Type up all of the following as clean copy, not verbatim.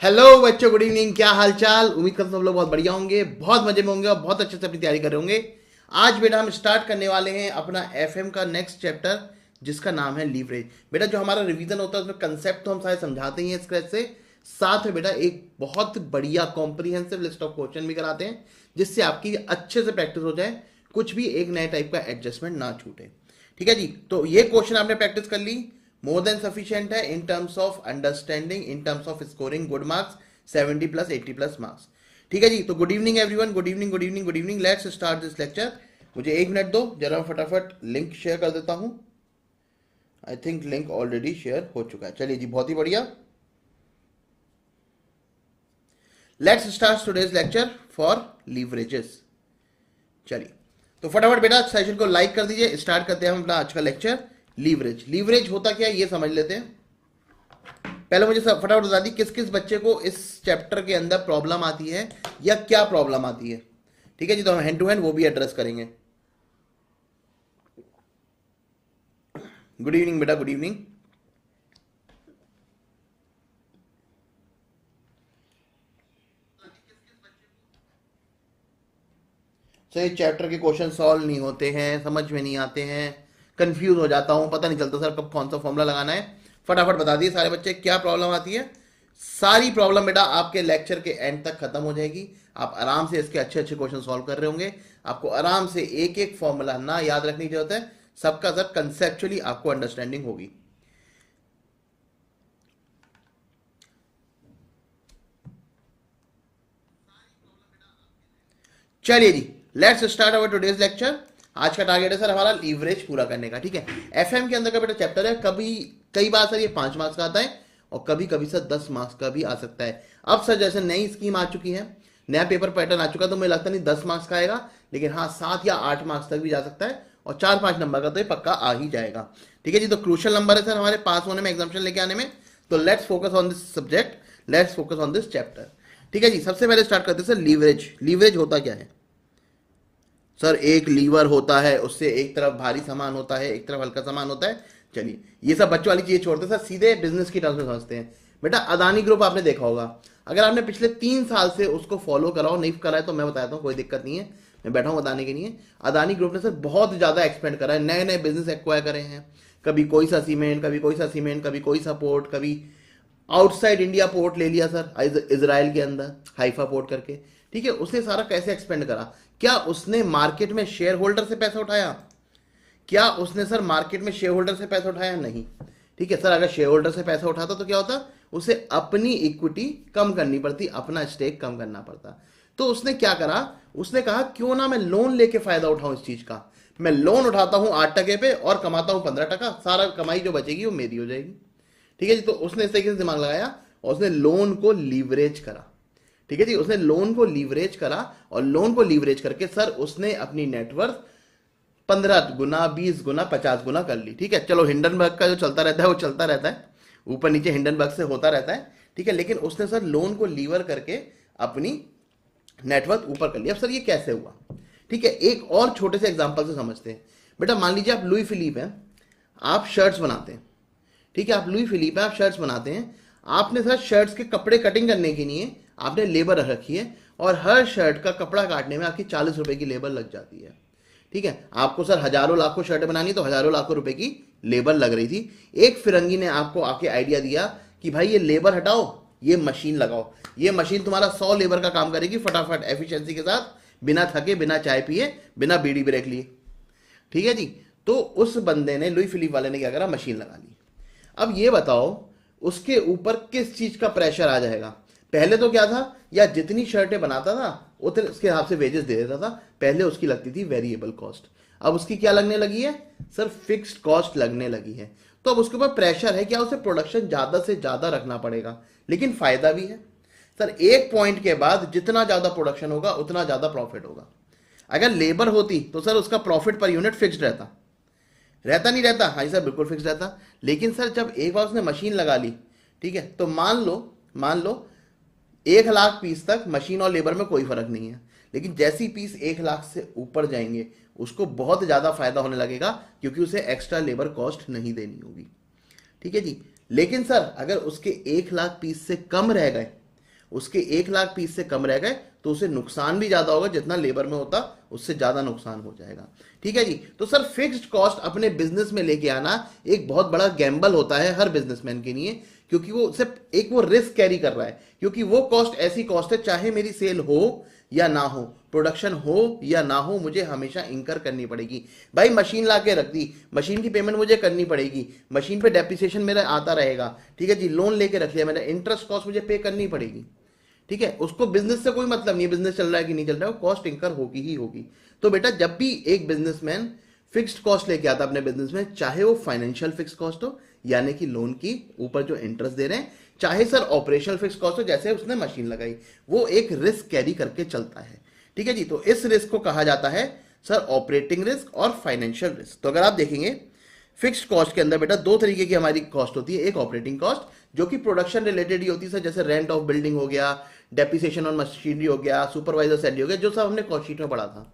Hello बच्चों, good evening. क्या हाल चाल? उम्मीद करता हूँ सब लोग बहुत बढ़िया होंगे, बहुत मजे में होंगे और बहुत अच्छे से अपनी तैयारी कर रहे होंगे। आज बेटा हम स्टार्ट करने वाले हैं अपना एफएम का नेक्स्ट चैप्टर, जिसका नाम है लीवरेज। बेटा जो हमारा रिवीजन होता है उसमें कंसेप्ट तो हम सारे समझाते ही हैं स्क्रैच से, साथ में बेटा एक बहुत बढ़िया कॉम्प्रिहेंसिव लिस्ट ऑफ क्वेश्चन भी कराते हैं, जिससे आपकी अच्छे से प्रैक्टिस हो जाए, कुछ भी एक नए टाइप का एडजस्टमेंट ना छूटे। ठीक है जी, तो ये क्वेश्चन आपने प्रैक्टिस कर ली, मोर देन सफिशिएंट है in terms of understanding, in terms of scoring good marks 70 plus 80 plus marks. ठीक है जी, तो good evening everyone, good evening good evening good evening. Let's start this lecture. मुझे एक minute दो, जरा मैं फटाफट लिंक शेयर कर देता हूं। I think link already share हो चुका है। चलिए जी, बहुत ही बढ़िया। Let's start today's lecture for leverages. चलिए, तो फटाफट बेटा सेशन को लाइक कर दीजिए। स्टार्ट करते हैं हम अपना आज का लेक्चर। लीवरेज, लीवरेज होता क्या है ये समझ लेते हैं। पहले मुझे सब फटाफट बता दी किस किस बच्चे को इस चैप्टर के अंदर प्रॉब्लम आती है या क्या प्रॉब्लम आती है। ठीक है जी, तो हम हैंड टू हैंड वो भी एड्रेस करेंगे। गुड इवनिंग बेटा, गुड इवनिंग। सो ये चैप्टर के क्वेश्चन सॉल्व नहीं होते हैं, समझ में नहीं आते हैं, कंफ्यूज हो जाता हूं, पता नहीं चलता सर कब कौन सा फॉर्मूला लगाना है। फटाफट बता दिए सारे बच्चे क्या प्रॉब्लम आती है। सारी प्रॉब्लम बेटा आपके लेक्चर के एंड तक खत्म हो जाएगी। आप आराम से इसके अच्छे अच्छे क्वेश्चन सॉल्व कर रहे होंगे। आपको आराम से एक एक फॉर्मूला ना याद रखने की जरूरत है, सबका सर कंसेप्चुअली आपको अंडरस्टैंडिंग होगी। चलिए जी, let's start our today's lecture. आज का टारगेट है सर हमारा लीवरेज पूरा करने का। ठीक है, एफएम के अंदर का बेटा चैप्टर है। कभी कई बार सर ये 5 मार्क्स का आता है और कभी कभी सर 10 मार्क्स का भी आ सकता है। अब सर जैसे नई स्कीम आ चुकी है, नया पेपर पैटर्न आ चुका है, तो मुझे लगता नहीं 10 मार्क्स का आएगा, लेकिन हाँ 7 या 8 मार्क्स तक भी जा सकता है और 4-5 नंबर का तो ये पक्का आ ही जाएगा। ठीक है जी, तो क्रूशल नंबर है सर हमारे पास होने में, एग्जामेशन लेके आने में। तो let's focus on this subject, let's focus on this chapter. ठीक है जी, सबसे पहले स्टार्ट करते हैं सर लीवरेज। लीवरेज होता क्या है सर? एक लीवर होता है, उससे एक तरफ भारी सामान होता है, एक तरफ हल्का सामान होता है। चलिए ये सब बच्चों वाली चीजें छोड़ते हैं सर, सीधे बिजनेस की टर्म्स में समझते हैं। बेटा अदानी ग्रुप आपने देखा होगा, अगर आपने पिछले 3 साल से उसको फॉलो कराओ, नहीं करा है तो मैं बताता हूँ, कोई दिक्कत नहीं है, मैं बैठा हूँ बताने के लिए। अदानी ग्रुप ने सर बहुत ज्यादा एक्सपेंड करा है, नए नए बिजनेस एक्वायर करे हैं। कभी कोई सा सीमेंट, कभी कोई सा सीमेंट, कभी कोई सा पोर्ट, कभी आउटसाइड इंडिया पोर्ट ले लिया सर, इसराइल के अंदर हाइफा पोर्ट करके। ठीक है, उसने सारा कैसे एक्सपेंड करा? क्या उसने मार्केट में शेयर होल्डर से पैसा उठाया? क्या उसने सर मार्केट में शेयर होल्डर से पैसा उठाया? नहीं। ठीक है सर, अगर शेयर होल्डर से पैसा उठाता तो क्या होता? उसे अपनी इक्विटी कम करनी पड़ती, अपना स्टेक कम करना पड़ता। तो उसने क्या करा? उसने कहा क्यों ना मैं लोन लेके फायदा उठाऊं इस चीज का। मैं लोन उठाता हूं 8% पे और कमाता हूं 15%, सारा कमाई जो बचेगी वो मेरी हो जाएगी। ठीक है जी, तो उसने इस तरीके से दिमाग लगाया और उसने लोन को लीवरेज करा। ठीक है जी, उसने लोन को लीवरेज करा और लोन को लीवरेज करके सर उसने अपनी नेटवर्थ 15 गुना, 20 गुना, 50 गुना कर ली। ठीक है, चलो हिंडनबर्ग का जो चलता रहता है वो चलता रहता है, ऊपर नीचे हिंडनबर्ग से होता रहता है। ठीक है, लेकिन उसने सर लोन को लीवर करके अपनी नेटवर्थ ऊपर कर लिया। अब सर ये कैसे हुआ? ठीक है, एक और छोटे से एग्जांपल से समझते हैं। बेटा मान लीजिए आप लुई फिलिप हैं, आप शर्ट्स बनाते हैं। ठीक है, आप लुई फिलिप है, आप शर्ट्स बनाते हैं। आपने सर शर्ट्स के कपड़े कटिंग करने के लिए आपने लेबर रख रखी है और हर शर्ट का कपड़ा काटने में आपकी 40 रुपए की लेबर लग जाती है। ठीक है, आपको सर हजारों लाखों शर्ट बनानी तो हजारों लाखों रुपए की लेबर लग रही थी। एक फिरंगी ने आपको आके आइडिया दिया कि भाई ये लेबर हटाओ, ये मशीन लगाओ, ये मशीन तुम्हारा 100 लेबर का काम करेगी फटाफट एफिशिएंसी के साथ, बिना थके, बिना चाय पिए, बिना बीड़ी ब्रेक लिए। ठीक है जी, तो उस बंदे ने, लुई फिलिप वाले ने क्या करा? मशीन लगा ली। अब ये बताओ उसके ऊपर किस चीज का प्रेशर आ जाएगा? पहले तो क्या था, या जितनी शर्टें बनाता था उतने उसके हिसाब से वेजेस दे देता था। पहले उसकी लगती थी वेरिएबल कॉस्ट, अब उसकी क्या लगने लगी है सर? फिक्स्ड कॉस्ट लगने लगी है। तो अब उसके ऊपर प्रेशर है, क्या उसे प्रोडक्शन ज्यादा से ज्यादा रखना पड़ेगा, लेकिन फायदा भी है सर। एक पॉइंट के बाद जितना ज्यादा प्रोडक्शन होगा उतना ज्यादा प्रॉफिट होगा। अगर लेबर होती तो सर उसका प्रॉफिट पर यूनिट फिक्स्ड रहता, रहता नहीं रहता? हाँ सर बिल्कुल फिक्स रहता। लेकिन सर जब एक बार उसने मशीन लगा ली, ठीक है, तो मान लो 1 लाख पीस तक मशीन और लेबर में कोई फर्क नहीं है। लेकिन जैसी पीस 1 लाख से ऊपर जाएंगे उसको बहुत ज्यादा फायदा होने लगेगा, क्योंकि उसे एक्स्ट्रा लेबर कॉस्ट नहीं देनी होगी। ठीक है जी, लेकिन सर अगर उसके 1 लाख पीस से कम रह गए, उसके 1 लाख पीस से कम रह गए तो उसे नुकसान भी ज्यादा होगा, जितना लेबर में होता उससे ज्यादा नुकसान हो जाएगा। ठीक है जी। तो सर फिक्स्ड कॉस्ट अपने बिजनेस में लेके आना एक बहुत बड़ा गैम्बल होता है हर बिजनेसमैन के लिए, क्योंकि वो सिर्फ एक वो रिस्क कैरी कर रहा है, क्योंकि वो कॉस्ट ऐसी कॉस्ट है चाहे मेरी सेल हो या ना हो, प्रोडक्शन हो या ना हो, मुझे हमेशा इंकर करनी पड़ेगी। भाई मशीन ला के रख दी, मशीन की पेमेंट मुझे करनी पड़ेगी, मशीन पे डेप्रिसिएशन मेरा आता रहेगा। ठीक है जी। लोन लेके रख लिया, मेरा इंटरेस्ट कॉस्ट मुझे पे करनी पड़ेगी। ठीक है। उसको बिजनेस से कोई मतलब नहीं, बिजनेस चल रहा है कि नहीं चल रहा है, वो कॉस्ट इंकर होगी ही होगी। तो बेटा जब भी एक बिजनेसमैन फिक्स्ड कॉस्ट लेके आता अपने बिजनेस में, चाहे वो फाइनेंशियल फिक्स कॉस्ट हो यानी कि लोन की ऊपर जो इंटरेस्ट दे रहे हैं, चाहे सर ऑपरेशनल फिक्स कॉस्ट हो जैसे उसने मशीन लगाई, वो एक रिस्क कैरी करके चलता है। ठीक है जी। तो इस रिस्क को कहा जाता है सर ऑपरेटिंग रिस्क और फाइनेंशियल रिस्क। तो अगर आप देखेंगे फिक्स्ड कॉस्ट के अंदर बेटा दो तरीके की हमारी कॉस्ट होती है, एक ऑपरेटिंग कॉस्ट जो कि प्रोडक्शन रिलेटेड ही होती है सर, जैसे रेंट ऑफ बिल्डिंग हो गया, डेप्रिसिएशन ऑन मशीनरी हो गया, सुपरवाइजर सैलरी हो गया, जो सब हमने कॉस्ट शीट में पढ़ा था।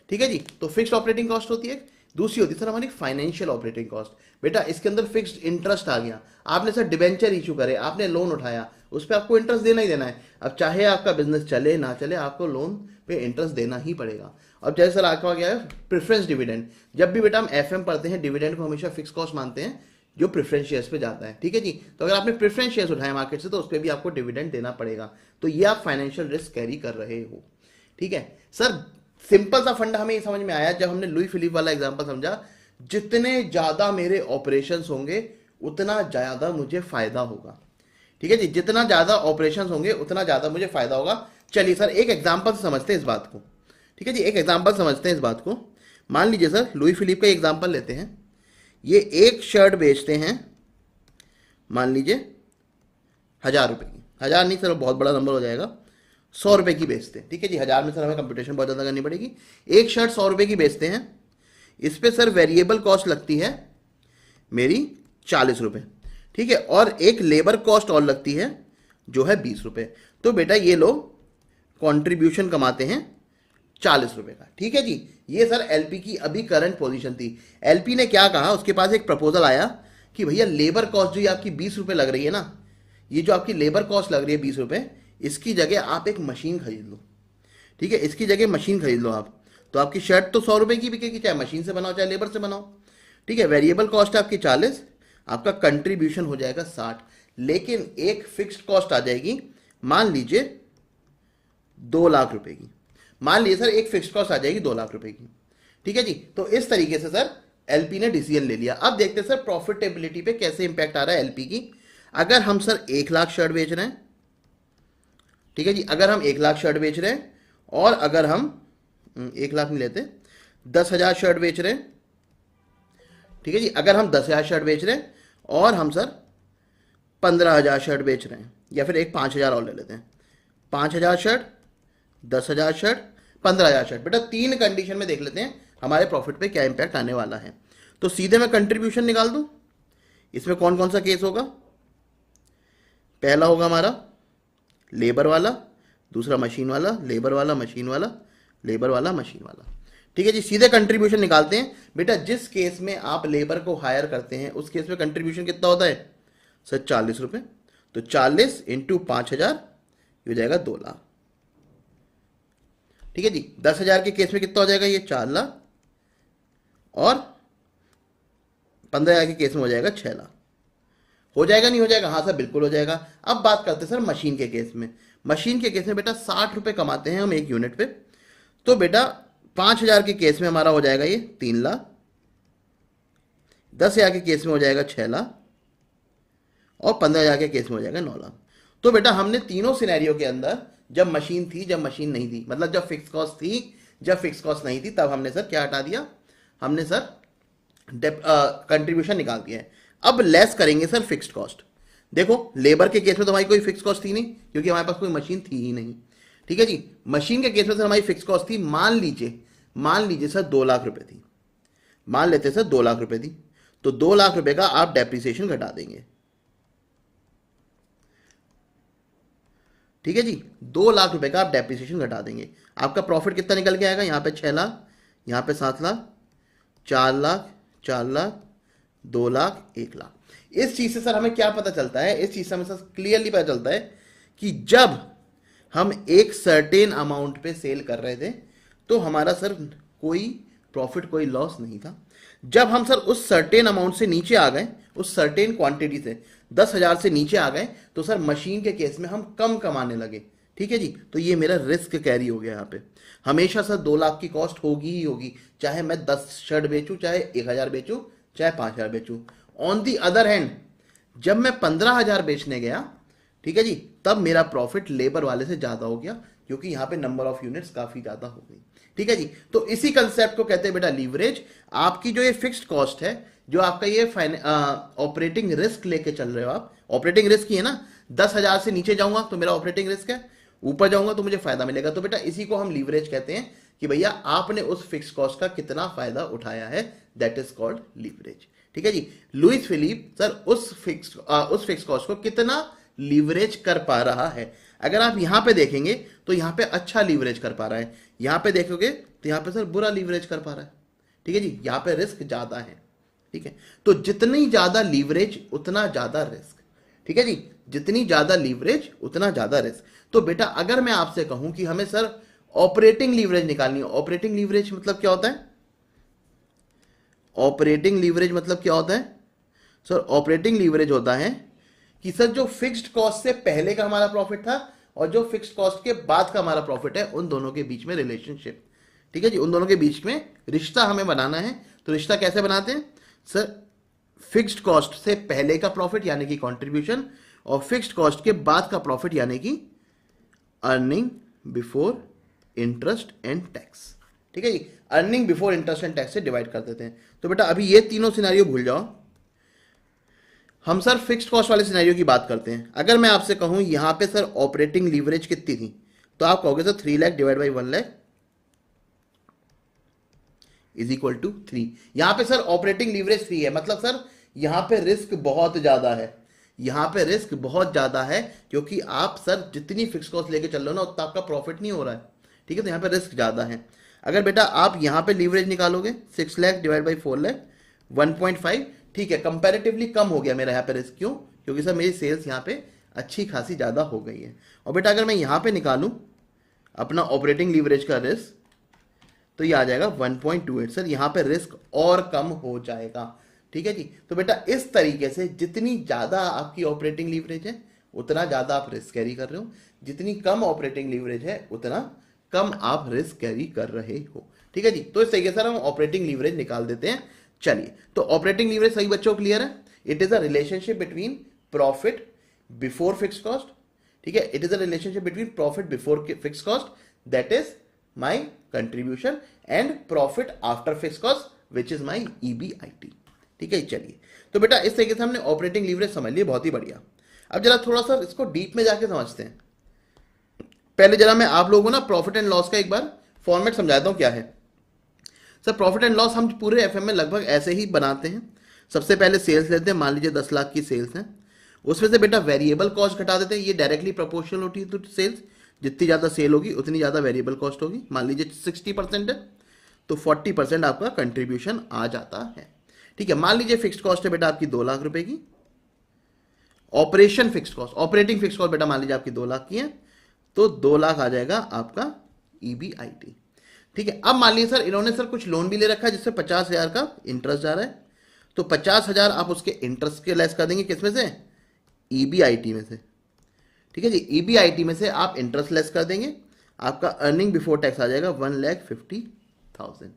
ठीक है जी। तो फिक्स्ड ऑपरेटिंग कॉस्ट होती है। दूसरी होती है सर हमारी फाइनेंशियल ऑपरेटिंग कॉस्ट। बेटा इसके अंदर फिक्स्ड इंटरेस्ट आ गया, आपने सर डिबेंचर इशू करे, आपने लोन उठाया, उस पर आपको इंटरेस्ट देना ही देना है। अब चाहे आपका बिजनेस चले ना चले, आपको लोन पे इंटरेस्ट देना ही पड़ेगा। अब जैसे सर आपका गया है प्रेफरेंस डिविडेंड, जब भी बेटा हम एफएम पढ़ते हैं डिविडेंड को हमेशा फिक्स कॉस्ट मानते हैं जो प्रेफरेंस शेयर्स पे जाता है। ठीक है जी। तो अगर आपने प्रेफरेंस शेयर्स उठाए मार्केट से तो उस पर भी आपको डिविडेंड देना पड़ेगा। तो ये आप फाइनेंशियल रिस्क कैरी कर रहे हो। ठीक है सर। सिंपल सा फंडा हमें ये समझ में आया जब हमने लुई फिलिप वाला एग्जांपल समझा, जितने ज्यादा मेरे ऑपरेशंस होंगे उतना ज्यादा मुझे फायदा होगा। ठीक है जी। जितना ज्यादा ऑपरेशंस होंगे उतना ज्यादा मुझे फायदा होगा। चलिए सर एक एग्जांपल से समझते हैं इस बात को। ठीक है जी। एक एग्जांपल समझते हैं इस बात को। मान लीजिए सर लुई फिलिप का एग्जांपल लेते हैं। ये एक शर्ट बेचते हैं, मान लीजिए 1,000 रुपए की, 1,000 नहीं सर बहुत बड़ा नंबर हो जाएगा, 100 रुपए की बेचते हैं। ठीक है जी। 1,000 में सर हमें कंप्यूटेशन बहुत ज्यादा करनी पड़ेगी। एक शर्ट 100 रुपए की बेचते हैं, इस पे सर वेरिएबल कॉस्ट लगती है मेरी 40 रुपए। ठीक है। और एक लेबर कॉस्ट और लगती है जो है 20 रुपए। तो बेटा ये लोग कंट्रीब्यूशन कमाते हैं 40 रुपए का। ठीक है जी। ये सर एलपी की अभी करंट पोजीशन थी। एलपी ने क्या कहा, उसके पास एक प्रपोजल आया कि भैया लेबर कॉस्ट जो ये आपकी 20 रुपए लग रही है ना, ये जो आपकी लेबर कॉस्ट लग रही है 20 रुपए, इसकी जगह आप एक मशीन खरीद लो। ठीक है। इसकी जगह मशीन खरीद लो आप, तो आपकी शर्ट तो 100 रुपए की बिकेगी, चाहे मशीन से बनाओ चाहे लेबर से बनाओ। ठीक है। वेरिएबल कॉस्ट है आपकी 40, आपका कंट्रीब्यूशन हो जाएगा 60, लेकिन एक फिक्स्ड कॉस्ट आ जाएगी मान लीजिए 2 लाख रुपए की। मान लीजिए सर एक फिक्स्ड कॉस्ट आ जाएगी 2 लाख रुपए की। ठीक है जी। तो इस तरीके से सर एलपी ने डिसीजन ले लिया। अब देखते हैं सर प्रॉफिटेबिलिटी पे कैसे इंपैक्ट आ रहा है एलपी की। अगर हम सर 1 लाख शर्ट बेच रहे हैं, ठीक है जी, अगर हम 1 लाख शर्ट बेच रहे हैं और अगर हम 1 लाख नहीं लेते, 10,000 शर्ट बेच रहे हैं। ठीक है जी। अगर हम 10,000 शर्ट बेच रहे हैं और हम सर 15,000 शर्ट बेच रहे हैं, या फिर एक 5,000 और ले लेते हैं, 5,000 शर्ट, 10,000 शर्ट, 15,000 शर्ट। बेटा 3 कंडीशन में देख लेते हैं हमारे प्रॉफिट पे क्या इंपैक्ट आने वाला है। तो सीधे मैं कंट्रीब्यूशन निकाल दूं। इसमें कौन कौन सा केस होगा? पहला होगा हमारा लेबर वाला, दूसरा मशीन वाला, लेबर वाला, मशीन वाला, लेबर वाला, मशीन वाला। ठीक है जी। सीधे कंट्रीब्यूशन निकालते हैं। बेटा जिस केस में आप लेबर को हायर करते हैं उस केस में कंट्रीब्यूशन कितना होता है सर? 40 रुपए। तो 40 इंटू 5,000 हो जाएगा 2 लाख। ठीक है जी। 10,000 के केस में कितना हो जाएगा ये? 4 लाख। और 15,000 के केस में हो जाएगा 6 लाख। हो जाएगा नहीं हो जाएगा? हाँ सर बिल्कुल हो जाएगा। अब बात करते हैं सर मशीन के केस में। मशीन के केस में बेटा 60 रुपए कमाते हैं हम एक यूनिट पे। तो बेटा 5,000 के केस में हमारा हो जाएगा ये 3 लाख, 10,000 के केस में हो जाएगा 6 लाख, और 15,000 के केस में हो जाएगा 9 लाख। तो बेटा हमने तीनों सिनेरियो के अंदर, जब मशीन थी जब मशीन नहीं थी, मतलब जब फिक्स कॉस्ट थी जब फिक्स कॉस्ट नहीं थी, तब हमने सर क्या हटा दिया? हमने सर कंट्रीब्यूशन निकाल दिया है। अब लेस करेंगे सर फिक्स्ड कॉस्ट। देखो लेबर के केस में तो हमारी कोई फिक्स कॉस्ट थी नहीं क्योंकि हमारे पास कोई मशीन थी ही नहीं। ठीक है जी। मशीन के केस में सर हमारी फिक्स कॉस्ट थी, मान लीजिए सर 2 लाख रुपए थी, मान लेते सर 2 लाख रुपए थी। तो 2 लाख रुपए का आप डेप्रिसिएशन घटा देंगे। ठीक है जी। 2 लाख रुपए का आप डेप्रिसिएशन घटा देंगे। आपका प्रॉफिट कितना निकल के आएगा? यहां पे 6 लाख, यहां पे 7 लाख, 4 लाख, 4 लाख, 2 लाख, 1 लाख। इस चीज से सर हमें क्या पता चलता है? इस चीज से हमें सर क्लियरली पता चलता है कि जब हम एक सर्टेन अमाउंट पे सेल कर रहे थे, तो हमारा सर कोई प्रॉफिट कोई लॉस नहीं था। जब हम सर उस सर्टेन अमाउंट से नीचे आ गए, उस सर्टेन क्वांटिटी से 10,000 से नीचे आ गए, तो सर मशीन के केस में हम कम कमाने लगे। ठीक है जी, तो ये मेरा रिस्क कैरी हो गया यहाँ पे। हमेशा सर 2 लाख की कॉस्ट होगी ही होगी, चाहे मैं 10 शर्ट बेचूं, चाहे 1,000 बेचूं, चाहे 5,000 बेचूं। ऑन दी अदर हैंड जब मैं 15,000 बेचने गया, ठीक है जी, तब मेरा प्रॉफिट लेबर वाले से ज्यादा हो गया, क्योंकि यहां पे नंबर ऑफ यूनिट्स काफी ज्यादा हो गई। ठीक है जी, तो इसी कंसेप्ट को कहते हैं बेटा लीवरेज। आपकी जो ये फिक्स्ड कॉस्ट है, जो आपका ये ऑपरेटिंग रिस्क लेके चल रहे हो आप, ऑपरेटिंग रिस्क ही है ना। 10,000 से नीचे जाऊंगा तो मेरा ऑपरेटिंग रिस्क है, ऊपर जाऊंगा तो मुझे फायदा मिलेगा। तो बेटा इसी को हम लीवरेज कहते हैं कि भैया आपने उस फिक्स कॉस्ट का कितना फायदा उठाया है, दैट इज कॉल्ड लीवरेज। ठीक है जी, लुइस फिलिप सर उस फिक्स कॉस्ट को कितना लीवरेज कर पा रहा है। अगर आप यहां पे देखेंगे तो यहां पे अच्छा लीवरेज कर पा रहा है, यहां पे देखोगे तो यहां पे सर बुरा लीवरेज कर पा रहा है। ठीक है जी, यहां पे रिस्क ज्यादा है। ठीक है, तो जितनी ज्यादा लीवरेज उतना ज्यादा रिस्क। ठीक है जी, जितनी ज्यादा लीवरेज उतना ज्यादा रिस्क। तो बेटा अगर मैं आपसे कहूं कि हमें सर ऑपरेटिंग लीवरेज निकालनी है, ऑपरेटिंग लीवरेज मतलब क्या होता है? ऑपरेटिंग लीवरेज मतलब क्या होता है सर? ऑपरेटिंग लीवरेज होता है कि सर जो फिक्स्ड कॉस्ट से पहले का हमारा प्रॉफिट था और जो फिक्स्ड कॉस्ट के बाद का हमारा प्रॉफिट है, उन दोनों के बीच में रिलेशनशिप। ठीक है जी, उन दोनों के बीच में रिश्ता हमें बनाना है। तो रिश्ता कैसे बनाते हैं सर? फिक्स्ड कॉस्ट से पहले का प्रॉफिट यानी कि कंट्रीब्यूशन, और फिक्स्ड कॉस्ट के बाद का प्रॉफिट यानी कि earning before interest and tax. ठीक है जी, earning before interest and tax से डिवाइड कर देते हैं। तो बेटा अभी ये तीनों सिनेरियो भूल जाओ, हम सर फिक्स्ड कॉस्ट वाले सिनेरियो की बात करते हैं। अगर मैं आपसे कहूं यहां पे सर ऑपरेटिंग लीवरेज कितनी थी, तो आप कहोगे sir 3 lakh divide by 1 lakh is equal to 3। यहां पे सर ऑपरेटिंग लीवरेज 3 है, मतलब सर यहां पे रिस्क बहुत ज्यादा है। यहां पे रिस्क बहुत ज्यादा है क्योंकि आप सर जितनी फिक्स कॉस्ट लेके चल रहे हो ना, उतना आपका प्रॉफिट नहीं हो रहा है। ठीक है, तो यहां पे रिस्क ज्यादा है। अगर बेटा आप यहां पे लीवरेज निकालोगे 6 लाख डिवाइड बाई 4 लाख 1.5, ठीक है, कंपैरेटिवली कम हो गया मेरा यहाँ पे रिस्क। क्यों? क्योंकि सर मेरी सेल्स यहाँ पे अच्छी खासी ज़्यादा हो गई है। और बेटा अगर मैं यहाँ पे निकालूं अपना ऑपरेटिंग लीवरेज का रिस्क, तो ये आ जाएगा 1.28। सर यहाँ पे रिस्क और कम हो जाएगा। ठीक है जी, तो बेटा इस तरीके से जितनी ज़्यादा आपकी ऑपरेटिंग लीवरेज है उतना ज़्यादा आप रिस्क कैरी कर रहे हो, जितनी कम ऑपरेटिंग लीवरेज है उतना कम आप रिस्क कैरी कर रहे हो। ठीक है जी, तो इस तरीके से हम ऑपरेटिंग लीवरेज निकाल देते हैं। चलिए, तो ऑपरेटिंग लीवरेज सही बच्चों क्लियर है? It is a relationship between profit before fix cost. ठीक है, it is a relationship between profit before fix cost, that is my contribution, and profit after fix cost which is my EBIT. ठीक है, चलिए, तो बेटा इस तरीके से हमने ऑपरेटिंग लीवरेज समझ लिया, बहुत ही बढ़िया। अब जरा थोड़ा सा इसको डीप में जाके समझते हैं। पहले जरा मैं आप लोगों को ना प्रॉफिट एंड लॉस का एक बार फॉर्मेट समझाता हूं क्या है। सर प्रॉफिट एंड लॉस हम पूरे एफएम में लगभग ऐसे ही बनाते हैं। सबसे पहले सेल्स लेते हैं, मान लीजिए 10 लाख की सेल्स है, उसमें से बेटा वेरिएबल कॉस्ट घटा देते हैं। ये डायरेक्टली प्रोपोर्शनल होती है तो सेल्स, जितनी ज़्यादा सेल होगी उतनी ज़्यादा वेरिएबल कॉस्ट होगी। मान लीजिए 60% है तो 40% आपका कंट्रीब्यूशन आ जाता है। ठीक है, मान लीजिए फिक्स्ड कॉस्ट है बेटा आपकी 2 लाख रुपए की, operation fixed cost, operating fixed cost बेटा मान लीजिए आपकी 2 लाख की है, तो 2 लाख आ जाएगा आपका ईबीआईटी। ठीक है, अब मान लीजिए सर इन्होंने सर कुछ लोन भी ले रखा है जिससे 50,000 का इंटरेस्ट जा रहा है, तो 50,000 आप उसके इंटरेस्ट के लेस कर देंगे, किसमें से? ईबीआईटी में से। ठीक है जी, ईबीआईटी में से आप इंटरेस्ट लेस कर देंगे, आपका अर्निंग बिफोर टैक्स आ जाएगा 1,50,000।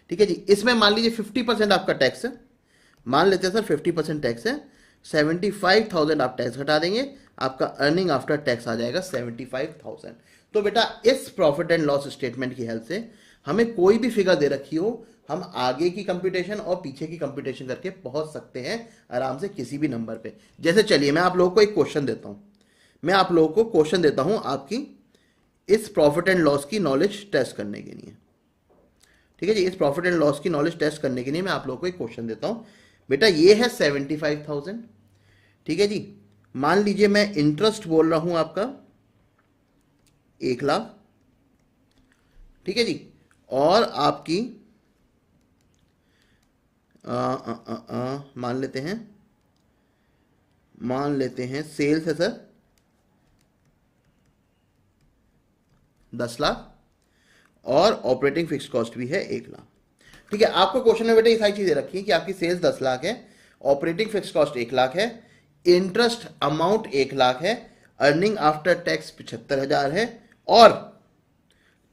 ठीक है जी, इसमें मान लीजिए 50% आपका टैक्स है, मान लेते हैं सर 50% टैक्स है, 75,000 आप टैक्स घटा देंगे, आपका अर्निंग आफ्टर टैक्स आ जाएगा 75,000। तो बेटा इस प्रॉफिट एंड लॉस स्टेटमेंट की हेल्प से हमें कोई भी फिगर दे रखी हो, हम आगे की कंप्यूटेशन और पीछे की कंप्यूटेशन करके पहुंच सकते हैं आराम से किसी भी नंबर पे। जैसे चलिए मैं आप लोगों को एक क्वेश्चन देता हूं, मैं आप लोगों को क्वेश्चन देता हूं आपकी इस प्रॉफिट एंड लॉस की नॉलेज टेस्ट करने के लिए। ठीक है जी, इस प्रॉफिट एंड लॉस की नॉलेज टेस्ट करने के लिए मैं आप लोगों को एक क्वेश्चन देता हूं। बेटा ये है 75,000। ठीक है जी, मान लीजिए मैं इंटरेस्ट बोल रहा हूं आपका 1 लाख। ठीक है जी, और आपकी मान लेते हैं सेल्स है सर 10 लाख और ऑपरेटिंग फिक्स कॉस्ट भी है 1 लाख। ठीक है, आपको क्वेश्चन में बेटा ये सारी चीजें रखी है कि आपकी सेल्स 10 लाख है, ऑपरेटिंग फिक्स कॉस्ट 1 लाख है, इंटरेस्ट अमाउंट 1 लाख है, अर्निंग आफ्टर टैक्स 75,000 है और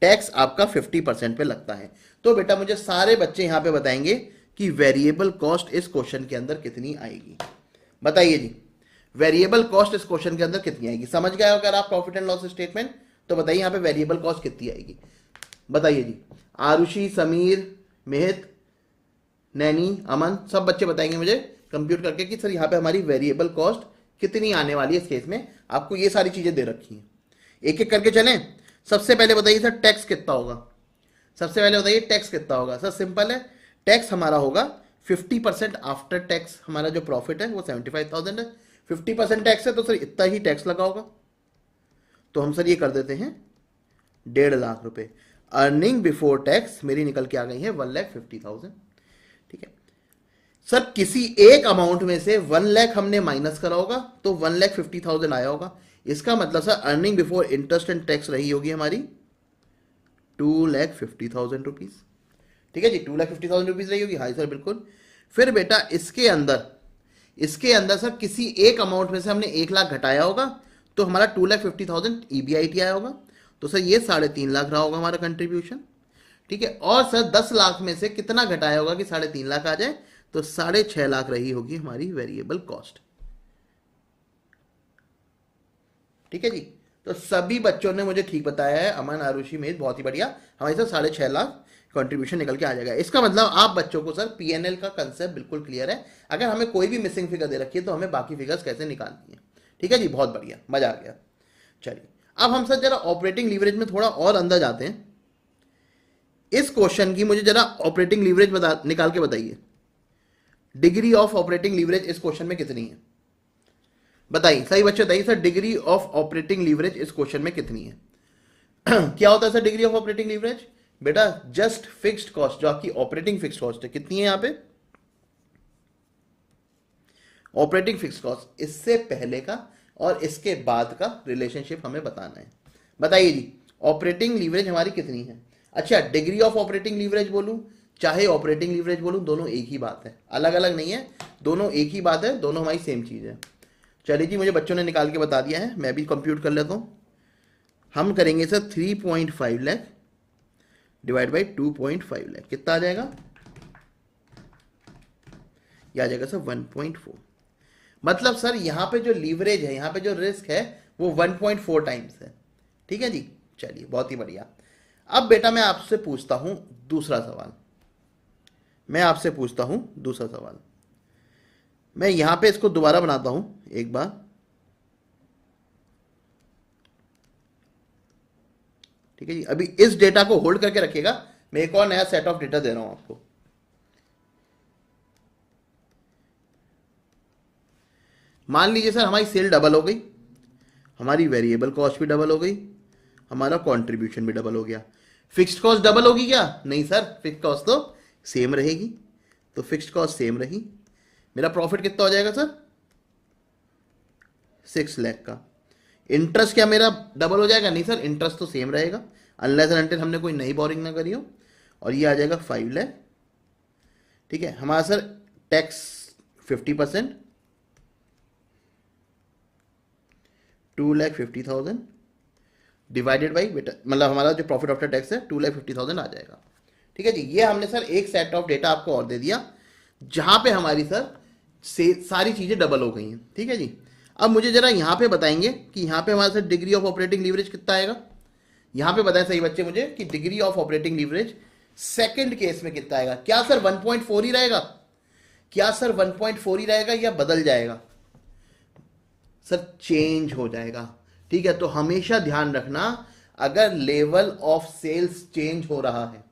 टैक्स आपका 50% पे लगता है। तो बेटा मुझे सारे बच्चे यहां पे बताएंगे कि वेरिएबल कॉस्ट इस क्वेश्चन के अंदर कितनी आएगी। बताइए जी, वेरिएबल कॉस्ट इस क्वेश्चन के अंदर कितनी आएगी? समझ गए अगर आप प्रॉफिट एंड लॉस स्टेटमेंट, तो बताइए यहां पे वेरिएबल कॉस्ट कितनी आएगी। बताइए जी, आरुषि, समीर, मेहित, नैनी, अमन, सब बच्चे बताएंगे मुझे कंप्यूट करके कि सर यहाँ पे हमारी वेरिएबल कॉस्ट कितनी आने वाली है। इस केस में आपको ये सारी चीजें दे रखी हैं, एक एक करके चलें। सबसे पहले बताइए सर टैक्स कितना होगा? सबसे पहले बताइए टैक्स कितना होगा? सर सिंपल है, टैक्स हमारा होगा 50% आफ्टर टैक्स। हमारा जो प्रॉफिट है वो 75,000 है, 50% टैक्स है तो सर इतना ही टैक्स लगा होगा। तो हम सर ये कर देते हैं 1.5 लाख रुपए। अर्निंग बिफोर टैक्स मेरी निकल के आ गई है 1,50,000। ठीक है सर, किसी एक अमाउंट में से 1 लाख हमने माइनस करा होगा तो 1,50,000 आया होगा। इसका मतलब sir earning before interest and tax रही होगी हमारी 2,50,000 रुपीज। ठीक है जी, 2,50,000 रुपीज रही होगी। हाँ सर बिल्कुल। फिर बेटा इसके अंदर सर किसी एक अमाउंट में से हमने 1 लाख घटाया होगा तो हमारा 2,50,000 EBIT आया होगा। तो सर ये 3.5 लाख रहा होगा हमारा कंट्रीब्यूशन। ठीक है, और सर 10 लाख में से कितना घटाया होगा कि 3.5 लाख आ जाए? तो 6.5 लाख रही होगी हमारी वेरिएबल कॉस्ट। ठीक है जी, तो सभी बच्चों ने मुझे ठीक बताया है, अमन, आरुषि, मेज, बहुत ही बढ़िया। हमारे सर 6.5 लाख कंट्रीब्यूशन निकल के आ जाएगा। इसका मतलब आप बच्चों को सर PNL का कंसेप्ट बिल्कुल क्लियर है। अगर हमें कोई भी मिसिंग फिगर दे रखी है तो हमें बाकी फिगर्स कैसे निकालनी है। ठीक है जी, बहुत बढ़िया, मजा आ गया। चलिए अब हम सर जरा ऑपरेटिंग लीवरेज में थोड़ा और अंदर जाते हैं। इस क्वेश्चन की मुझे जरा ऑपरेटिंग लीवरेज निकाल के बताइए। डिग्री ऑफ ऑपरेटिंग लीवरेज इस क्वेश्चन में कितनी है? बताइए सही बच्चे, बताइए sir degree of operating leverage इस क्वेश्चन में कितनी है? क्या होता है sir degree of operating leverage? बेटा जस्ट फिक्स्ड कॉस्ट, जो आपकी ऑपरेटिंग फिक्स्ड कॉस्ट है, कितनी है यहां पे? ऑपरेटिंग फिक्स्ड कॉस्ट, इससे पहले का और इसके बाद का रिलेशनशिप हमें बताना है। बताइए जी, ऑपरेटिंग लीवरेज हमारी कितनी है? अच्छा, डिग्री ऑफ ऑपरेटिंग लीवरेज बोलूं चाहे ऑपरेटिंग लीवरेज बोलूं, दोनों एक ही बात है, अलग अलग नहीं है, दोनों एक ही बात है, दोनों हमारी सेम चीज है। चलिए जी, मुझे बच्चों ने निकाल के बता दिया है, मैं भी कंप्यूट कर लेता हूं। हम करेंगे sir 3.5 lakh divide by 2.5 lakh, कितना आ जाएगा? यह आ जाएगा सर 1.4। मतलब सर यहां पे जो लीवरेज है, यहां पे जो रिस्क है वो 1.4 टाइम्स है। ठीक है जी, चलिए बहुत ही बढ़िया। अब बेटा मैं आपसे पूछता हूं दूसरा सवाल। मैं यहां पे इसको दोबारा बनाता हूं एक बार। ठीक है जी, अभी इस डेटा को होल्ड करके रखिएगा, मैं एक और नया सेट ऑफ डेटा दे रहा हूं आपको। मान लीजिए सर हमारी सेल डबल हो गई, हमारी वेरिएबल कॉस्ट भी डबल हो गई, हमारा कंट्रीब्यूशन भी डबल हो गया। फिक्स्ड कॉस्ट डबल होगी क्या? नहीं सर, फिक्स्ड कॉस्ट तो सेम रहेगी। तो फिक्स्ड कॉस्ट सेम रही, मेरा प्रॉफिट कितना हो जाएगा सर? 6 लाख का। इंटरेस्ट क्या मेरा डबल हो जाएगा? नहीं सर, इंटरेस्ट तो सेम रहेगा अनलेस एंड अनटिल हमने कोई नई बोरिंग ना करी हो। और ये आ जाएगा 5 लाख। ठीक है, हमारा सर टैक्स 50%, 2,50,000 डिवाइडेड बाई, बेटा मतलब हमारा जो प्रॉफिट आफ्टर टैक्स है 2,50,000 आ जाएगा। ठीक है जी, ये हमने सर एक सेट ऑफ डेटा आपको और दे दिया जहां पे हमारी सर से सारी चीजें डबल हो गई हैं। ठीक है जी, अब मुझे जरा यहां पे बताएंगे कि यहां पे हमारा sir degree of operating leverage कितना आएगा? यहां पे बताएं सही बच्चे मुझे कि degree of operating leverage second case में कितना आएगा? क्या सर 1.4 ही रहेगा? क्या सर 1.4 ही रहेगा या बदल जाएगा? सर चेंज हो जाएगा। ठीक है, तो हमेशा ध्यान रखना, अगर लेवल ऑफ सेल्स चेंज हो रहा है,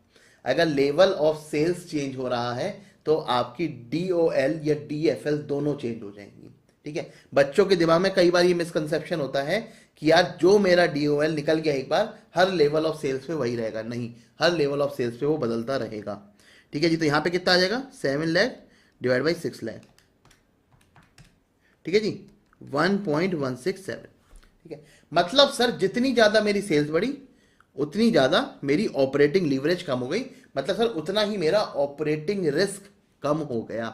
अगर लेवल ऑफ सेल्स चेंज हो रहा है तो आपकी DOL या DFL दोनों चेंज हो जाएंगी। ठीक है, बच्चों के दिमाग में कई बार ये मिसकंसेप्शन होता है कि यार जो मेरा DOL निकल गया एक बार, हर लेवल ऑफ सेल्स पे वही रहेगा। नहीं, हर लेवल ऑफ सेल्स पे वो बदलता रहेगा। ठीक है जी, तो यहां पे कितना आ जाएगा? 7 लाख डिवाइड बाई 6 लाख। ठीक है जी, 1.167। ठीक है, मतलब सर जितनी ज्यादा मेरी सेल्स बढ़ी उतनी ज़्यादा मेरी ऑपरेटिंग लीवरेज कम हो गई, मतलब सर उतना ही मेरा ऑपरेटिंग रिस्क कम हो गया।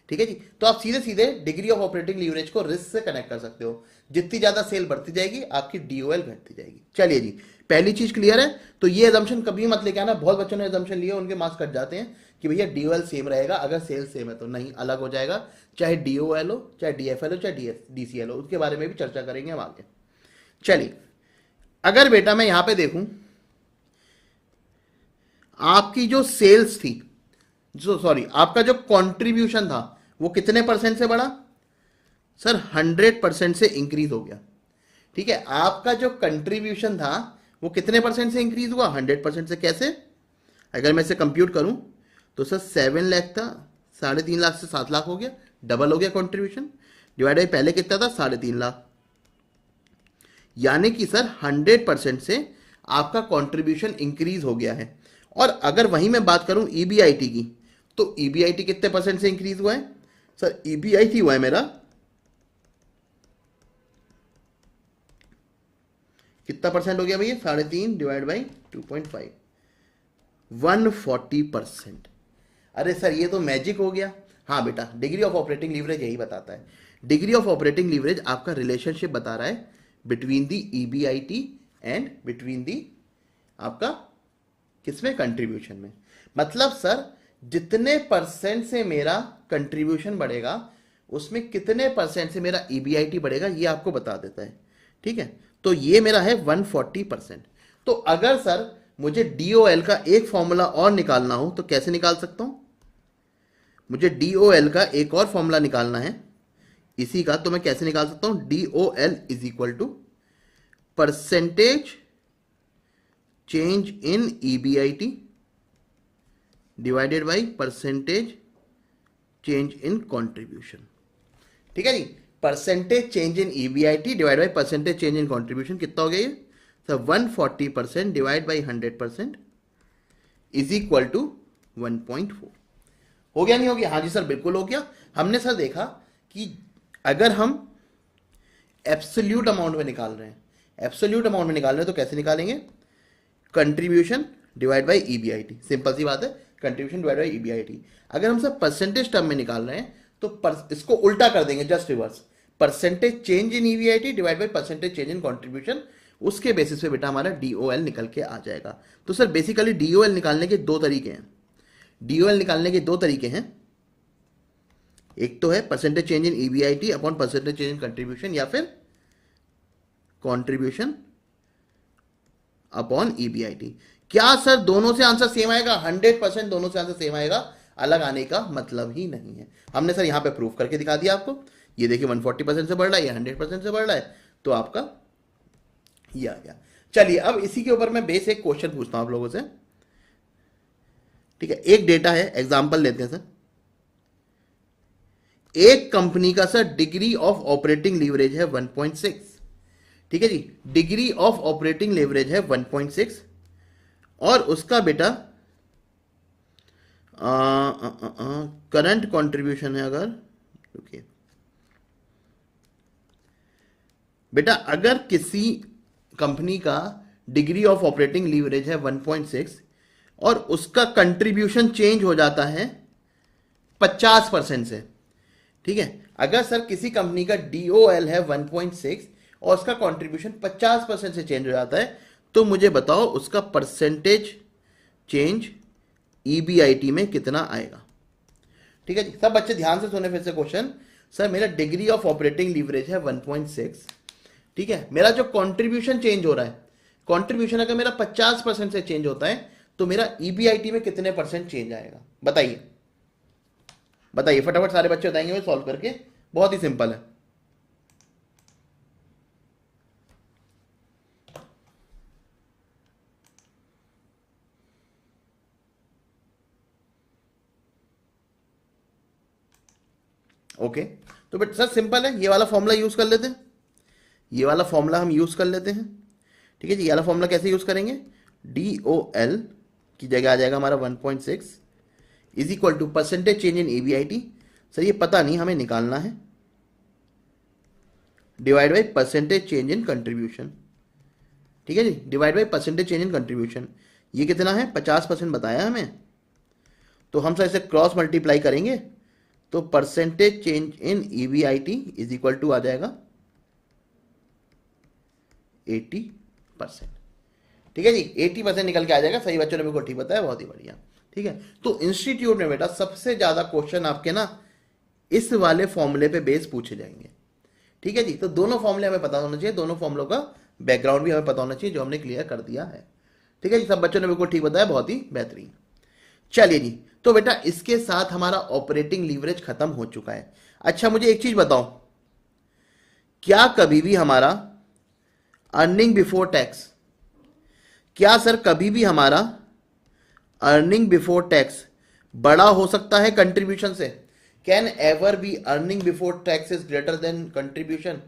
ठीक है जी, तो आप सीधे सीधे डिग्री ऑफ ऑपरेटिंग लीवरेज को रिस्क से कनेक्ट कर सकते हो। जितनी ज़्यादा सेल बढ़ती जाएगी आपकी डीओएल घटती जाएगी। चलिए जी, पहली चीज क्लियर है। तो ये एजम्पशन कभी मत लेके आना, बहुत बच्चों ने एजम्पशन लिए उनके मार्क्स कट जाते हैं कि भैया डीओएल सेम रहेगा, अगर सेल सेम है तो नहीं, अलग हो जाएगा। चाहे डीओएल हो, चाहे डीएफएल हो, चाहे डीसीएल हो, उसके बारे में भी चर्चा करेंगे हम आगे। चलिए, अगर बेटा मैं यहां पे देखूं आपकी जो सेल्स थी, जो सॉरी आपका जो कंट्रीब्यूशन था वो कितने परसेंट से बढ़ा सर? 100% से इंक्रीज हो गया। ठीक है, आपका जो कंट्रीब्यूशन था वो कितने परसेंट से इंक्रीज हुआ? 100% से। कैसे? अगर मैं इसे कंप्यूट करूं तो सर 7 लाख था, 3.5 लाख से 7 लाख हो गया, डबल हो गया कंट्रीब्यूशन। डिवाइड बाई पहले कितना था? 3.5 लाख। यानी कि सर 100% से आपका कंट्रीब्यूशन इंक्रीज हो गया है। और अगर वहीं मैं बात करूं ईबीआईटी की, तो ईबीआईटी कितने परसेंट से इंक्रीज हुआ है सर? ईबीआईटी हुआ है मेरा कितना परसेंट हो गया भैया? 3.5 डिवाइड बाई 2.5, 140%। अरे सर ये तो मैजिक हो गया। हाँ बेटा, डिग्री ऑफ ऑपरेटिंग लीवरेज यही बताता है। डिग्री ऑफ ऑपरेटिंग लीवरेज आपका रिलेशनशिप बता रहा है between the EBIT and between the आपका किसमें? कंट्रीब्यूशन में। मतलब सर जितने परसेंट से मेरा कंट्रीब्यूशन बढ़ेगा उसमें कितने परसेंट से मेरा ईबीआईटी बढ़ेगा, ये आपको बता देता है। ठीक है, तो ये मेरा है 140%। तो अगर सर मुझे डीओएल का एक फॉर्मूला और निकालना हो तो कैसे निकाल सकता हूं? मुझे डीओएल का एक और फॉर्मूला निकालना है इसी का, तो मैं कैसे निकाल सकता हूं? DOL is equal to percentage change in EBIT divided by percentage change in contribution. ठीक है जी, percentage change in EBIT divide by percentage change in contribution कितना हो गया ये sir? 140% divide by 100% is equal to 1.4। हो गया नहीं हो गया? हाँ जी सर बिल्कुल हो गया। हमने सर देखा कि अगर हम एब्सोल्यूट अमाउंट में निकाल रहे हैं, एब्सोल्यूट अमाउंट में निकाल रहे हैं तो कैसे निकालेंगे? Contribution divide by EBIT, simple सी बात है, कंट्रीब्यूशन डिवाइड बाई ईबीआईटी। अगर हम सब परसेंटेज टर्म में निकाल रहे हैं तो इसको उल्टा कर देंगे, just reverse, percentage change in EBIT divide by percentage change in contribution. उसके बेसिस पे बेटा हमारा डीओएल निकल के आ जाएगा। तो सर बेसिकली डीओएल निकालने के दो तरीके हैं। डीओएल निकालने के दो तरीके हैं, एक तो है percentage change in EBIT upon percentage change in contribution, या फिर कंट्रीब्यूशन अपॉन ईबीआईटी। क्या सर दोनों से आंसर सेम आएगा? 100% दोनों से आंसर सेम आएगा, अलग आने का मतलब ही नहीं है। हमने सर यहां पे प्रूफ करके दिखा दिया आपको। ये देखिए 140% से बढ़ रहा है, ये 100% से बढ़ रहा है, तो आपका ये आ गया। चलिए अब इसी के ऊपर मैं बेस एक क्वेश्चन पूछता हूं आप लोगों से। ठीक है, एक डेटा है, एग्जांपल लेते हैं सर। एक कंपनी का sir degree of operating leverage है 1.6। ठीक है जी, डिग्री ऑफ ऑपरेटिंग लीवरेज है 1.6 और उसका बेटा करंट कंट्रीब्यूशन है, अगर रुकिए बेटा, अगर किसी कंपनी का डिग्री ऑफ ऑपरेटिंग लीवरेज है 1.6 और उसका कंट्रीब्यूशन चेंज हो जाता है 50% से। ठीक है, अगर सर किसी कंपनी का डीओएल है 1.6 और उसका कंट्रीब्यूशन 50% से चेंज हो जाता है, तो मुझे बताओ उसका परसेंटेज चेंज ईबीआईटी में कितना आएगा। ठीक है जी, सब बच्चे ध्यान से सुने फिर से क्वेश्चन। सर मेरा डिग्री ऑफ ऑपरेटिंग लीवरेज है 1.6, ठीक है, मेरा जो कंट्रीब्यूशन चेंज हो रहा है, कंट्रीब्यूशन अगर मेरा 50% से चेंज होता है तो मेरा ईबीआईटी में कितने परसेंट चेंज आएगा? बताइए बताइए फटाफट, सारे बच्चे बताएंगे मैं सॉल्व करके, बहुत ही सिंपल है। ओके, तो बेटा सर सिंपल है, ये वाला फॉर्मूला यूज कर लेते हैं, ये वाला फॉर्मूला हम यूज कर लेते हैं। ठीक है जी, ये वाला फॉर्मूला कैसे यूज करेंगे? डीओएल की जगह आ जाएगा हमारा 1.6 is equal to percentage change in EBIT, sir ये पता नहीं हमें निकालना है, divide by percentage change in contribution. ठीक है जी, divide by percentage change in contribution, ये कितना है 50% बताया हमें, तो हम सर इसे क्रॉस मल्टीप्लाई करेंगे तो percentage change in EBIT is equal to आ जाएगा 80%। ठीक है जी, 80% निकल के आ जाएगा। सही बच्चों ने मेरे को ठीक बताया, बहुत ही बढ़िया। ठीक है, तो इंस्टीट्यूट में बेटा सबसे ज्यादा क्वेश्चन आपके ना इस वाले फॉर्मूले पे बेस पूछे जाएंगे। ठीक है जी, तो दोनों फॉर्मूले हमें पता होना चाहिए, दोनों फॉर्मूलों का बैकग्राउंड भी हमें पता होना चाहिए, जो हमने क्लियर कर दिया है। ठीक है जी, सब बच्चों ने बिल्कुल ठीक बताया, बहुत ही बेहतरीन। चलिए जी, तो बेटा इसके साथ हमारा ऑपरेटिंग लीवरेज खत्म हो चुका है। अच्छा मुझे एक चीज बताओ, क्या कभी भी हमारा अर्निंग बिफोर टैक्स, क्या सर कभी भी हमारा अर्निंग बिफोर टैक्स बड़ा हो सकता है कंट्रीब्यूशन से? Can ever be earning before tax is greater than contribution?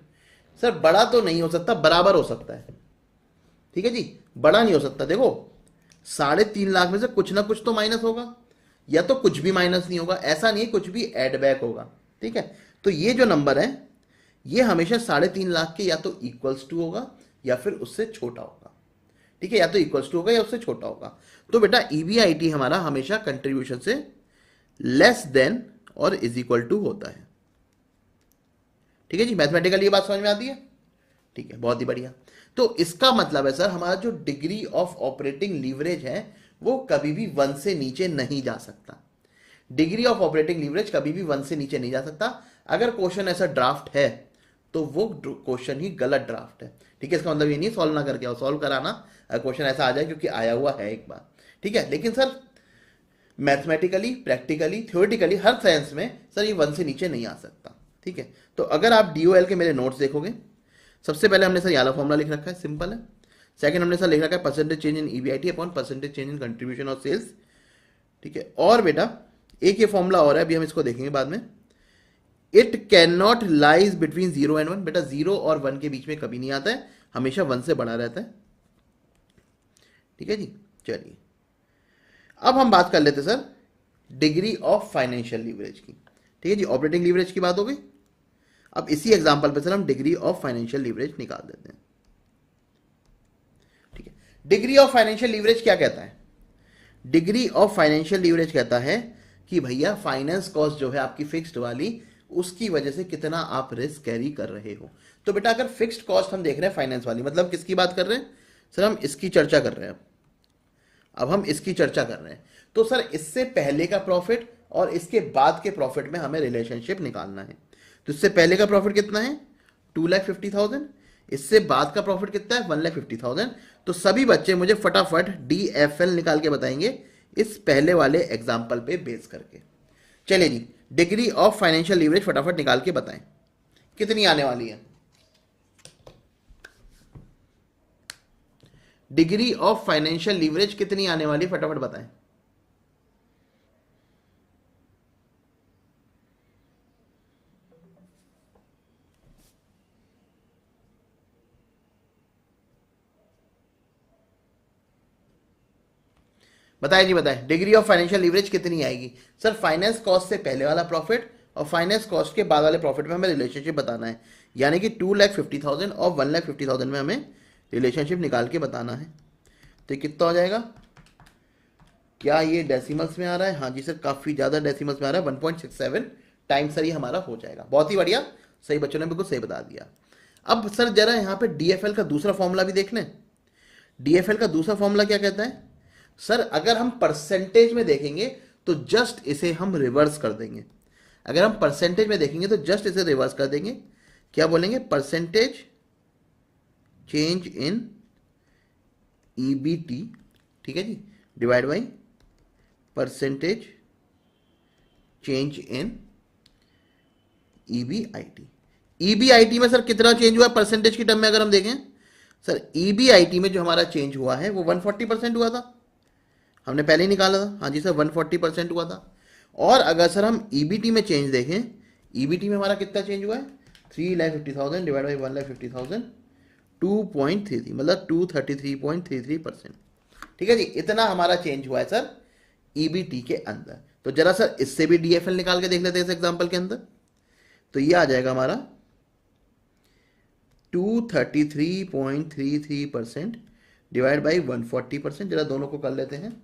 Sir बड़ा तो नहीं हो सकता, बराबर हो सकता है। ठीक है जी, बड़ा नहीं हो सकता। देखो 3.5 लाख में से कुछ ना कुछ तो माइनस होगा, या तो कुछ भी माइनस नहीं होगा, ऐसा नहीं कुछ भी एड बैक होगा। ठीक है, तो ये जो नंबर है ये हमेशा 3.5 लाख के या तो इक्वल्स टू होगा या फिर उससे छोटा होगा। ठीक है, या तो इक्वल्स टू होगा या उससे छोटा होगा। तो बेटा ईबीआईटी हमारा हमेशा कंट्रीब्यूशन से लेस देन और इज इक्वल टू होता है। ठीक है जी, मैथमेटिकली ये बात समझ में आती है? ठीक है, बहुत ही बढ़िया। तो इसका मतलब है सर हमारा जो डिग्री ऑफ ऑपरेटिंग लीवरेज है वो कभी भी 1 से नीचे नहीं जा सकता। डिग्री ऑफ ऑपरेटिंग लीवरेज कभी भी 1 से नीचे नहीं जा सकता। अगर क्वेश्चन ऐसा ड्राफ्ट है तो वो क्वेश्चन ही गलत ड्राफ्ट है। ठीक है, इसका मतलब ये नहीं सॉल्व ना करके आओ, सॉल्व कराना क्वेश्चन ऐसा आ जाए क्योंकि आया हुआ है एक बार। ठीक है, लेकिन सर मैथमेटिकली, प्रैक्टिकली, थ्योरेटिकली हर साइंस में सर ये 1 से नीचे नहीं आ सकता। ठीक है, तो अगर आप डीओएल के मेरे नोट्स देखोगे, सबसे पहले हमने सर ये वाला फॉर्मूला लिख रखा है, सिंपल है। सेकंड हमने सर लिख रखा है percentage change in EBIT upon percentage change in contribution और सेल्स। ठीक है, और बेटा एक ये फॉर्मूला और है, अभी हम इसको देखेंगे बाद में। It can not lies between 0 and 1। बेटा 0 और 1 के बीच में कभी नहीं आता है, हमेशा 1 से बड़ा रहता है। ठीक है जी, चलिए अब हम बात कर लेते sir degree of financial leverage की। ठीक है जी, ऑपरेटिंग लीवरेज की बात हो गई। अब इसी एग्जांपल पे सर हम डिग्री ऑफ फाइनेंशियल लीवरेज निकाल देते हैं। ठीक है, डिग्री ऑफ फाइनेंशियल लीवरेज क्या कहता है? डिग्री ऑफ फाइनेंशियल लीवरेज कहता है कि भैया फाइनेंस कॉस्ट जो है आपकी फिक्स्ड वाली, उसकी वजह से कितना आप रिस्क कैरी कर रहे हो। तो बेटा अगर फिक्स्ड कॉस्ट हम देख रहे हैं फाइनेंस वाली, मतलब किसकी बात कर रहे हैं सर? हम इसकी चर्चा कर रहे हैं। अब हम इसकी चर्चा कर रहे हैं, तो सर इससे पहले का प्रॉफिट और इसके बाद के प्रॉफिट में हमें रिलेशनशिप निकालना है। तो इससे पहले का प्रॉफिट कितना है 2,50,000, इससे बाद का प्रॉफिट कितना है 1,50,000। तो सभी बच्चे मुझे फटाफट DFL निकाल के बताएंगे इस पहले वाले एग्जाम्पल पे बेस करके। चलिए जी, डिग्री ऑफ फाइनेंशियल लीवरेज फटाफट निकाल के बताएं कितनी आने वाली है। डिग्री ऑफ फाइनेंशियल लीवरेज कितनी आने वाली, फटाफट बताएं। बताएं जी, बताएं डिग्री ऑफ फाइनेंशियल लीवरेज कितनी आएगी। सर फाइनेंस कॉस्ट से पहले वाला प्रॉफिट और फाइनेंस कॉस्ट के बाद वाले प्रॉफिट में हमें रिलेशनशिप बताना है, यानी कि 2,50,000 और 1,50,000 में हमें रिलेशनशिप निकाल के बताना है। तो ये कितना हो जाएगा? क्या ये डेसिमल्स में आ रहा है? हाँ जी सर, काफ़ी ज़्यादा डेसिमल्स में आ रहा है। 1.67 टाइम्स सर ये हमारा हो जाएगा। बहुत ही बढ़िया, सही बच्चों ने बिल्कुल सही बता दिया। अब सर जरा यहाँ पे DFL का दूसरा फॉर्मूला भी देख लें। DFL का दूसरा फॉर्मूला क्या कहता है सर? अगर हम परसेंटेज में देखेंगे तो जस्ट इसे हम रिवर्स कर देंगे। अगर हम परसेंटेज में देखेंगे तो जस्ट इसे रिवर्स कर देंगे। क्या बोलेंगे? परसेंटेज चेंज इन EBT, ठीक है जी, divide by percentage change in EBIT। EBIT में सर कितना चेंज हुआ परसेंटेज की टर्म में? अगर हम देखें सर EBIT में जो हमारा चेंज हुआ है वो 140% हुआ था, हमने पहले ही निकाला था। हाँ जी सर, 140% हुआ था। और अगर सर हम EBT में चेंज देखें, EBT में हमारा कितना चेंज हुआ है? 3,50,000 डिवाइड बाई 1,50,000, 2.33, मतलब 233.33%। ठीक है जी, इतना हमारा चेंज हुआ है सर EBT के अंदर। तो जरा सर इससे भी DFL निकाल के देख लेते हैं इस एग्जाम्पल के अंदर। तो ये आ जाएगा हमारा 233.33% डिवाइड बाई 140%, जरा दोनों को कर लेते हैं,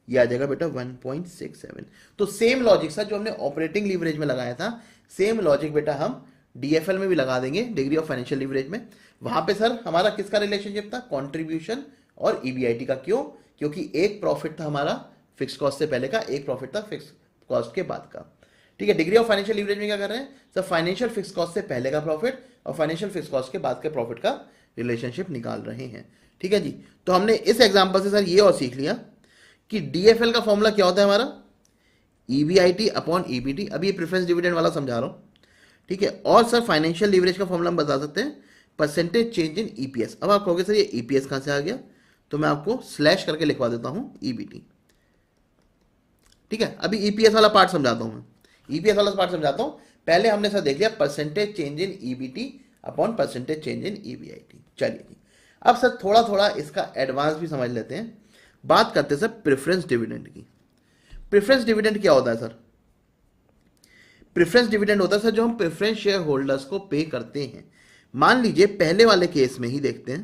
ये आ जाएगा बेटा 1.67। तो सेम लॉजिक सर जो हमने ऑपरेटिंग लीवरेज में लगाया था, सेम लॉजिक बेटा हम डीएफएल में भी लगा देंगे, डिग्री ऑफ फाइनेंशियल लीवरेज में। वहां पे सर हमारा किसका रिलेशनशिप था, कंट्रीब्यूशन और ईबीआईटी का। क्यों? क्योंकि एक प्रॉफिट था हमारा फिक्स कॉस्ट से पहले का, एक प्रॉफिट था फिक्स कॉस्ट के बाद का। ठीक है, डिग्री ऑफ फाइनेंशियल लीवरेज में क्या कर रहे हैं सर, फाइनेंशियल फिक्स कॉस्ट से पहले का प्रॉफिट और फाइनेंशियल फिक्स कॉस्ट के बाद के प्रॉफिट का रिलेशनशिप निकाल रहे हैं। ठीक है जी, तो हमने इस एग्जांपल से सर ये और सीख लिया कि डीएफएल का फॉर्मूला क्या होता है हमारा, ईबीआईटी अपॉन ईबीटी। अभी ये प्रेफरेंस डिविडेंड वाला समझा रहा हूं। ठीक है, और सर फाइनेंशियल लीवरेज का फॉर्मूला हम बता सकते हैं परसेंटेज चेंज इन ईपीएस। अब आप कहोगे सर ये ईपीएस कहां से आ गया, तो मैं आपको स्लैश करके लिखवा देता हूं ईबीटी। ठीक है, अभी ईपीएस वाला पार्ट समझाता हूं मैं, ईपीएस वाला पार्ट समझाता हूं। पहले हमने सर देख लिया percentage change in EBT upon percentage change in EBIT. चलिए जी, अब सर थोड़ा थोड़ा इसका एडवांस भी समझ लेते हैं। बात करते हैं सर प्रेफरेंस डिविडेंड की। प्रेफरेंस डिविडेंड क्या होता है सर, प्रेफरेंस डिविडेंड होता है सर जो हम प्रेफरेंस शेयर होल्डर्स को पे करते हैं। मान लीजिए पहले वाले केस में ही देखते हैं,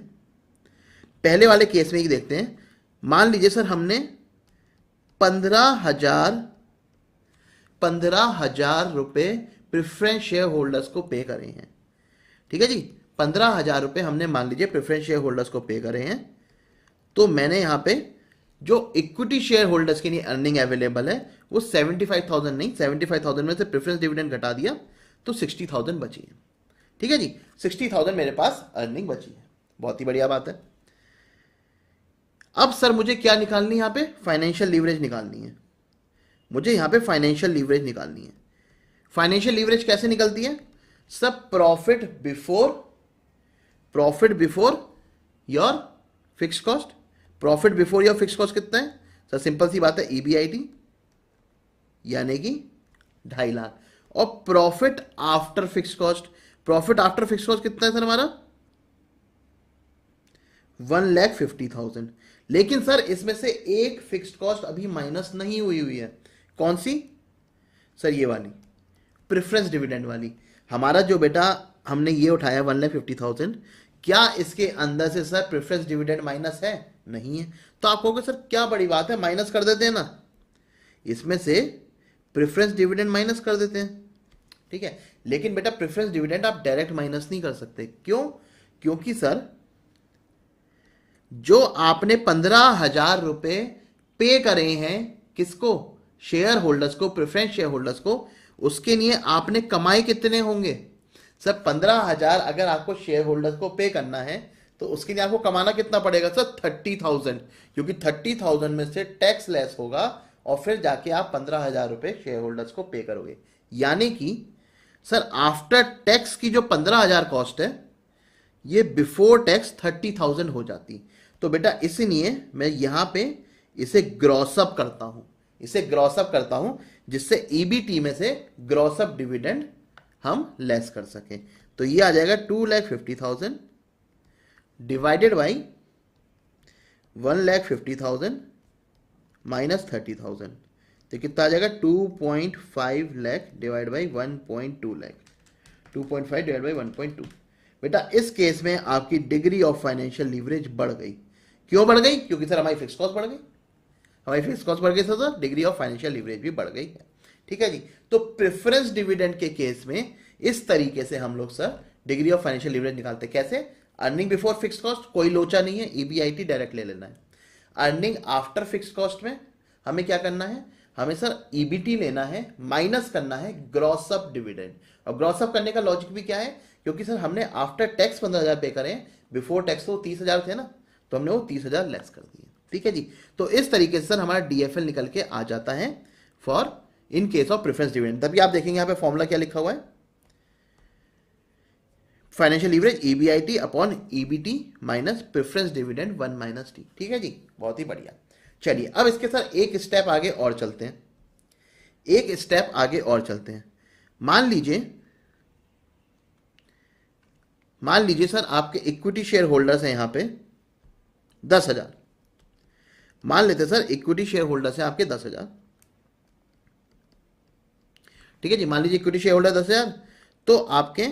पहले वाले केस में ही देखते हैं। मान लीजिए सर हमने 15,000 रुपए प्रेफरेंस शेयर होल्डर्स को पे करे हैं। ठीक है जी, 15,000 रुपए हमने मान लीजिए प्रेफरेंस शेयर होल्डर्स को पे करे हैं। तो मैंने यहां पे जो इक्विटी शेयर होल्डर्स के लिए अर्निंग अवेलेबल है वो 75,000 नहीं, 75,000 में से प्रेफरेंस डिविडेंड घटा दिया तो 60,000 बची है। ठीक है जी, 60,000 मेरे पास अर्निंग बची है, बहुत ही बढ़िया बात है। अब सर मुझे क्या निकालनी है, यहां पे फाइनेंशियल लीवरेज निकालनी है। मुझे यहां पे फाइनेंशियल लीवरेज निकालनी है। फाइनेंशियल लीवरेज कैसे निकलती है, सब profit before your fix cost. Profit before your fix cost कितना है सर, सिंपल सी बात है ईबीआईटी, यानी कि 2.5 लाख। और profit after fix cost, profit after fix cost कितना है सर हमारा 1,50,000। लेकिन सर इसमें से एक फिक्स्ड कॉस्ट अभी माइनस नहीं हुई है, कौन सी सर, ये वाली प्रेफरेंस डिविडेंड वाली। हमारा जो बेटा हमने ये उठाया 1,50,000, क्या इसके अंदर से सर प्रेफरेंस डिविडेंड माइनस है, नहीं है। तो आप कहोगे सर क्या बड़ी बात है, माइनस कर देते हैं ना, इसमें से प्रेफरेंस डिविडेंड माइनस कर देते हैं। ठीक है, लेकिन बेटा प्रेफरेंस डिविडेंड आप डायरेक्ट माइनस नहीं कर सकते। क्यों? क्योंकि सर जो आपने 15,000 रुपए पे करे हैं किसको, शेयर होल्डर्स को, प्रेफरेंस शेयर होल्डर्स को, उसके लिए आपने कमाए कितने होंगे सर 15,000 अगर आपको शेयर होल्डर्स को पे करना है तो उसके लिए आपको कमाना कितना पड़ेगा सर 30,000, क्योंकि 30,000 में से टैक्स लेस होगा और फिर जाके आप 15,000 रुपए शेयर होल्डर्स को पे करोगे। यानी कि सर आफ्टर टैक्स की जो 15,000 कॉस्ट है ये बिफोर टैक्स 30,000 हो जाती। तो बेटा इसीलिए मैं यहां पे इसे ग्रॉसअप करता हूं, इसे ग्रॉसअप करता हूं जिससे ईबीटी में से ग्रॉसअप डिविडेंड हम लेस कर सकें। तो ये आ जाएगा 2,50,000 डिवाइडेड बाई 1,50,000 माइनस 30,000, तो कितना आ जाएगा 2.5 lakh divide by 1.2 lakh, 2.5 divide by 1.2। बेटा इस केस में आपकी डिग्री ऑफ फाइनेंशियल लीवरेज बढ़ गई। क्यों बढ़ गई? क्योंकि सर हमारी फिक्स कॉस्ट बढ़ गई, हमारी फिक्स कॉस्ट बढ़ गई sir, degree of financial leverage भी बढ़ गई है। ठीक है जी, तो प्रेफरेंस डिविडेंड के केस में इस तरीके से हम लोग sir degree of financial leverage निकालते। कैसे? अर्निंग बिफोर फिक्स कॉस्ट, कोई लोचा नहीं है, ईबीआईटी डायरेक्ट ले लेना है। अर्निंग आफ्टर फिक्स कॉस्ट में हमें क्या करना है, हमें सर ईबीटी लेना है, माइनस करना है ग्रॉसअप डिविडेंड। और ग्रॉसअप करने का लॉजिक भी क्या है, क्योंकि सर हमने आफ्टर टैक्स 15,000 पे करें, बिफोर टैक्स तो 30,000 थे ना, तो हमने वो 30,000 लेस कर दिए। ठीक है जी, तो इस तरीके से सर हमारा डीएफएल निकल के आ जाता है for in case of preference dividend. तभी आप देखेंगे यहां पे फॉर्मूला क्या लिखा हुआ है, financial leverage EBIT upon EBT minus preference dividend 1 minus T. ठीक है जी, बहुत ही बढ़िया। चलिए अब इसके सर एक स्टेप आगे और चलते हैं, एक स्टेप आगे और चलते हैं। मान लीजिए सर आपके इक्विटी शेयर होल्डर्स हैं यहां पे 10,000, मान लेते सर इक्विटी शेयर होल्डर्स हैं आपके 10,000। ठीक है जी, मान लीजिए इक्विटी शेयर होल्डर 10,000, तो आपके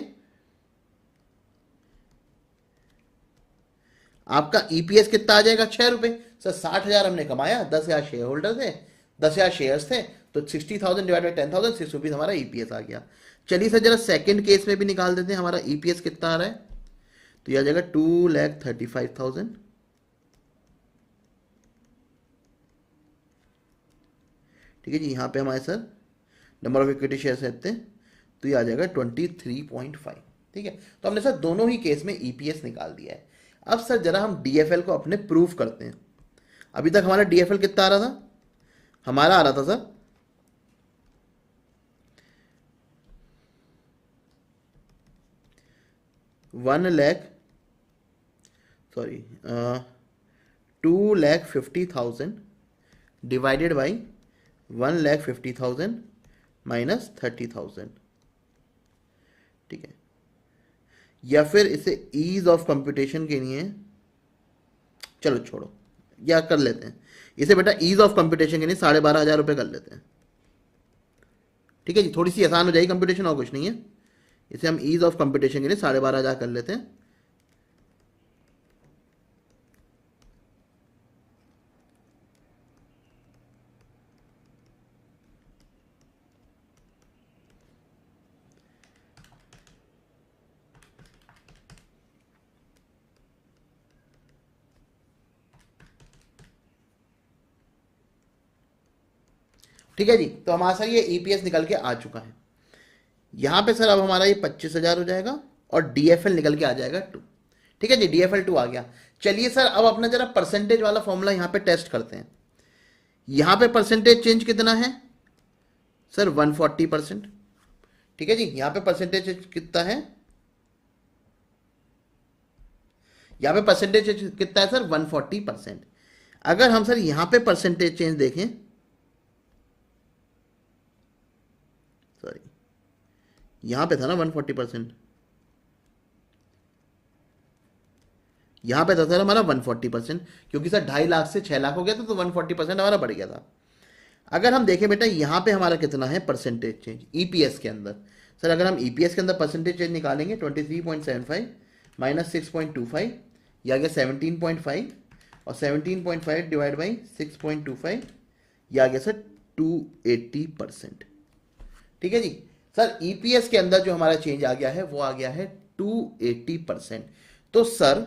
आपका ईपीएस कितना आ जाएगा, 6 रुपए। सर 60,000 हमने कमाया, 10,000 शेयर होल्डर थे, 10,000 शेयर्स थे, तो 60,000 डिवाइड बाई 10,000, 6 रुपीज हमारा ईपीएस आ गया। चलिए सर जरा सेकंड केस में भी निकाल देते हैं, हमारा ईपीएस कितना आ रहा है। तो यह आ जाएगा 2,35,000। ठीक है जी, यहाँ पे हमारे sir number of equity shares रहते हैं, तो ये आ जाएगा 23.5। ठीक है, तो हमने सर दोनों ही केस में ईपीएस निकाल दिया है। अब सर जरा हम डीएफएल को अपने प्रूफ करते हैं। अभी तक हमारा डीएफएल कितना आ रहा था, हमारा आ रहा था सर 2,50,000 डिवाइडेड बाई 1,50,000 माइनस 30,000। ठीक है, या फिर इसे ईज ऑफ कंप्यूटेशन के लिए, चलो छोड़ो, या कर लेते हैं इसे बेटा ईज ऑफ कंप्यूटेशन के लिए 12,500 रुपये कर लेते हैं। ठीक है जी, थोड़ी सी आसान हो जाएगी कंप्यूटेशन, और कुछ नहीं है। इसे हम ईज ऑफ कंप्यूटेशन के लिए 12,500 कर लेते हैं। ठीक है जी, तो हमारा सर ये ईपीएस निकल के आ चुका है। यहां पे सर अब हमारा ये 25,000 हो जाएगा और डीएफएल निकल के आ जाएगा 2। ठीक है जी, डीएफएल 2 आ गया। चलिए सर अब अपना जरा परसेंटेज वाला फॉर्मूला यहां पे टेस्ट करते हैं। यहां पे परसेंटेज चेंज कितना है सर, 140%। ठीक है जी, यहां पे परसेंटेज कितना है, यहां पे परसेंटेज कितना है सर, 140%। अगर हम सर यहां पे परसेंटेज चेंज देखें, सॉरी यहां पे था ना 140%, यहां पे था सर हमारा 140%, क्योंकि सर 2.5 लाख से 6 लाख हो गया था, तो 140% हमारा बढ़ गया था। अगर हम देखें बेटा यहां पे हमारा कितना है परसेंटेज चेंज ईपीएस के अंदर, सर अगर हम ईपीएस के अंदर परसेंटेज चेंज निकालेंगे 23.75 माइनस 6.25, या गया 17.5, और 17.5 डिवाइड बाई 6.25, या गया सर 280%। ठीक है जी, सर ईपीएस के अंदर जो हमारा चेंज आ गया है वो आ गया है 280%। तो सर,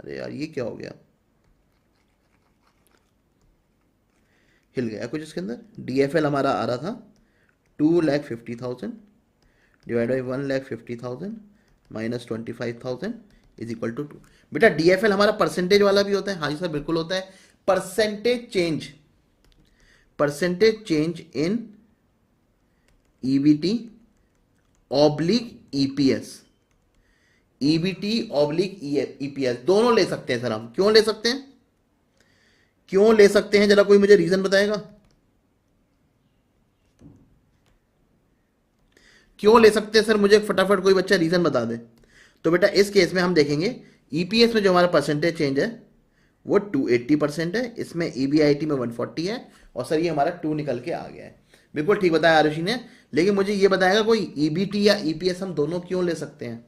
अरे यार ये क्या हो गया, हिल गया कुछ इसके अंदर। डीएफएल हमारा आ रहा था 2,50,000 divide by 1,50,000 minus 25,000 is equal to 2। बेटा डीएफएल हमारा परसेंटेज वाला भी होता है, हाँ जी सर बिल्कुल होता है। Percentage change in EBT oblique EPS, EBT oblique EPS दोनों ले सकते हैं सर हम। क्यों ले सकते हैं, क्यों ले सकते हैं, जरा कोई मुझे रीजन बताएगा क्यों ले सकते हैं सर, मुझे फटाफट कोई बच्चा रीजन बता दे। तो बेटा इस केस में हम देखेंगे ईपीएस में जो हमारा परसेंटेज चेंज है वो 280% है, इसमें ईबीआईटी में 140 है, और सर ये हमारा 2 निकल के आ गया है। बिल्कुल ठीक बताया आरुषि ने, लेकिन मुझे ये बताएगा कोई ईबीटी या ईपीएस हम दोनों क्यों ले सकते हैं।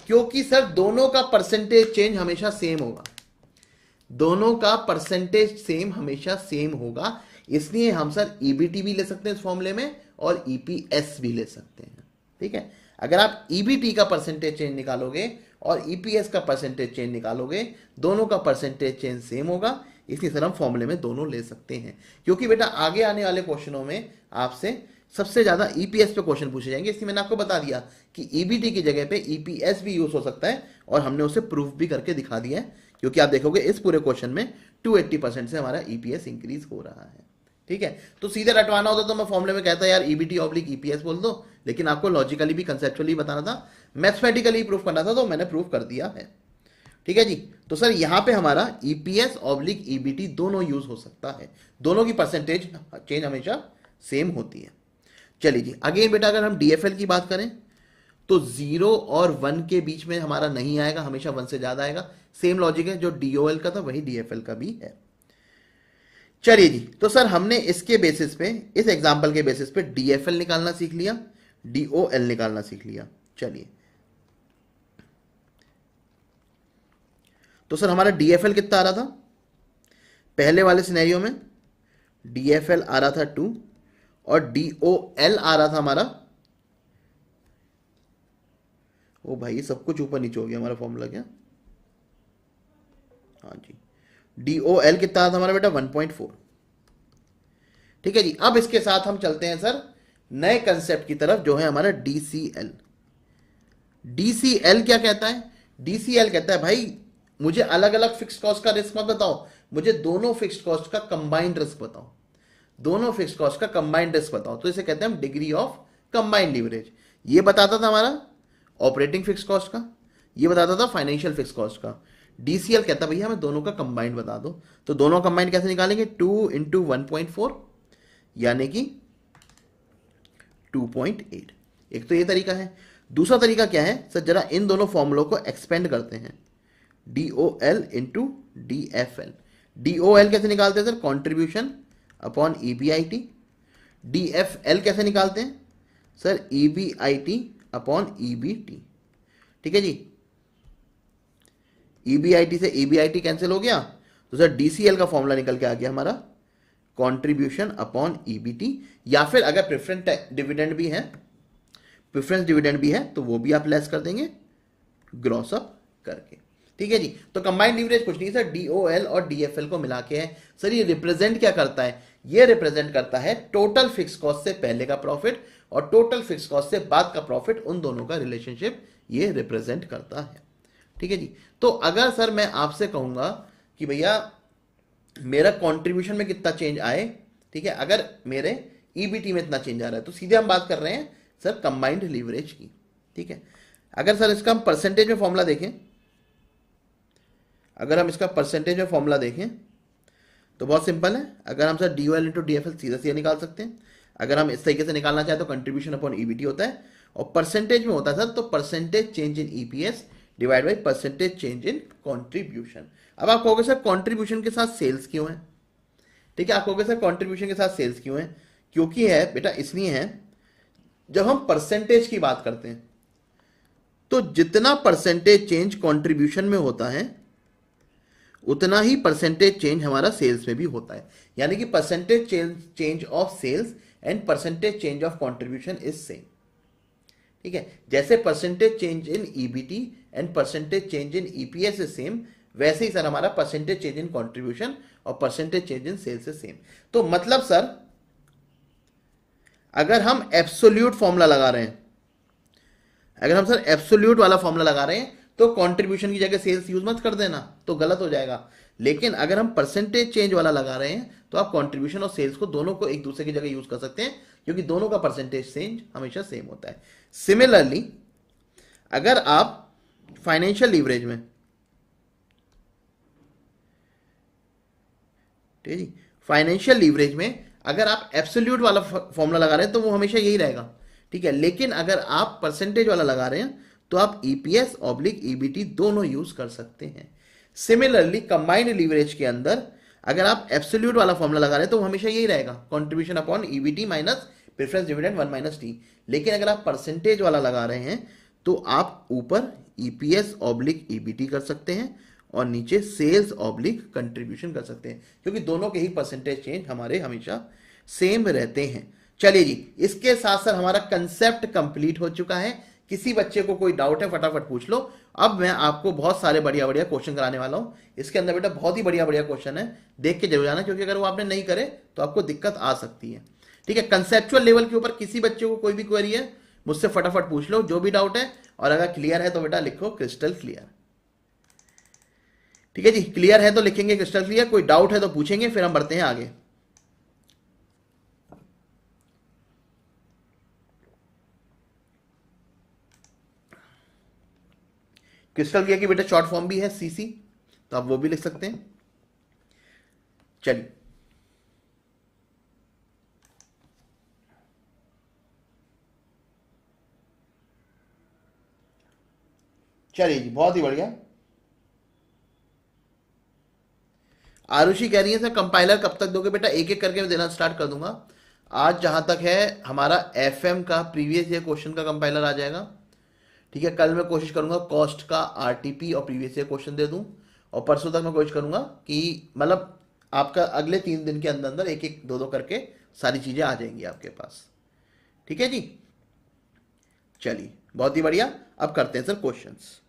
क्योंकि सर दोनों का परसेंटेज चेंज हमेशा सेम होगा, दोनों का परसेंटेज सेम हमेशा सेम होगा, इसलिए हम सर ईबीटी भी ले सकते हैं इस फॉर्मूले में और ईपीएस भी ले सकते हैं। ठीक है, अगर आप ईबीटी का परसेंटेज चेंज निकालोगे और ईपीएस का परसेंटेज चेंज निकालोगे, दोनों का परसेंटेज चेंज सेम होगा, इसलिए सर हम फॉर्मूले में दोनों ले सकते हैं। क्योंकि बेटा आगे आने वाले क्वेश्चनों में आपसे सबसे ज्यादा ईपीएस पे क्वेश्चन पूछे जाएंगे, इसलिए मैंने आपको बता दिया कि ईबीटी की जगह पे ईपीएस भी यूज हो सकता है, और हमने उसे प्रूफ भी करके दिखा दिया है। क्योंकि आप देखोगे इस पूरे क्वेश्चन में 280% से हमारा ईपीएस इंक्रीज हो रहा है। ठीक है, तो सीधे रटवाना होता तो मैं फॉर्मूले में कहता यार ईबीटी ऑब्लिक ईपीएस बोल दो, लेकिन आपको लॉजिकली भी कंसेप्चुअली बताना था, मैथमेटिकली प्रूफ करना था, तो मैंने प्रूफ कर दिया है। ठीक है जी, तो सर यहां पे हमारा ईपीएस ऑब्लिक ईबीटी दोनों यूज हो सकता है, दोनों की परसेंटेज चेंज हमेशा सेम होती है। चलिए जी, अगेन बेटा अगर हम डीएफएल की बात करें तो 0 और 1 के बीच में हमारा नहीं आएगा, हमेशा 1 से ज्यादा आएगा। सेम लॉजिक है, जो डीओएल का था वही डीएफएल का भी है। चलिए जी, तो सर हमने इसके बेसिस पे, इस एग्जांपल के बेसिस पे डीएफएल निकालना सीख लिया, डीओएल निकालना सीख लिया। चलिए तो सर हमारा DFL कितना आ रहा था पहले वाले सिनेरियो में? DFL आ रहा था 2 और DOL आ रहा था हमारा, ओ भाई ये सब कुछ ऊपर नीचे हो गया हमारा फॉर्मूला क्या, हाँ जी, DOL कितना था हमारा बेटा 1.4। ठीक है जी, अब इसके साथ हम चलते हैं सर नए कंसेप्ट की तरफ जो है हमारा DCL। DCL क्या कहता है? DCL कहता है भाई मुझे अलग अलग फिक्स कॉस्ट का रिस्क मत बताओ, मुझे दोनों फिक्स कॉस्ट का कंबाइंड रिस्क बताओ, दोनों फिक्स कॉस्ट का कंबाइंड रिस्क बताओ। तो इसे कहते हैं हम डिग्री ऑफ कंबाइंड लीवरेज। ये बताता था हमारा ऑपरेटिंग फिक्स कॉस्ट का, ये बताता था फाइनेंशियल फिक्स कॉस्ट का। DCL कहता भैया हमें दोनों का कंबाइंड बता दो। तो दोनों कंबाइंड कैसे निकालेंगे? 2 इंटू 1.4 यानी कि 2.8। एक तो ये तरीका है। दूसरा तरीका क्या है सर, जरा इन दोनों फॉर्मूलों को एक्सपेंड करते हैं, DOL इंटू DFL। DOL कैसे निकालते हैं sir? Contribution upon EBIT। DFL कैसे निकालते हैं सर? EBIT upon EBT। ठीक है जी, EBIT से EBIT कैंसिल हो गया, तो सर DCL का फॉर्मूला निकल के आ गया हमारा कंट्रीब्यूशन अपॉन EBT। या फिर अगर प्रेफरेंस डिविडेंड भी है, प्रेफरेंस डिविडेंड भी है तो वो भी आप लेस कर देंगे ग्रॉस अप करके। ठीक है जी, तो कंबाइंड लीवरेज कुछ नहीं सर, DOL और DFL को मिला के है। सर ये रिप्रेजेंट क्या करता है? ये रिप्रेजेंट करता है टोटल फिक्स कॉस्ट से पहले का प्रॉफिट और टोटल फिक्स कॉस्ट से बाद का प्रॉफिट, उन दोनों का रिलेशनशिप ये रिप्रेजेंट करता है। ठीक है जी, तो अगर सर मैं आपसे कहूंगा कि भैया मेरा कंट्रीब्यूशन में कितना चेंज आए, ठीक है, अगर मेरे EBT में इतना चेंज आ रहा है, तो सीधे हम बात कर रहे हैं सर कंबाइंड लीवरेज की। ठीक है, अगर सर इसका हम परसेंटेज में फॉर्मूला देखें, अगर हम इसका परसेंटेज में फॉर्मूला देखें तो बहुत सिंपल है। अगर हम सर DOL इंटू DFL सीधा सीधा निकाल सकते हैं। अगर हम इस तरीके से निकालना चाहें तो कंट्रीब्यूशन अपॉन EBT होता है, और परसेंटेज में होता है सर तो percentage change in EPS divide by percentage change in contribution. अब आप कहोगे सर कंट्रीब्यूशन के साथ सेल्स क्यों है? ठीक है, आप कहोगे सर कंट्रीब्यूशन के साथ सेल्स क्यों है? क्योंकि है बेटा इसलिए है, जब हम परसेंटेज की बात करते हैं तो जितना परसेंटेज चेंज कंट्रीब्यूशन में होता है उतना ही परसेंटेज चेंज हमारा सेल्स में भी होता है। यानी कि percentage change of sales and percentage change of contribution is same. ठीक है, जैसे percentage change in EBT and percentage change in EPS is same, वैसे ही सर हमारा परसेंटेज चेंज इन कंट्रीब्यूशन और percentage change in sales is same. तो मतलब sir अगर हम एब्सोल्यूट फॉर्मूला लगा रहे हैं, अगर हम सर एब्सोल्यूट वाला फॉर्मूला लगा रहे हैं तो कंट्रीब्यूशन की जगह सेल्स यूज मत कर देना, तो गलत हो जाएगा। लेकिन अगर हम परसेंटेज चेंज वाला लगा रहे हैं तो आप कंट्रीब्यूशन और सेल्स को दोनों को एक दूसरे की जगह यूज कर सकते हैं, क्योंकि दोनों का परसेंटेज चेंज हमेशा सेम होता है। सिमिलरली अगर आप फाइनेंशियल लीवरेज में, ठीक है जी, फाइनेंशियल लीवरेज में अगर आप एब्सोल्यूट वाला फॉर्मूला लगा रहे हैं तो वो हमेशा यही रहेगा। ठीक है, लेकिन अगर आप परसेंटेज वाला लगा रहे हैं तो आप EPS ऑब्लिक EBT दोनों यूज कर सकते हैं। सिमिलरली कंबाइंड लीवरेज के अंदर अगर आप एब्सोल्यूट वाला फॉर्मूला लगा रहे हैं तो वो हमेशा यही रहेगा, contribution upon EBT minus preference dividend 1 minus T। लेकिन अगर आप परसेंटेज वाला लगा रहे हैं तो आप ऊपर EPS ऑब्लिक EBT कर सकते हैं और नीचे सेल्स ऑब्लिक कंट्रीब्यूशन कर सकते हैं, क्योंकि दोनों के ही परसेंटेज चेंज हमारे हमेशा सेम रहते हैं। चलिए जी, इसके साथ साथ हमारा कंसेप्ट कंप्लीट हो चुका है। किसी बच्चे को कोई डाउट है फटाफट पूछ लो। अब मैं आपको बहुत सारे बढ़िया बढ़िया क्वेश्चन कराने वाला हूं। इसके अंदर बेटा बहुत ही बढ़िया बढ़िया क्वेश्चन है, देख के जरूर जाना, क्योंकि अगर वो आपने नहीं करे तो आपको दिक्कत आ सकती है। ठीक है, कंसेप्चुअल लेवल के ऊपर किसी बच्चे को कोई भी क्वेरी है मुझसे फटाफट पूछ लो, जो भी डाउट है, और अगर क्लियर है तो बेटा लिखो क्रिस्टल क्लियर। ठीक है जी, क्लियर है तो लिखेंगे क्रिस्टल क्लियर, कोई डाउट है तो पूछेंगे, फिर हम बढ़ते हैं आगे। क्रिस्टल क्लियर की बेटा शॉर्ट फॉर्म भी है CC, तो आप वो भी लिख सकते हैं। चलिए चलिए जी, बहुत ही बढ़िया। आरुषि कह रही है सर कंपाइलर कब तक दोगे? बेटा एक एक करके मैं देना स्टार्ट कर दूंगा। आज जहां तक है हमारा FM का प्रीवियस ईयर क्वेश्चन का कंपाइलर आ जाएगा। ठीक है, कल मैं कोशिश करूंगा कॉस्ट का RTP और प्रीवियस ईयर क्वेश्चन दे दूं, और परसों तक मैं कोशिश करूंगा कि मतलब आपका अगले 3 दिन के अंदर अंदर एक एक दो दो करके सारी चीजें आ जाएंगी आपके पास। ठीक है जी, चलिए बहुत ही बढ़िया। अब करते हैं सर क्वेश्चंस।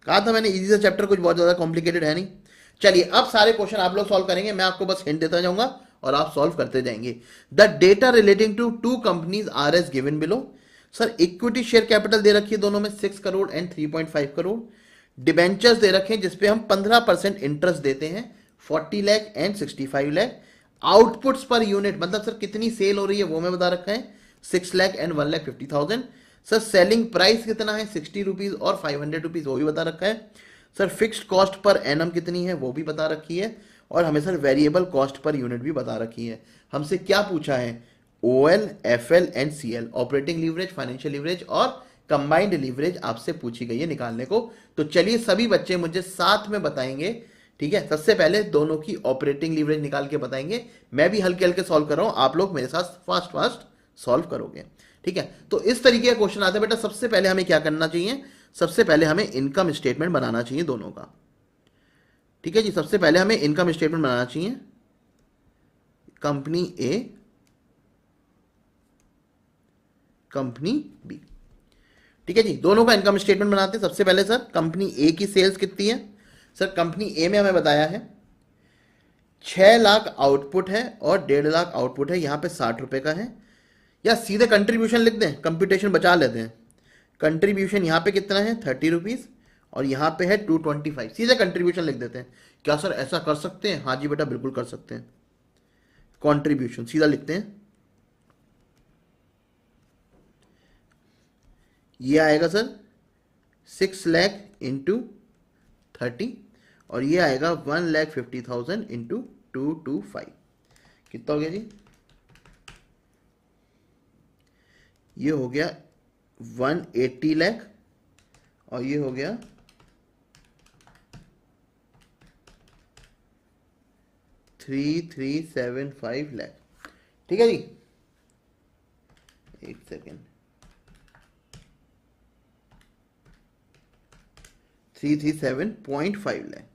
कहा था मैंने इजी सा चैप्टर, कुछ बहुत ज्यादा कॉम्प्लिकेटेड है नहीं। चलिए अब सारे क्वेश्चन आप लोग सॉल्व करेंगे, मैं आपको बस हिंट देता जाऊंगा और आप सॉल्व करते जाएंगे। The data relating to two companies are as given below. Sir equity share capital दे रखी है दोनों में 6 करोड़ एंड 3.5 करोड़। डिबेंचर्स दे रखे हैं जिसपे हम 15% इंटरेस्ट देते हैं, 40 lakh and 65 lakh. Outputs per unit मतलब सर कितनी सेल हो रही है वो मैं बता रखा है, 6 lakh and 1,50,000। Sir selling price कितना है, 60 रुपीज और 500 रुपीज, वो भी बता रखा है। Sir fixed cost per annum कितनी है वो भी बता रखी है। और हमें sir variable cost per unit भी बता रखी है। हमसे क्या पूछा है, OL, FL and CL, operating leverage, financial leverage और कंबाइंड लीवरेज आपसे पूछी गई है निकालने को। तो चलिए सभी बच्चे मुझे साथ में बताएंगे। ठीक है, सबसे पहले दोनों की ऑपरेटिंग लीवरेज निकाल के बताएंगे। मैं भी हल्के हल्के सॉल्व कर रहा हूं, आप लोग मेरे साथ फास्ट फास्ट सॉल्व करोगे। ठीक है, तो इस तरीके का क्वेश्चन आता है बेटा। सबसे पहले हमें क्या करना चाहिए, सबसे पहले हमें इनकम स्टेटमेंट बनाना चाहिए दोनों का। ठीक है जी, सबसे पहले हमें इनकम स्टेटमेंट बनाना चाहिए, कंपनी ए, कंपनी बी। ठीक है जी, दोनों का इनकम स्टेटमेंट बनाते हैं। सबसे पहले सर कंपनी ए की सेल्स कितनी है। सर कंपनी ए में हमें बताया है 6 लाख आउटपुट है और 1.5 लाख आउटपुट है, यहां पे 60 रुपए का है। या सीधे कंट्रीब्यूशन लिख दें, कंप्यूटेशन बचा लेते हैं। कंट्रीब्यूशन यहां पे कितना है, 30 रुपीज और यहां पे है 225, सीधे कंट्रीब्यूशन लिख देते हैं। क्या सर ऐसा कर सकते हैं, हाँ जी बेटा बिल्कुल कर सकते हैं। कंट्रीब्यूशन सीधा लिखते हैं, ये आएगा सर 6 लाख इंटू 30 और ये आएगा 1,50,000 इंटू 225। कितना हो गया जी, ये हो गया 180 लाख और ये हो गया 3,375 लाख। ठीक है जी, एक सेकेंड, 337.5 लाख।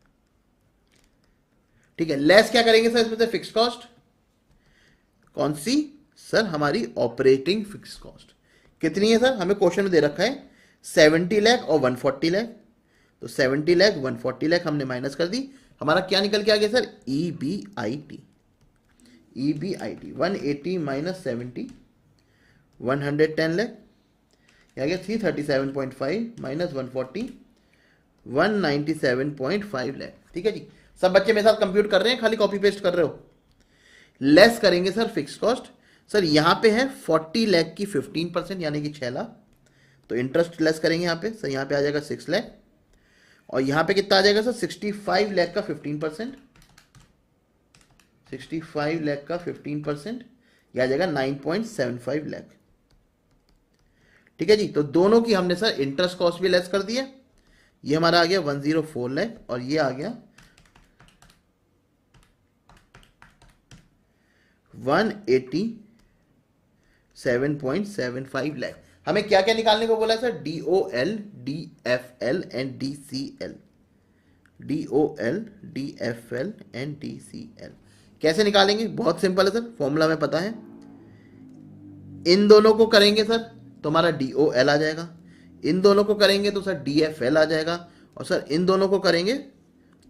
ठीक है, लेस क्या करेंगे सर इसमें से, फिक्स कॉस्ट। कौन सी, सर हमारी ऑपरेटिंग फिक्स कॉस्ट। कितनी है सर, हमें क्वेश्चन में दे रखा है 70 लाख और 140 लाख। तो 70 लाख 140 लाख हमने माइनस कर दी, हमारा क्या निकल के आ गया sir, EBIT। EBIT 180 minus 70 110 lakh, आ गया 337.5 माइनस 140 197.5 लाख। ठीक है जी, सब बच्चे मेरे साथ कंप्यूट कर रहे हैं, खाली कॉपी पेस्ट कर रहे हो। लेस करेंगे सर फिक्स कॉस्ट। सर यहां पे है 40 लाख की 15% यानी कि 6 लाख, तो इंटरेस्ट लेस करेंगे यहां पे। सर यहां पे आ जाएगा 6 लाख और यहां पे कितना आ जाएगा सर, 65 लाख का 15%, 65 लाख का 15% यह आ जाएगा 9.75 लाख। ठीक है जी, तो दोनों की हमने सर इंटरेस्ट कॉस्ट भी लेस कर दिया। ये हमारा आ गया 104 लाख और ये आ गया 187.75 लाख। हमें क्या क्या निकालने को बोला है sir, DOL, DFL and DCL। DOL, DFL and DCL कैसे निकालेंगे, बहुत सिंपल है सर, फॉर्मूला में पता है। इन दोनों को करेंगे सर तो हमारा DOL आ जाएगा, इन दोनों को करेंगे तो सर DFL आ जाएगा और सर इन दोनों को करेंगे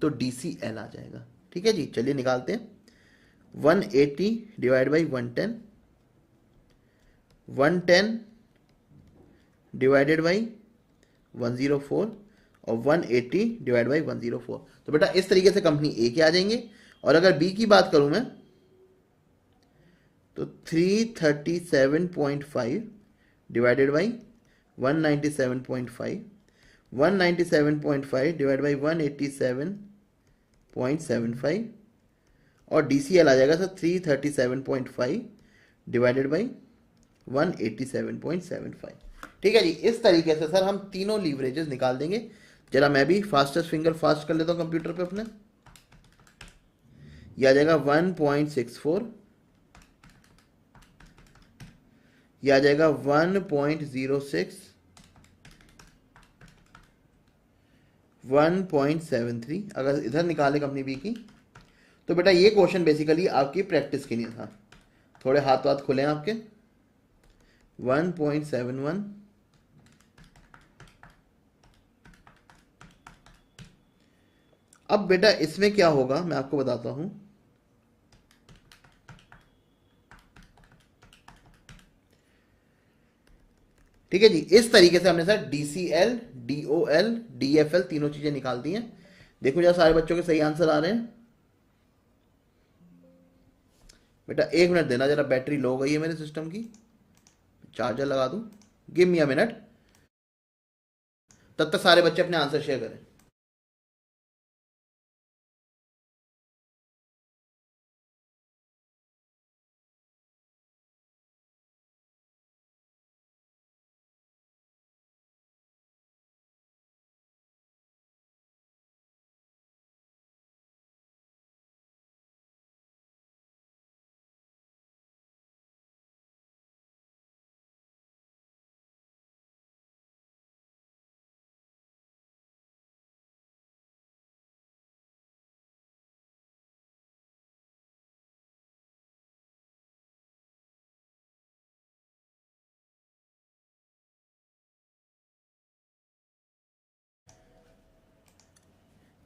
तो DCL आ जाएगा। ठीक है जी, चलिए निकालते हैं। 180 डिवाइड बाई 110, 110 डिवाइडेड बाई 104 और 180 डिवाइड बाई 104। तो बेटा इस तरीके से कंपनी ए के आ जाएंगे। और अगर बी की बात करूं मैं तो 337.5 डिवाइडेड बाई 197.5, 197.5 डिवाइड बाई 187.75 और DCL आ जाएगा सर 337.5 डिवाइडेड बाई 187.75। ठीक है जी, इस तरीके से सर हम तीनों लीवरेजेस निकाल देंगे। जरा मैं भी फास्टेस्ट फिंगर फास्ट कर लेता हूं कंप्यूटर पे अपने। यह आ जाएगा 1.64, यह आ जाएगा 1.06, 1.73 अगर इधर निकाले कंपनी बी की, तो बेटा ये क्वेश्चन बेसिकली आपकी प्रैक्टिस के लिए था। थोड़े हाथ वाथ खुले हैं आपके। 1.71, अब बेटा इसमें क्या होगा मैं आपको बताता हूं। ठीक है जी, इस तरीके से हमने सर DCL, DOL, DFL तीनों चीजें निकाल दी हैं। देखो जरा सारे बच्चों के सही आंसर आ रहे हैं। बेटा 1 मिनट देना, जरा बैटरी लो हो गई है मेरे सिस्टम की, चार्जर लगा दूं। गिव मी अ मिनट, तब तक सारे बच्चे अपने आंसर शेयर करें।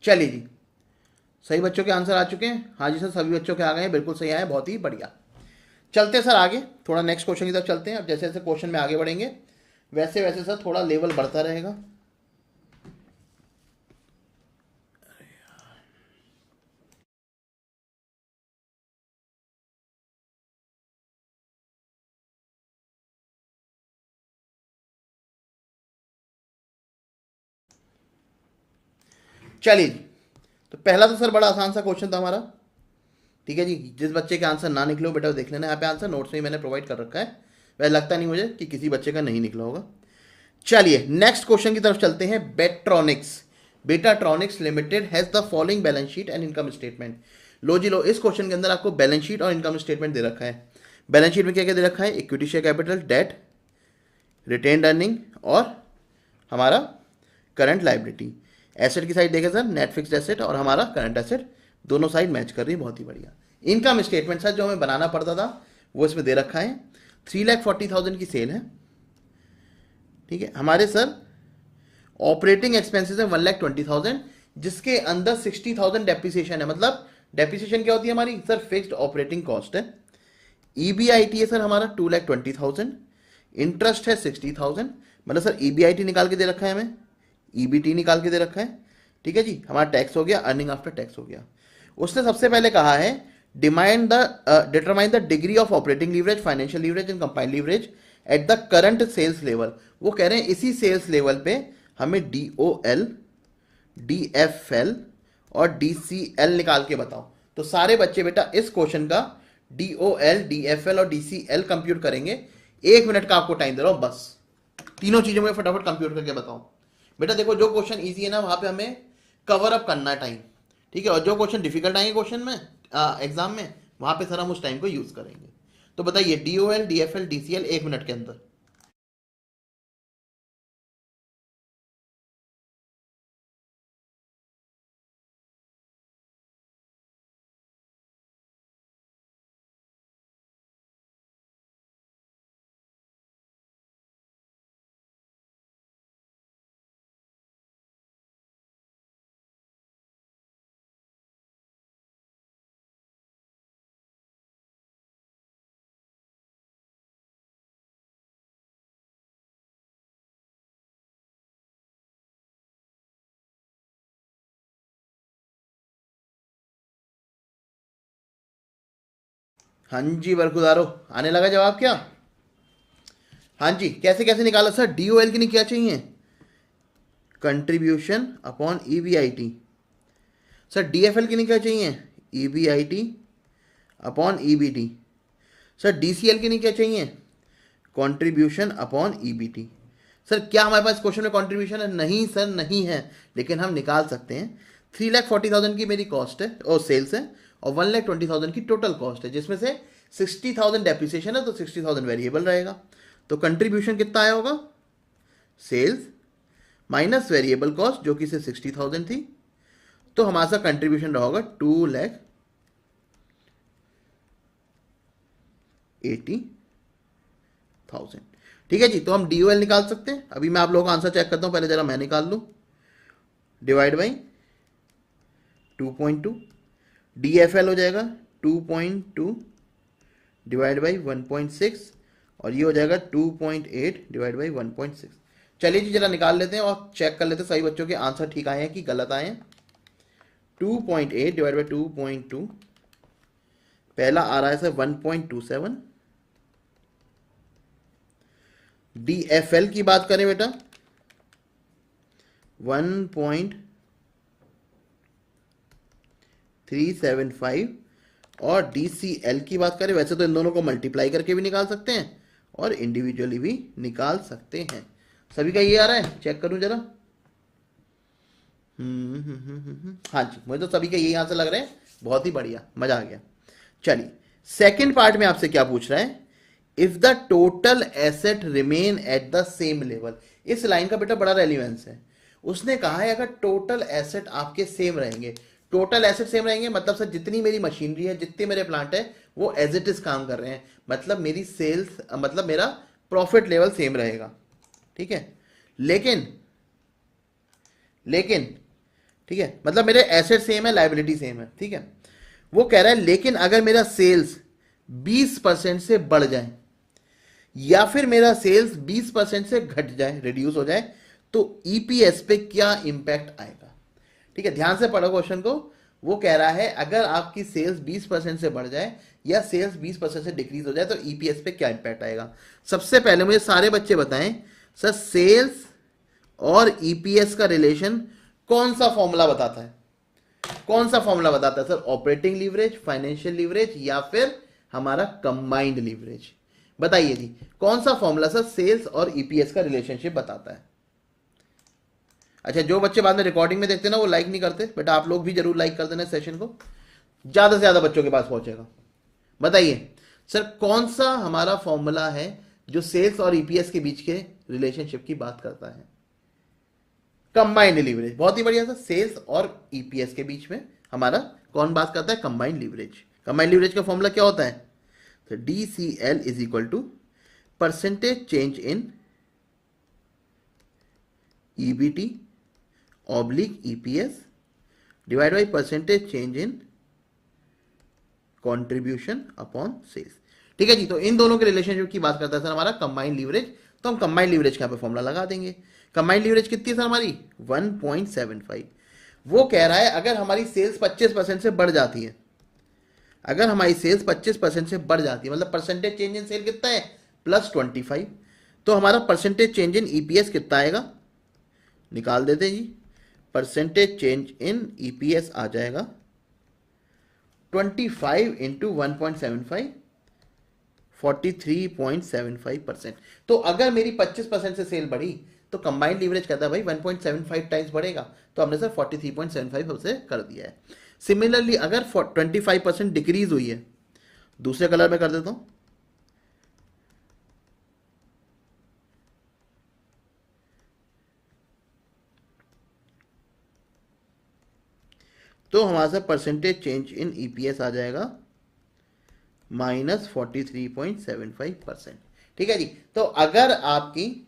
चलिए जी, सही बच्चों के आंसर आ चुके हैं। हाँ जी सर, सभी बच्चों के आ गए हैं, बिल्कुल सही आए, बहुत ही बढ़िया। चलते हैं सर आगे, थोड़ा नेक्स्ट क्वेश्चन की तरफ चलते हैं। अब जैसे जैसे क्वेश्चन में आगे बढ़ेंगे वैसे वैसे सर थोड़ा लेवल बढ़ता रहेगा। चलिए जी, तो पहला तो सर बड़ा आसान सा क्वेश्चन था हमारा। ठीक है जी, जिस बच्चे के आंसर ना निकले हो बेटा देख लेना, यहाँ पे आंसर नोट्स में ही मैंने प्रोवाइड कर रखा है। वैसे लगता नहीं मुझे कि किसी बच्चे का नहीं निकला होगा। चलिए नेक्स्ट क्वेश्चन की तरफ चलते हैं। Betatronics limited has the following balance sheet and income statement. लो जी लो, इस क्वेश्चन के अंदर आपको बैलेंस शीट और इनकम स्टेटमेंट दे रखा है। बैलेंस शीट में क्या क्या दे रखा है? Equity share capital, debt, retained earning और हमारा करंट लाइबिलिटी। एसेट की साइड देखें सर, नेट फिक्स्ड एसेट और हमारा करंट एसेट दोनों साइड मैच कर रही है, बहुत ही बढ़िया। इनकम स्टेटमेंट सर जो हमें बनाना पड़ता था वो इसमें दे रखा है। 3,40,000 की सेल है। ठीक है, हमारे सर ऑपरेटिंग एक्सपेंसेस है 1,20,000, जिसके अंदर 60,000 डेप्रिसिएशन है। मतलब डेप्रिसिएशन क्या होती है हमारी सर? फिक्स्ड ऑपरेटिंग कॉस्ट है। EBIT है सर हमारा 2,20,000, इंटरेस्ट है 60,000। मतलब सर EBIT निकाल के दे रखा है हमें, EBT निकाल के दे रखा है। ठीक है जी, हमारा टैक्स हो गया, अर्निंग आफ्टर टैक्स हो गया। उसने सबसे पहले कहा है determine the degree of operating leverage, financial leverage and combined leverage at the current sales level. वो कह रहे हैं इसी सेल्स लेवल पे हमें DOL, DFL और DCL निकाल के बताओ। तो सारे बच्चे बेटा इस क्वेश्चन का DOL, DFL और DCL कंप्यूट करेंगे। 1 मिनट का आपको टाइम दे रहा हूं बस, तीनों चीजों में फटाफट कंप्यूट करके बताओ। बेटा देखो, जो क्वेश्चन इजी है ना वहां पे हमें कवर अप करना है टाइम। ठीक है, और जो क्वेश्चन डिफिकल्ट आएंगे क्वेश्चन में एग्जाम में, वहां पे सर हम उस टाइम को यूज करेंगे। तो बताइए DOL, DFL, DCL 1 मिनट के अंदर। हाँ जी बरखुदारो, आने लगा जवाब क्या? हाँ जी, कैसे कैसे निकाला सर? DOL के लिए क्या चाहिए? Contribution upon EBIT। Sir DFL के लिए क्या चाहिए? EBIT upon EBT। Sir DCL के लिए क्या चाहिए? Contribution upon EBT। सर क्या हमारे पास क्वेश्चन में कंट्रीब्यूशन है? नहीं सर नहीं है, लेकिन हम निकाल सकते हैं। 3,40,000 की मेरी कॉस्ट है और सेल्स है, और 1,20,000 की टोटल कॉस्ट है, जिसमें से 60,000 डेप्रिसिएशन है, तो 60,000 वेरिएबल रहेगा। तो कंट्रीब्यूशन कितना आया होगा? सेल्स माइनस वेरिएबल कॉस्ट जो कि से 60,000 थी, तो हमारा कंट्रीब्यूशन रहा होगा 2,80,000। ठीक है जी, तो हम DOL निकाल सकते हैं। अभी मैं आप लोगों का आंसर चेक करता हूं, पहले जरा मैं निकाल लूं। डिवाइड बाई 2.2, DFL हो जाएगा 2.2 डिवाइड बाई 1.6, और ये हो जाएगा 2.8 डिवाइड बाई 1.6। चलिए जी जरा निकाल लेते हैं और चेक कर लेते हैं सभी बच्चों के आंसर ठीक आए हैं कि गलत आए हैं। 2.8 डिवाइड बाई 2.2, पहला आ रहा है सर 1.27। DFL की बात करें बेटा 1.375, और DCL की बात करें, वैसे तो इन दोनों को मल्टीप्लाई करके भी निकाल सकते हैं और इंडिविजुअली भी निकाल सकते हैं। सभी का ये आ रहा है, चेक करूं जरा। हाँ जी, मुझे तो सभी के यही आंसर लग रहे हैं। बहुत ही बढ़िया, मजा आ गया। चलिए सेकंड पार्ट में आपसे क्या पूछ रहा है, if the total asset remain at the same level. इस लाइन का बेटा बड़ा रेलिवेंस है। उसने कहा है अगर टोटल एसेट आपके सेम रहेंगे, टोटल एसेट सेम रहेंगे मतलब सर जितनी मेरी मशीनरी है, जितने मेरे प्लांट है, वो एज इट इज काम कर रहे हैं, मतलब मेरी सेल्स, मतलब मेरा प्रॉफिट लेवल सेम रहेगा। ठीक है, लेकिन ठीक है, मतलब मेरे एसेट सेम है, लायबिलिटी सेम है। ठीक है, वो कह रहा है लेकिन अगर मेरा सेल्स 20% से बढ़ जाए या फिर मेरा सेल्स 20% से घट जाए, रिड्यूस हो जाए, तो ईपीएस पे क्या इंपैक्ट आएगा। ठीक है, ध्यान से पढ़ो क्वेश्चन को। वो कह रहा है अगर आपकी सेल्स 20% से बढ़ जाए या सेल्स 20% से डिक्रीज हो जाए तो ईपीएस पे क्या इंपैक्ट आएगा। सबसे पहले मुझे सारे बच्चे बताएं सर, सेल्स और ईपीएस का रिलेशन कौन सा फॉर्मूला बताता है, कौन सा फॉर्मूला बताता है sir? Operating leverage, financial leverage, या फिर हमारा कंबाइंड लीवरेज? बताइए जी, कौन सा फॉर्मूला सर सेल्स और ईपीएस का रिलेशनशिप बताता है? अच्छा, जो बच्चे बाद में रिकॉर्डिंग में देखते हैं ना, वो लाइक नहीं करते बेटा, आप लोग भी जरूर लाइक कर देना सेशन को, ज्यादा से ज्यादा बच्चों के पास पहुंचेगा। बताइए सर, कौन सा हमारा फॉर्मूला है जो सेल्स और ईपीएस के बीच के रिलेशनशिप की बात करता है? Combined leverage. बहुत ही बढ़िया सर, सेल्स और ईपीएस के बीच में हमारा कौन बात करता है? Combined leverage. कंबाइंड लीवरेज का फॉर्मूला क्या होता है? तो DCL is equal to percentage change in EBT oblique EPS divide by percentage change in contribution upon sales. ठीक है जी, तो इन दोनों के रिलेशनशिप की बात करता है सर हमारा कंबाइंड लीवरेज। तो हम कंबाइंड लीवरेज का यहाँ पे फॉर्मूला लगा देंगे। कंबाइंड लीवरेज कितनी है सर हमारी? 1.75। वो कह रहा है अगर हमारी सेल्स 25% से बढ़ जाती है, अगर हमारी सेल्स 25% से बढ़ जाती है, मतलब परसेंटेज चेंज इन सेल कितना है? +25, तो हमारा परसेंटेज चेंज इन ईपीएस कितना आएगा? निकाल देते हैं जी। परसेंटेज चेंज इन ईपीएस आ जाएगा 25 इंटू 1.75, 43.75%। तो अगर मेरी 25% से सेल बढ़ी तो कंबाइंड लीवरेज कहता है भाई 1.75 टाइम्स बढ़ेगा, तो हमने सर 43.75 से कर दिया है। सिमिलरली अगर 25% डिक्रीज हुई है, दूसरे कलर में कर देता हूं, तो हमारा sir percentage change in EPS आ जाएगा -43.75%। ठीक है जी, तो अगर आपकी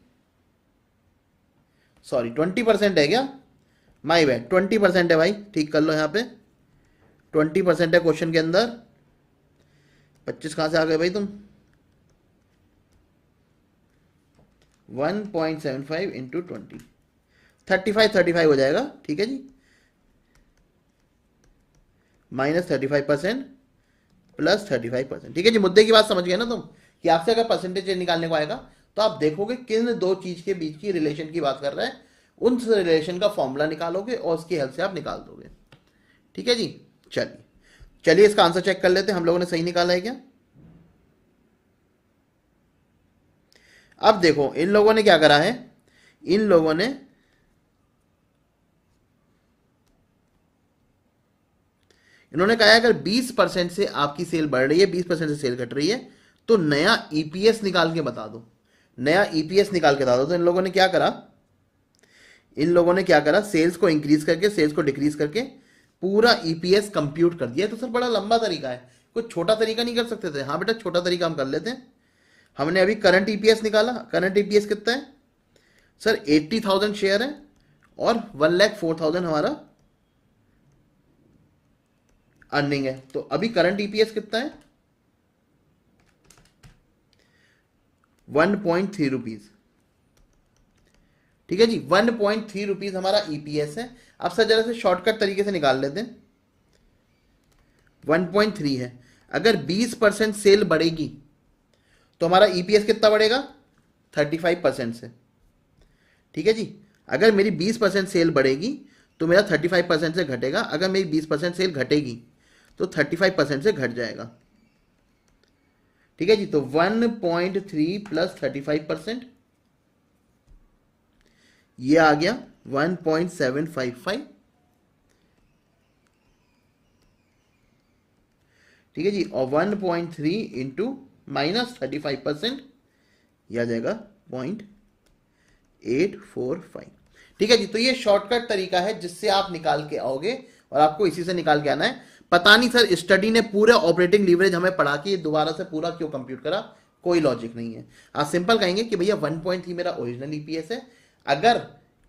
20% है क्या? माई बैड, 20% है भाई, ठीक कर लो यहाँ पे 20% है क्वेश्चन के अंदर। 25 कहां से आ गए भाई तुम? 1.75 इंटू 20, 35 हो जाएगा। ठीक है जी, -35% +35%। ठीक है जी, मुद्दे की बात समझ गए ना तुम, कि आपसे अगर परसेंटेज निकालने को आएगा तो आप देखोगे किन दो चीज के बीच की रिलेशन की बात कर रहा है, उन रिलेशन का फॉर्मूला निकालोगे और उसकी हेल्प से आप निकाल दोगे। ठीक है जी, चलिए इसका आंसर चेक कर लेते हैं, हम लोगों ने सही निकाला है क्या। अब देखो इन लोगों ने क्या करा है, इन लोगों ने इन्होंने कहा है अगर 20% से आपकी सेल बढ़ रही है, 20% से सेल घट रही है, तो नया ईपीएस निकाल के बता दो, नया ईपीएस निकाल के बता दो। तो इन लोगों ने क्या करा, इन लोगों ने क्या करा, सेल्स को इंक्रीज करके सेल्स को डिक्रीज करके पूरा ईपीएस कंप्यूट कर दिया। तो सर बड़ा लंबा तरीका है, कुछ छोटा तरीका नहीं कर सकते थे? हाँ बेटा, छोटा तरीका हम कर लेते हैं। हमने अभी करंट ईपीएस निकाला। करंट ईपीएस कितना है सर? 80,000 शेयर है और 1,04,000 हमारा अर्निंग है। तो अभी करंट ईपीएस कितना है? 1.3 रुपीज। ठीक है जी, 1.3 रुपीज हमारा ईपीएस है। अब सर जरा से शॉर्टकट तरीके से निकाल लेते हैं। 1.3 है, अगर 20% सेल बढ़ेगी तो हमारा ईपीएस कितना बढ़ेगा? 35% से। ठीक है जी, अगर मेरी 20% सेल बढ़ेगी तो मेरा 35% से घटेगा। अगर मेरी 20% सेल घटेगी तो 35% से घट जाएगा। ठीक है जी, तो 1.3 प्लस 35%, ये आ गया 1.755। ठीक है जी, और 1.3 इंटू माइनस 35%, यह आ जाएगा 0.845। ठीक है जी, तो ये शॉर्टकट तरीका है जिससे आप निकाल के आओगे और आपको इसी से निकाल के आना है। पता नहीं सर स्टडी ने पूरे ऑपरेटिंग लीवरेज हमें पढ़ा के दोबारा से पूरा क्यों कंप्यूट करा, कोई लॉजिक नहीं है। आप सिंपल कहेंगे कि भैया 1.3 मेरा ओरिजिनल ईपीएस है, अगर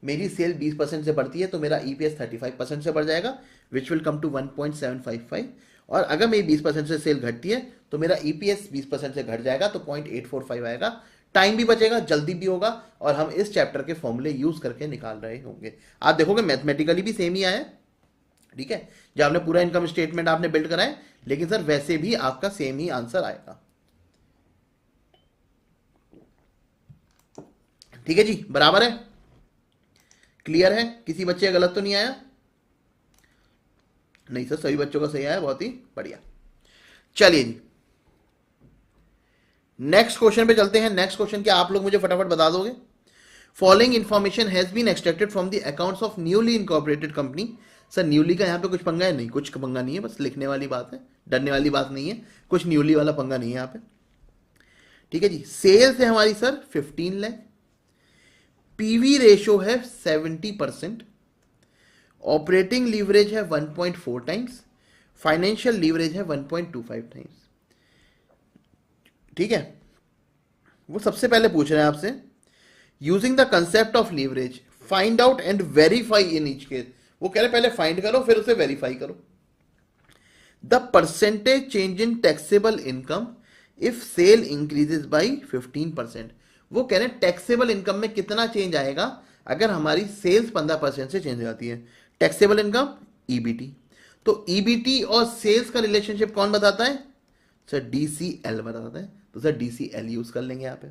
मेरी सेल 20% से बढ़ती है तो मेरा ईपीएस 35% से बढ़ जाएगा, विच विल कम टू 1.755। और अगर मेरी 20% से सेल घटती है तो मेरा ईपीएस 20% से घट जाएगा, तो 0.845 आएगा। टाइम भी बचेगा, जल्दी भी होगा, और हम इस चैप्टर के फॉर्मूले यूज करके निकाल रहे होंगे। आप देखोगे मैथमेटिकली भी सेम ही आया। ठीक है, जब आपने पूरा इनकम स्टेटमेंट आपने बिल्ड करा है, लेकिन सर वैसे भी आपका सेम ही आंसर आएगा। ठीक है जी, बराबर है, क्लियर है? किसी बच्चे का गलत तो नहीं आया? नहीं सर, सभी बच्चों का सही आया, बहुत ही बढ़िया। चलिए जी, नेक्स्ट क्वेश्चन पे चलते हैं। नेक्स्ट क्वेश्चन क्या आप लोग मुझे फटाफट बता दोगे? Following information has been extracted from the accounts of newly incorporated company. Sir newly का यहाँ पे कुछ पंगा है? नहीं, कुछ पंगा नहीं है, बस लिखने वाली बात है, डरने वाली बात नहीं है, कुछ न्यूली वाला पंगा नहीं है यहाँ पे। ठीक है जी, सेल्स है हमारी सर 15 लाख, पीवी रेशो है 70%, ऑपरेटिंग लीवरेज है 1.4 टाइम्स, फाइनेंशियल लीवरेज है 1.25 टाइम्स। ठीक है, वो सबसे पहले पूछ रहे हैं आपसे, using the concept of leverage find out and verify in each case. वो कह रहे पहले फाइंड करो फिर उसे वेरीफाई करो। The percentage change in taxable income if sale increases by 15%। वो कह रहे हैं टैक्सेबल इनकम में कितना चेंज आएगा अगर हमारी सेल्स 15% से चेंज हो जाती है। टैक्सेबल इनकम ईबीटी, तो ईबीटी और सेल्स का रिलेशनशिप कौन बताता है? सर डीसीएल बताता है, तो सर डीसीएल यूज कर लेंगे यहाँ पे।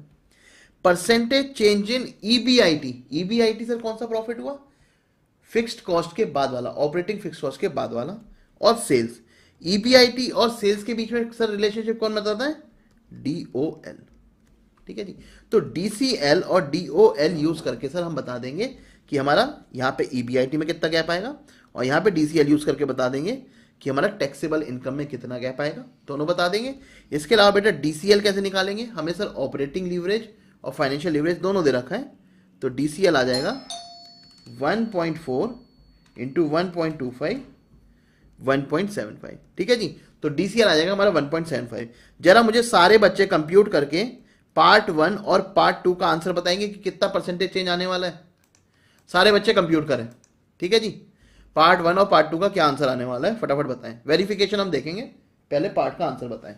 Percentage change in EBIT, EBIT sir कौन सा प्रॉफिट हुआ? फिक्स्ड कॉस्ट के बाद वाला, ऑपरेटिंग फिक्स्ड कॉस्ट के बाद वाला। और सेल्स, ईबीआईटी और सेल्स के बीच में सर रिलेशनशिप कौन बताता है? डीओएल। ठीक है जी, तो डीसीएल और डीओएल यूज करके सर हम बता देंगे कि हमारा यहाँ पे ईबीआईटी में कितना गैप आएगा, और यहाँ पे डीसीएल यूज करके बता देंगे कि हमारा टैक्सेबल इनकम में कितना गैप आएगा, दोनों बता देंगे। इसके अलावा बेटा डीसीएल कैसे निकालेंगे? हमें सर ऑपरेटिंग लीवरेज और फाइनेंशियल लीवरेज दोनों दे रखा है, तो डीसीएल आ जाएगा 1.4 इंटू 1.25 1.75। ठीक है जी, तो डीसीएल आ जाएगा हमारा 1.75। जरा मुझे सारे बच्चे कंप्यूट करके पार्ट 1 और पार्ट 2 का आंसर बताएंगे कि कितना परसेंटेज चेंज आने वाला है। सारे बच्चे कंप्यूट करें। ठीक है जी, पार्ट 1 और पार्ट 2 का क्या आंसर आने वाला है फटाफट बताएं। वेरिफिकेशन हम देखेंगे, पहले पार्ट का आंसर बताएं।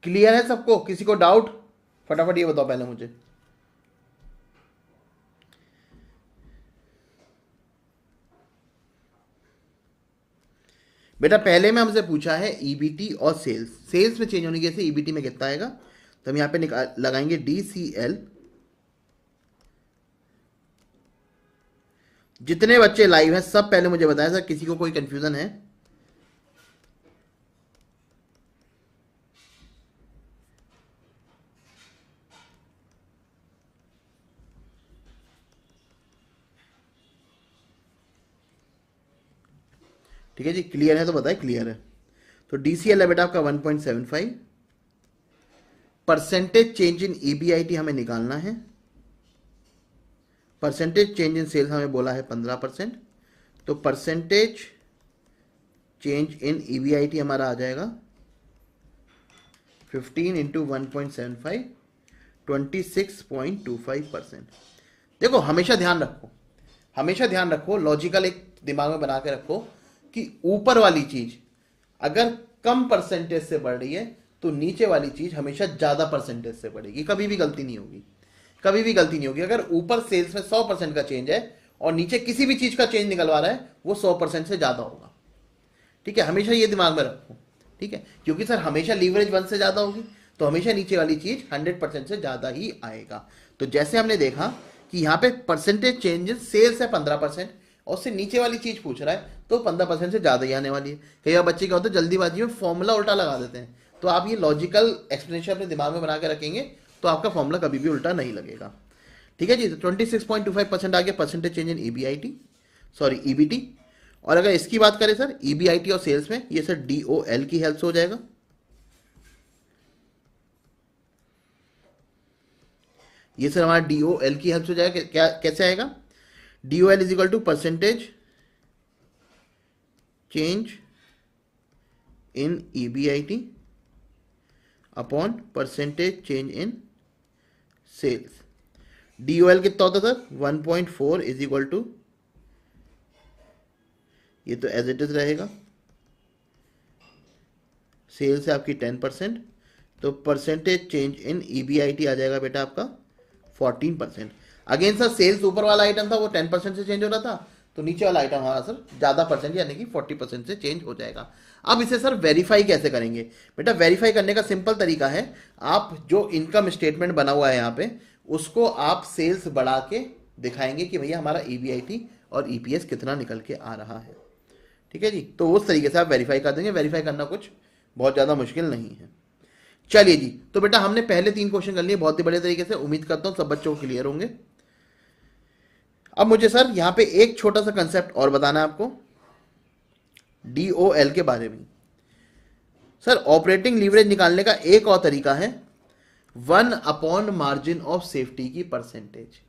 क्लियर है सबको? किसी को डाउट? फटाफट ये बताओ पहले मुझे। बेटा पहले में हमसे पूछा है ईबीटी और सेल्स, सेल्स में चेंज होने की वजह से ईबीटी में कितना आएगा, तो हम यहाँ पे लगाएंगे DCL। जितने बच्चे लाइव हैं सब पहले मुझे बताएं सर, किसी को कोई कंफ्यूजन है? ठीक है जी, क्लियर है तो बताए क्लियर है। तो DCL है बेटा आपका 1.75, परसेंटेज चेंज इन EBIT हमें निकालना है, परसेंटेज चेंज इन सेल्स हमें बोला है 15%, तो परसेंटेज चेंज इन EBIT हमारा आ जाएगा 15 इंटू 1.75, 26.25%। देखो हमेशा ध्यान रखो, हमेशा ध्यान रखो, लॉजिकल एक दिमाग में बना के रखो कि ऊपर वाली चीज अगर कम परसेंटेज से बढ़ रही है तो नीचे वाली चीज हमेशा ज्यादा परसेंटेज से बढ़ेगी, कभी भी गलती नहीं होगी, कभी भी गलती नहीं होगी। अगर ऊपर सेल्स में 100% का चेंज है और नीचे किसी भी चीज का चेंज निकलवा रहा है वो 100% से ज्यादा होगा। ठीक है, हमेशा ये दिमाग में रखो। ठीक है, क्योंकि सर हमेशा लीवरेज 1 से ज्यादा होगी तो हमेशा नीचे वाली चीज 100% से ज्यादा ही आएगा। तो जैसे हमने देखा कि यहाँ पे परसेंटेज चेंज सेल्स है 15% और उससे नीचे वाली चीज पूछ रहा है तो 15% से ज्यादा ही आने वाली है। कई बार बच्चे क्या होते हैं जल्दीबाजी में फॉर्मूला उल्टा लगा देते हैं, तो आप ये लॉजिकल एक्सप्लेनेशन अपने दिमाग में बना के रखेंगे तो आपका फॉर्मूला कभी भी उल्टा नहीं लगेगा। ठीक है जी, तो 26.25% आ गया percentage change in EBIT, sorry EBT। और अगर इसकी बात करें सर EBIT और सेल्स में, ये सर DOL की हेल्प से हो जाएगा। ये सर हमारा DOL की हेल्प से हो जाएगा। क्या कैसे आएगा? DOL is equal to percentage change in EBIT upon percentage change in sales. DOL कितना होता सर? 1.4 इज इक्वल टू, ये तो एज इट इज रहेगा, सेल्स है आपकी 10%, तो परसेंटेज चेंज इन EBIT आ जाएगा बेटा आपका 14%। अगेन सर सेल्स ऊपर वाला आइटम था वो 10% से चेंज हो रहा था, तो नीचे वाला आइटम हमारा सर ज्यादा परसेंट यानी कि 40% से चेंज हो जाएगा। अब इसे सर वेरीफाई कैसे करेंगे? बेटा वेरीफाई करने का सिंपल तरीका है, आप जो इनकम स्टेटमेंट बना हुआ है यहाँ पे उसको आप सेल्स बढ़ा के दिखाएंगे कि भैया हमारा EBIT और EPS कितना निकल के आ रहा है। ठीक है जी, तो उस तरीके से आप वेरीफाई कर देंगे। वेरीफाई करना कुछ बहुत ज़्यादा मुश्किल नहीं है। चलिए जी, तो बेटा हमने पहले 3 क्वेश्चन कर लिए बहुत ही बड़े तरीके से, उम्मीद करता हूँ सब बच्चों को क्लियर होंगे। अब मुझे सर यहाँ पे एक छोटा सा कंसेप्ट और बताना है आपको DOL के बारे में। सर ऑपरेटिंग लीवरेज निकालने का एक और तरीका है 1 अपॉन मार्जिन ऑफ सेफ्टी की परसेंटेज।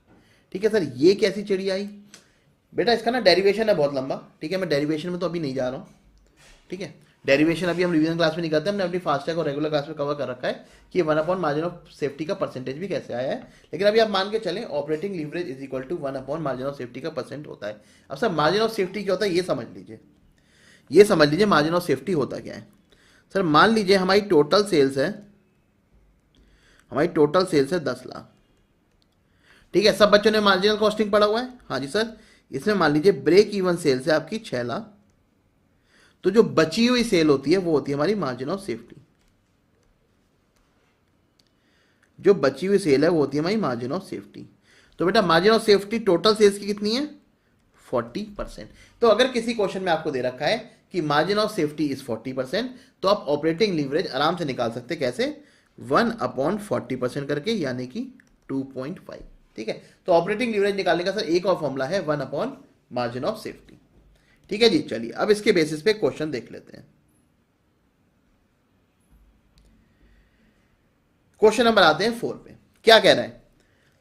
ठीक है सर, ये कैसी चिड़िया आई? बेटा इसका ना डेरिवेशन है बहुत लंबा। ठीक है, मैं डेरिवेशन में तो अभी नहीं जा रहा हूँ। ठीक है, डेरिवेशन अभी हम रिवीजन क्लास में नहीं करते, हमने अपनी फास्टैग और रेगुलर क्लास में कवर कर रखा है कि 1 अपॉन मार्जिन ऑफ सेफ्टी का परसेंटेज भी कैसे आया है। लेकिन अभी आप मान के चलें operating leverage is equal to 1 upon margin of safety का परसेंट होता है। अब सर मार्जिन ऑफ सेफ्टी क्या होता है ये समझ लीजिए, ये समझ लीजिए मार्जिन ऑफ सेफ्टी होता क्या है। सर मान लीजिए हमारी टोटल सेल्स है, हमारी टोटल सेल्स है 10 लाख। ठीक है, सब बच्चों ने मार्जिनल कॉस्टिंग पढ़ा हुआ है? हाँ जी सर, इसमें मान लीजिए ब्रेक इवन सेल्स है आपकी 6 लाख, तो जो बची हुई सेल होती है वो होती है हमारी मार्जिन ऑफ सेफ्टी। जो बची हुई सेल है वो होती है हमारी मार्जिन ऑफ सेफ्टी। तो बेटा margin of safety total sales की कितनी है? 40%। तो अगर किसी क्वेश्चन में आपको दे रखा है कि मार्जिन ऑफ सेफ्टी इज 40%, तो आप ऑपरेटिंग लीवरेज आराम से निकाल सकते कैसे? 1 अपॉन 40% करके, यानी कि 2.5। ठीक है, तो ऑपरेटिंग लीवरेज निकालने का सर एक और फॉर्मूला है 1 अपॉन मार्जिन ऑफ सेफ्टी। ठीक है जी, चलिए अब इसके बेसिस पे क्वेश्चन देख लेते हैं। क्वेश्चन नंबर आते हैं 4 पे। क्या कह रहा है?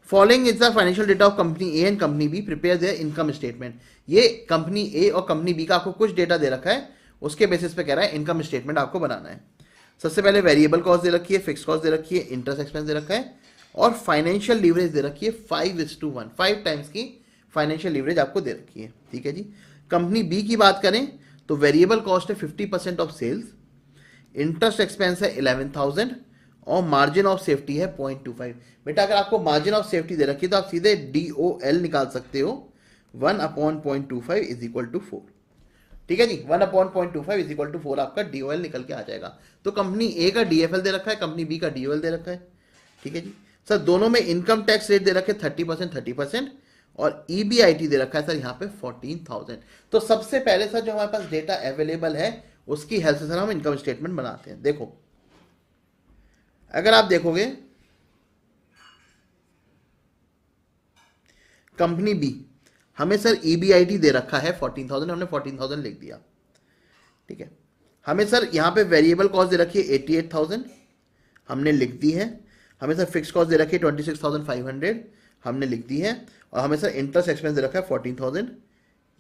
Following is the financial data of company A and company B, prepare their income statement. ये कंपनी ए और कंपनी बी का आपको कुछ डेटा दे रखा है, उसके बेसिस पे कह रहा है इनकम स्टेटमेंट आपको बनाना है। सबसे पहले वेरिएबल कॉस्ट दे रखी है, फिक्स कॉस्ट दे रखी है, इंटरेस्ट एक्सपेंस दे रखा है और फाइनेंशियल लीवरेज दे रखी है 5:1, 5 टाइम्स की फाइनेंशियल लीवरेज आपको दे रखी है। ठीक है जी, कंपनी बी की बात करें तो वेरिएबल कॉस्ट है 50% ऑफ सेल्स, इंटरेस्ट एक्सपेंस है 11,000 और मार्जिन ऑफ सेफ्टी है 0.25। बेटा अगर आपको मार्जिन ऑफ सेफ्टी दे रखी है तो आप सीधे DOL निकाल सकते हो, 1 अपॉन 0.25 इज इक्वल टू 4। ठीक है जी, 1/0.25 इज इक्वल टू 4 आपका DOL निकल के आ जाएगा। तो कंपनी ए का DFL दे रखा है, कंपनी बी का DOL दे रखा है। ठीक है जी सर, दोनों में इनकम टैक्स रेट दे रखे 30%, 30% और EBIT दे रखा है सर यहाँ पे 14,000। तो सबसे पहले सर जो हमारे पास डेटा अवेलेबल है उसकी हेल्प से सर हम इनकम स्टेटमेंट बनाते हैं। देखो अगर आप देखोगे कंपनी बी, हमें सर EBIT दे रखा है 14,000, हमने 14,000 लिख दिया। ठीक है, हमें सर यहाँ पे वेरिएबल कॉस्ट दे रखी है 88,000, हमने लिख दी है। हमें सर फिक्स कॉस्ट दे रखी है 26,500, हमने लिख दी है। और हमें सर इंटरेस्ट एक्सपेंस दे रखा है 14,000,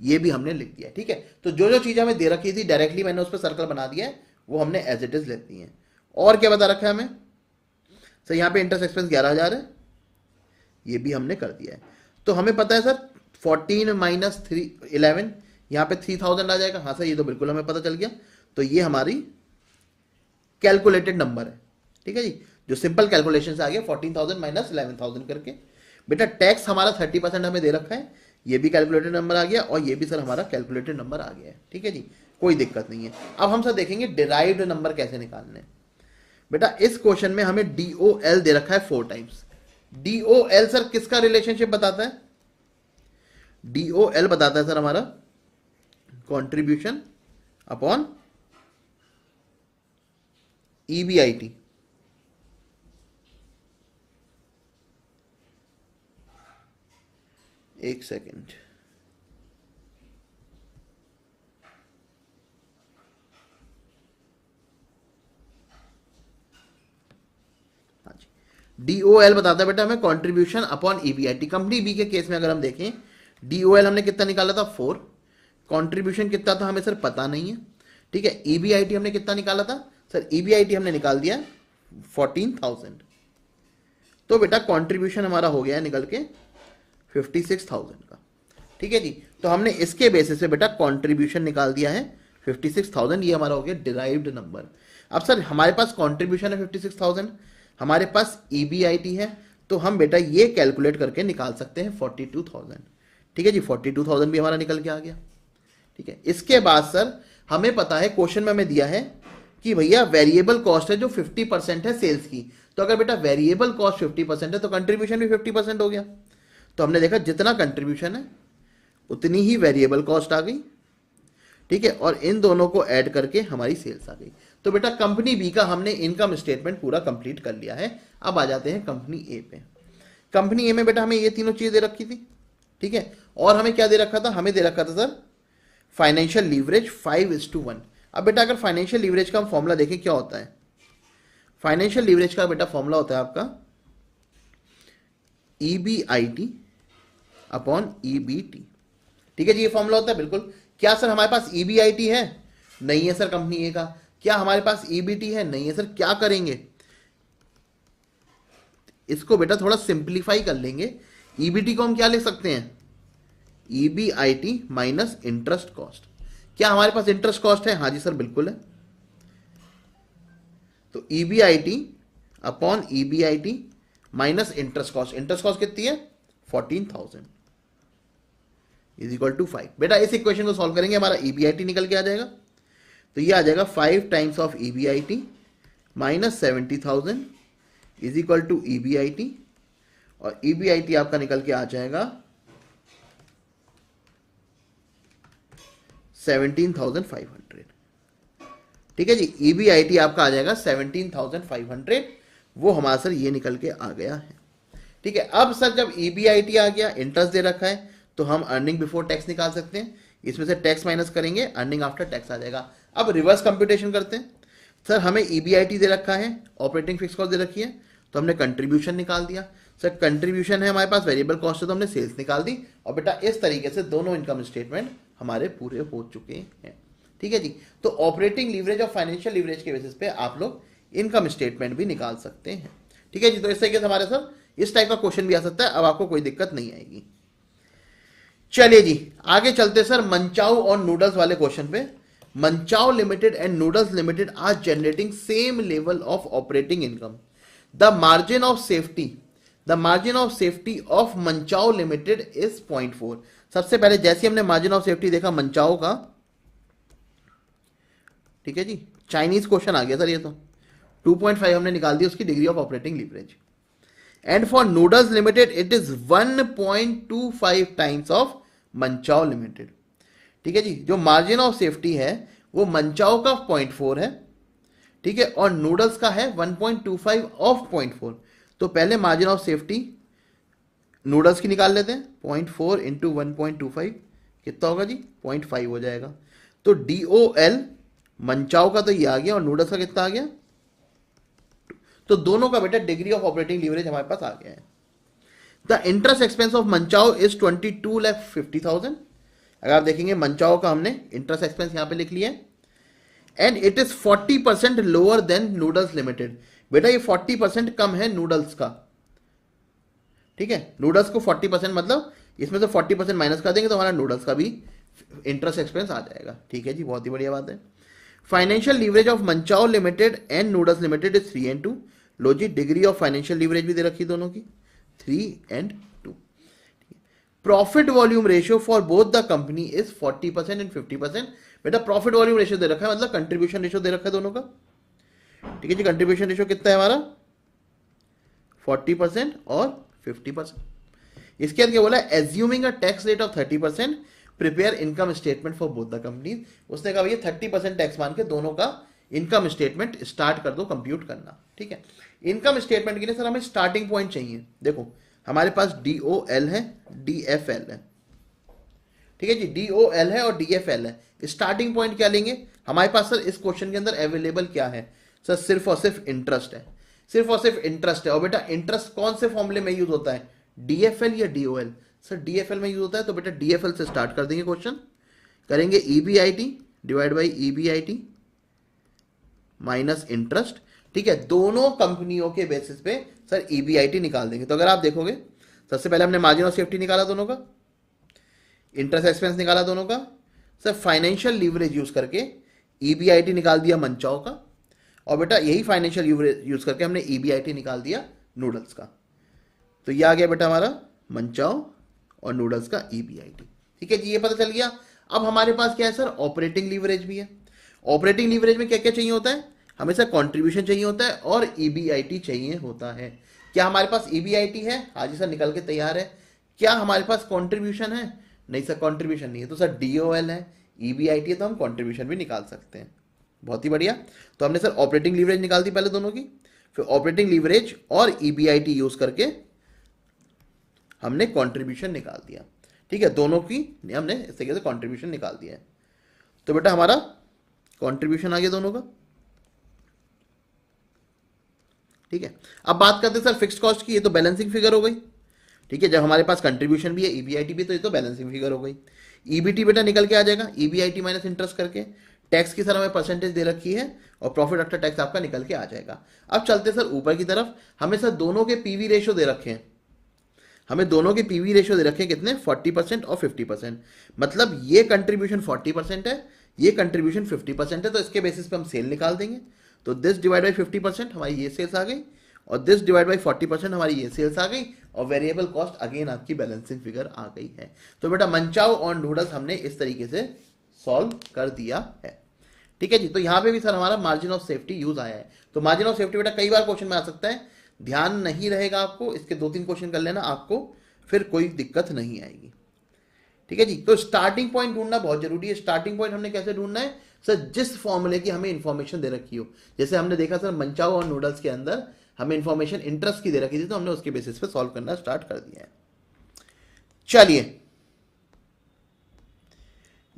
ये भी हमने लिख दिया। ठीक है, तो जो जो चीज़ हमें दे रखी थी डायरेक्टली मैंने उस पर सर्कल बना दिया है, वो हमने एज इट इज लेती है। और क्या बता रखा है हमें सर, यहाँ पे इंटरेस्ट एक्सपेंस 11,000 है, ये भी हमने कर दिया है। तो हमें पता है सर 14 माइनस 11, यहाँ पे 3,000 आ जाएगा। हाँ सर, ये तो बिल्कुल हमें पता चल गया। तो ये हमारी कैलकुलेटेड नंबर है। ठीक है जी, जो सिंपल कैलकुलेशन से आ गया 14,000 माइनस 11,000 करके। बेटा टैक्स हमारा 30% हमें दे रखा है, ये भी कैलकुलेटेड नंबर आ गया और ये भी सर हमारा कैलकुलेटेड नंबर आ गया है। ठीक है जी, कोई दिक्कत नहीं है। अब हम सर देखेंगे डिराइव्ड नंबर कैसे निकालने। बेटा इस क्वेश्चन में हमें DOL दे रखा है 4 टाइम्स। DOL सर किसका रिलेशनशिप बताता है? DOL बताता है सर हमारा कंट्रीब्यूशन अपॉन EBIT। एक सेकेंड, हाँ जी, DOL बताता है बेटा हमें contribution upon EBIT। Company B के केस में अगर हम देखें DOL हमने कितना निकाला था 4, कंट्रीब्यूशन कितना था हमें सर पता नहीं है। ठीक है, EBIT हमने कितना निकाला था सर, EBIT हमने निकाल दिया 14,000। तो बेटा कंट्रीब्यूशन हमारा हो गया है निकल के 56,000 का। ठीक है जी, तो हमने इसके बेसिस पे बेटा कंट्रीब्यूशन निकाल दिया है 56,000, ये हमारा हो गया डिराइव्ड नंबर। अब सर हमारे पास कंट्रीब्यूशन है 56,000, हमारे पास EBIT है, तो हम बेटा ये कैलकुलेट करके निकाल सकते हैं 42,000। ठीक है जी, 42,000 भी हमारा निकल के आ गया। ठीक है, इसके बाद सर हमें पता है क्वेश्चन में हमें दिया है कि भैया वेरिएबल कॉस्ट है जो 50% है सेल्स की। तो अगर बेटा वेरिएबल कॉस्ट 50% है तो कंट्रीब्यूशन भी 50% हो गया। तो हमने देखा जितना कंट्रीब्यूशन है उतनी ही वेरिएबल कॉस्ट आ गई। ठीक है, और इन दोनों को ऐड करके हमारी सेल्स आ गई। तो बेटा कंपनी बी का हमने इनकम स्टेटमेंट पूरा कंप्लीट कर लिया है। अब आ जाते हैं कंपनी ए पे। कंपनी ए में बेटा हमें ये तीनों चीजें दे रखी थी। ठीक है, और हमें क्या दे रखा था, हमें दे रखा था सर फाइनेंशियल लीवरेज 5:1। अब बेटा अगर फाइनेंशियल लीवरेज का हम फॉर्मूला देखें क्या होता है, फाइनेंशियल लीवरेज का बेटा फॉर्मूला होता है आपका EBIT अपॉन EBT। ठीक है जी, ये फॉर्मूला होता है बिल्कुल। क्या सर हमारे पास EBIT है? नहीं है सर कंपनी ए का। क्या हमारे पास EBT है? नहीं है सर। क्या करेंगे, इसको बेटा थोड़ा सिंप्लीफाई कर लेंगे। EBT को हम क्या लिख सकते हैं, EBIT माइनस इंटरेस्ट कॉस्ट। क्या हमारे पास इंटरेस्ट कॉस्ट है? हाँ जी सर बिल्कुल है। तो EBIT upon EBIT minus interest cost. Interest cost कितनी है 14,000 इज इक्वल टू 5। बेटा इस इक्वेशन को सॉल्व करेंगे हमारा EBIT निकल के आ जाएगा। तो ये आ जाएगा 5 times of EBIT minus 70,000 is equal to EBIT, और EBIT आपका निकल के आ जाएगा 17,500। ठीक है जी, EBIT आपका आ जाएगा 17,500, वो हमारा सर ये निकल के आ गया है। ठीक है, अब सर जब EBIT आ गया, इंटरेस्ट दे रखा है, तो हम अर्निंग बिफोर टैक्स निकाल सकते हैं। इसमें से टैक्स माइनस करेंगे, अर्निंग आफ्टर टैक्स आ जाएगा। अब रिवर्स कंप्यूटेशन करते हैं। सर हमें EBIT दे रखा है, ऑपरेटिंग फिक्स कॉस्ट दे रखी है, तो हमने कंट्रीब्यूशन निकाल दिया। सर कंट्रीब्यूशन है हमारे पास, वेरिएबल कॉस्ट है तो हमने सेल्स निकाल दी। और बेटा इस तरीके से दोनों इनकम स्टेटमेंट हमारे पूरे हो चुके हैं। ठीक है जी, तो ऑपरेटिंग लीवरेज और फाइनेंशियल लीवरेज के बेसिस पे आप लोग इनकम स्टेटमेंट भी निकाल सकते हैं। ठीक है जी, तो इस तरीके से हमारे सर इस टाइप का क्वेश्चन भी आ सकता है। अब आपको कोई दिक्कत नहीं आएगी। चलिए जी आगे चलते सर मंचाऊ और नूडल्स वाले क्वेश्चन पे। Manchow Limited and Noodles Limited are generating same level of operating income. The margin of safety of Manchow Limited is 0.4। सबसे पहले जैसे हमने मार्जिन ऑफ सेफ्टी देखा मंचाऊ का, ठीक है जी, चाइनीज क्वेश्चन आ गया सर ये तो। 2.5 हमने निकाल दिया उसकी degree of operating leverage. And for noodles limited it is 1.25 times of Manchow limited. ठीक है जी, जो मार्जिन ऑफ सेफ्टी है वो मंचाओ का 0.4 है, ठीक है, और नूडल्स का है 1.25 ऑफ 0.4। तो पहले मार्जिन ऑफ सेफ्टी नूडल्स की निकाल लेते हैं। 0.4 इंटू 1.25 कितना होगा जी, 0.5 हो जाएगा। तो DOL मंचाओ का तो ये आ गया और नूडल्स का कितना आ गया। तो दोनों का बेटा डिग्री ऑफ ऑपरेटिंग लीवरेज हमारे पास आ गया है। The interest expense of manchow is 22,50,000। अगर आप देखेंगे मंचाओ का हमने इंटरेस्ट एक्सपेंस यहां पे लिख लिया है। And it is 40% lower than noodles limited. बेटा ये 40% कम है नूडल्स का, ठीक है। नूडल्स को 40% मतलब इसमें से 40% माइनस कर देंगे तो हमारा नूडल्स का भी इंटरेस्ट एक्सपेंस आ जाएगा। ठीक है जी, बहुत ही बढ़िया बात है। Financial leverage of Manchow Limited and Noodles Limited is 3 and 2। लो जी, डिग्री ऑफ फाइनेंशियल लीवरेज भी दे रखी दोनों की 3 and 2। Profit volume ratio for both the company is 40% and 50%। बेटा प्रॉफिट वॉल्यूम रेशियो दे रखा है, मतलब कंट्रीब्यूशन रेशियो दे रखा है दोनों का। ठीक है जी, कंट्रीब्यूशन रेशियो कितना है हमारा 40% और 50%। इसके बाद क्या बोला, assuming a tax rate of 30%, prepare income statement for both the companies. उसने कहा भैया 30% टैक्स मान के दोनों का इनकम स्टेटमेंट स्टार्ट कर दो कंप्यूट करना। ठीक है, इनकम स्टेटमेंट के लिए सर हमें स्टार्टिंग पॉइंट चाहिए। देखो हमारे पास DOL है, DFL है, ठीक है जी, DOL है और DFL है। स्टार्टिंग पॉइंट क्या लेंगे, हमारे पास सर इस क्वेश्चन के अंदर अवेलेबल क्या है सर, सिर्फ और सिर्फ इंटरेस्ट है, सिर्फ और सिर्फ इंटरेस्ट है। और बेटा इंटरेस्ट कौन से फॉर्मूले में यूज होता है, DFL या DOL। सर DFL में यूज होता है, तो बेटा DFL से स्टार्ट कर देंगे क्वेश्चन। करेंगे EBIT divide by EBIT minus interest. ठीक है, दोनों कंपनियों के बेसिस पे सर EBIT निकाल देंगे। तो अगर आप देखोगे सबसे पहले हमने मार्जिन ऑफ सेफ्टी निकाला दोनों का, इंटरेस्ट एक्सपेंस निकाला दोनों का, सर फाइनेंशियल लीवरेज यूज करके EBIT निकाल दिया मंचाओ का, और बेटा यही फाइनेंशियल लीवरेज यूज करके हमने EBIT निकाल दिया नूडल्स का। तो ये आ गया बेटा हमारा मंचाओ और नूडल्स का EBIT। ठीक है जी, ये पता चल गया। अब हमारे पास क्या है सर, ऑपरेटिंग लीवरेज भी है। ऑपरेटिंग लीवरेज में क्या क्या चाहिए होता है, हमें सर कॉन्ट्रीब्यूशन चाहिए होता है और EBIT चाहिए होता है। क्या हमारे पास EBIT है, हाजी सर निकल के तैयार है। क्या हमारे पास कॉन्ट्रीब्यूशन है, नहीं सर कॉन्ट्रीब्यूशन नहीं है। तो सर DOL है, EBIT है, तो हम कॉन्ट्रीब्यूशन भी निकाल सकते हैं। बहुत ही बढ़िया। तो हमने सर ऑपरेटिंग लीवरेज निकाल दी पहले दोनों की, फिर ऑपरेटिंग लीवरेज और EBIT यूज करके हमने कंट्रीब्यूशन निकाल दिया। ठीक है, दोनों की हमने इस तरीके से कंट्रीब्यूशन निकाल दिया है। तो बेटा हमारा कंट्रीब्यूशन आ गया दोनों का। ठीक है, अब बात करते हैं सर फिक्स्ड कॉस्ट की। ये तो बैलेंसिंग फिगर हो गई। ठीक है, जब हमारे पास कंट्रीब्यूशन भी है EBIT भी, तो ये तो बैलेंसिंग फिगर हो गई। EBT बेटा निकल के आ जाएगा EBIT माइनस इंटरेस्ट करके। टैक्स की सर हमें परसेंटेज दे रखी है और प्रॉफिट आफ्टर टैक्स आपका निकल के आ जाएगा। अब चलते सर ऊपर की तरफ, हमें सर दोनों के PV रेशियो दे रखे हैं। हमें दोनों के PV रेशियो दे रखे हैं कितने, 40% और 50%। मतलब ये कंट्रीब्यूशन 40% है, ये कंट्रीब्यूशन 50% है। तो इसके बेसिस पे हम सेल निकाल देंगे। तो दिस डिवाइड बाई 50% हमारी ये सेल्स आ गई, और दिस डिवाइड बाई 40% हमारी ये सेल्स आ गई, और वेरिएबल कॉस्ट अगेन आपकी बैलेंसिंग फिगर आ गई है। तो बेटा मंचाओ और नूडल्स हमने इस तरीके से सॉल्व कर दिया है। ठीक है जी, तो यहां पे भी सर हमारा मार्जिन ऑफ सेफ्टी यूज आया है। तो मार्जिन ऑफ सेफ्टी बेटा कई बार क्वेश्चन में आ सकता है, ध्यान नहीं रहेगा आपको, इसके 2-3 क्वेश्चन कर लेना, आपको फिर कोई दिक्कत नहीं आएगी। ठीक है जी, तो स्टार्टिंग पॉइंट ढूंढना बहुत जरूरी है। स्टार्टिंग पॉइंट हमने कैसे ढूंढना है सर, जिस फॉर्मूले की हमें इंफॉर्मेशन दे रखी हो। जैसे हमने देखा सर मंचाओ और नूडल्स के अंदर हमें इंफॉर्मेशन इंटरेस्ट की दे रखी थी, तो हमने उसके बेसिस पे सॉल्व करना स्टार्ट कर दिया है। चलिए,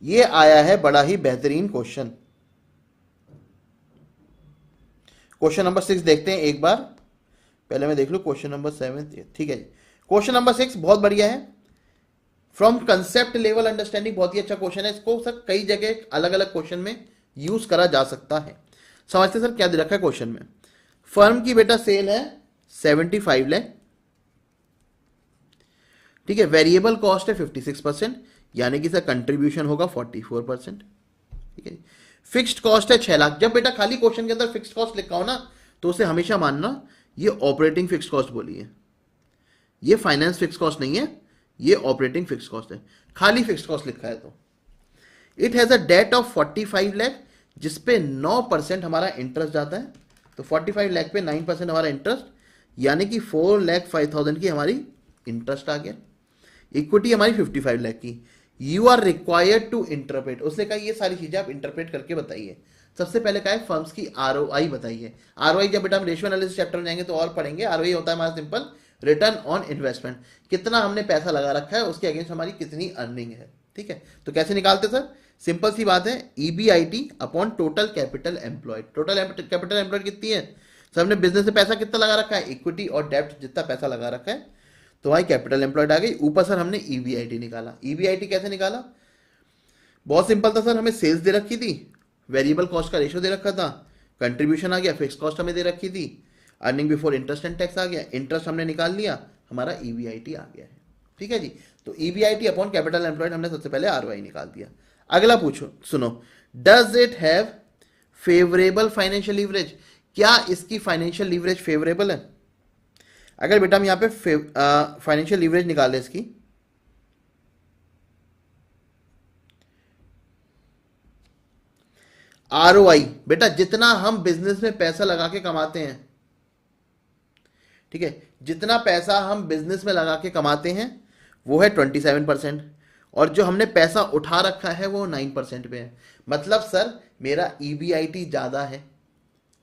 ये आया है बड़ा ही बेहतरीन क्वेश्चन। क्वेश्चन नंबर 6 देखते हैं एक बार, पहले मैं देख लूं क्वेश्चन नंबर 7। ठीक है जी, क्वेश्चन नंबर 6 बहुत बढ़िया है। फ्रॉम कंसेप्ट लेवल अंडरस्टैंडिंग, बहुत ही अच्छा क्वेश्चन है। इसको सर कई जगह अलग अलग क्वेश्चन में यूज करा जा सकता है। समझते सर क्या दे रखा है क्वेश्चन में। फर्म की बेटा सेल है 75 लाख, ठीक है, वेरिएबल कॉस्ट है 56%, यानी कि सर कंट्रीब्यूशन होगा 44%। ठीक है, फिक्स्ड कॉस्ट है 6 लाख। जब बेटा खाली क्वेश्चन के अंदर फिक्स्ड कॉस्ट लिखा हो ना, तो उसे हमेशा मानना ये ऑपरेटिंग फिक्स्ड कॉस्ट बोली है, ये फाइनेंस फिक्स्ड कॉस्ट नहीं है, ये ऑपरेटिंग फिक्स्ड कॉस्ट है। खाली फिक्स्ड कॉस्ट लिखा है तो। It has a debt of 45 lakh, जिसपे 9% हमारा इंटरेस्ट जाता है। तो 45 लाख पे 9% हमारा इंटरेस्ट, यानी कि 4,05,000 की हमारी इंटरेस्ट आ गया। इक्विटी हमारी 55 लाख की। You are required to interpret, उसने कहा ये सारी चीजें आप इंटरप्रेट करके बताइए। सबसे पहले कहा है फर्म्स की आरओआई बताइए। आरओआई जब बेटा हम रेशियो एनालिसिस चैप्टर में जाएंगे तो और पढ़ेंगे। आरओआई होता है हमारा सिंपल रिटर्न ऑन इन्वेस्टमेंट, कितना हमने पैसा लगा रखा है उसके अगेंस्ट हमारी कितनी अर्निंग है। ठीक है, तो कैसे निकालते सर? सिंपल सी बात है, EBIT upon total capital employed. Total capital employed कितनी है सर? हमने बिजनेस में पैसा कितना लगा रखा है? इक्विटी और डेब्ट जितना पैसा लगा रखा है, तो वही कैपिटल एम्प्लॉयड आ गई। ऊपर सर हमने ईबीआईटी निकाला। ईबीआईटी कैसे निकाला? बहुत सिंपल था सर, हमें सेल्स दे रखी थी, वेरिएबल कॉस्ट का रेशियो दे रखा था, कंट्रीब्यूशन आ गया, फिक्स कॉस्ट हमें दे रखी थी, earning before interest and tax आ गया, इंटरेस्ट हमने निकाल लिया, हमारा ईबीआईटी आ गया है। ठीक है जी, तो ईबीआईटी अपॉन कैपिटल एम्प्लॉयड हमने सबसे पहले आरओआई निकाल दिया। अगला पूछो, सुनो, does it have favourable financial leverage? क्या इसकी फाइनेंशियल लीवरेज फेवरेबल है? अगर बेटा हम यहां पे फाइनेंशियल लीवरेज निकाल ले इसकी, आरओआई बेटा जितना हम बिजनेस में पैसा लगा के कमाते हैं, ठीक है, जितना पैसा हम बिजनेस में लगा के कमाते हैं वो है 27%, और जो हमने पैसा उठा रखा है वो 9% पे है। मतलब सर मेरा ईबीआईटी ज्यादा है,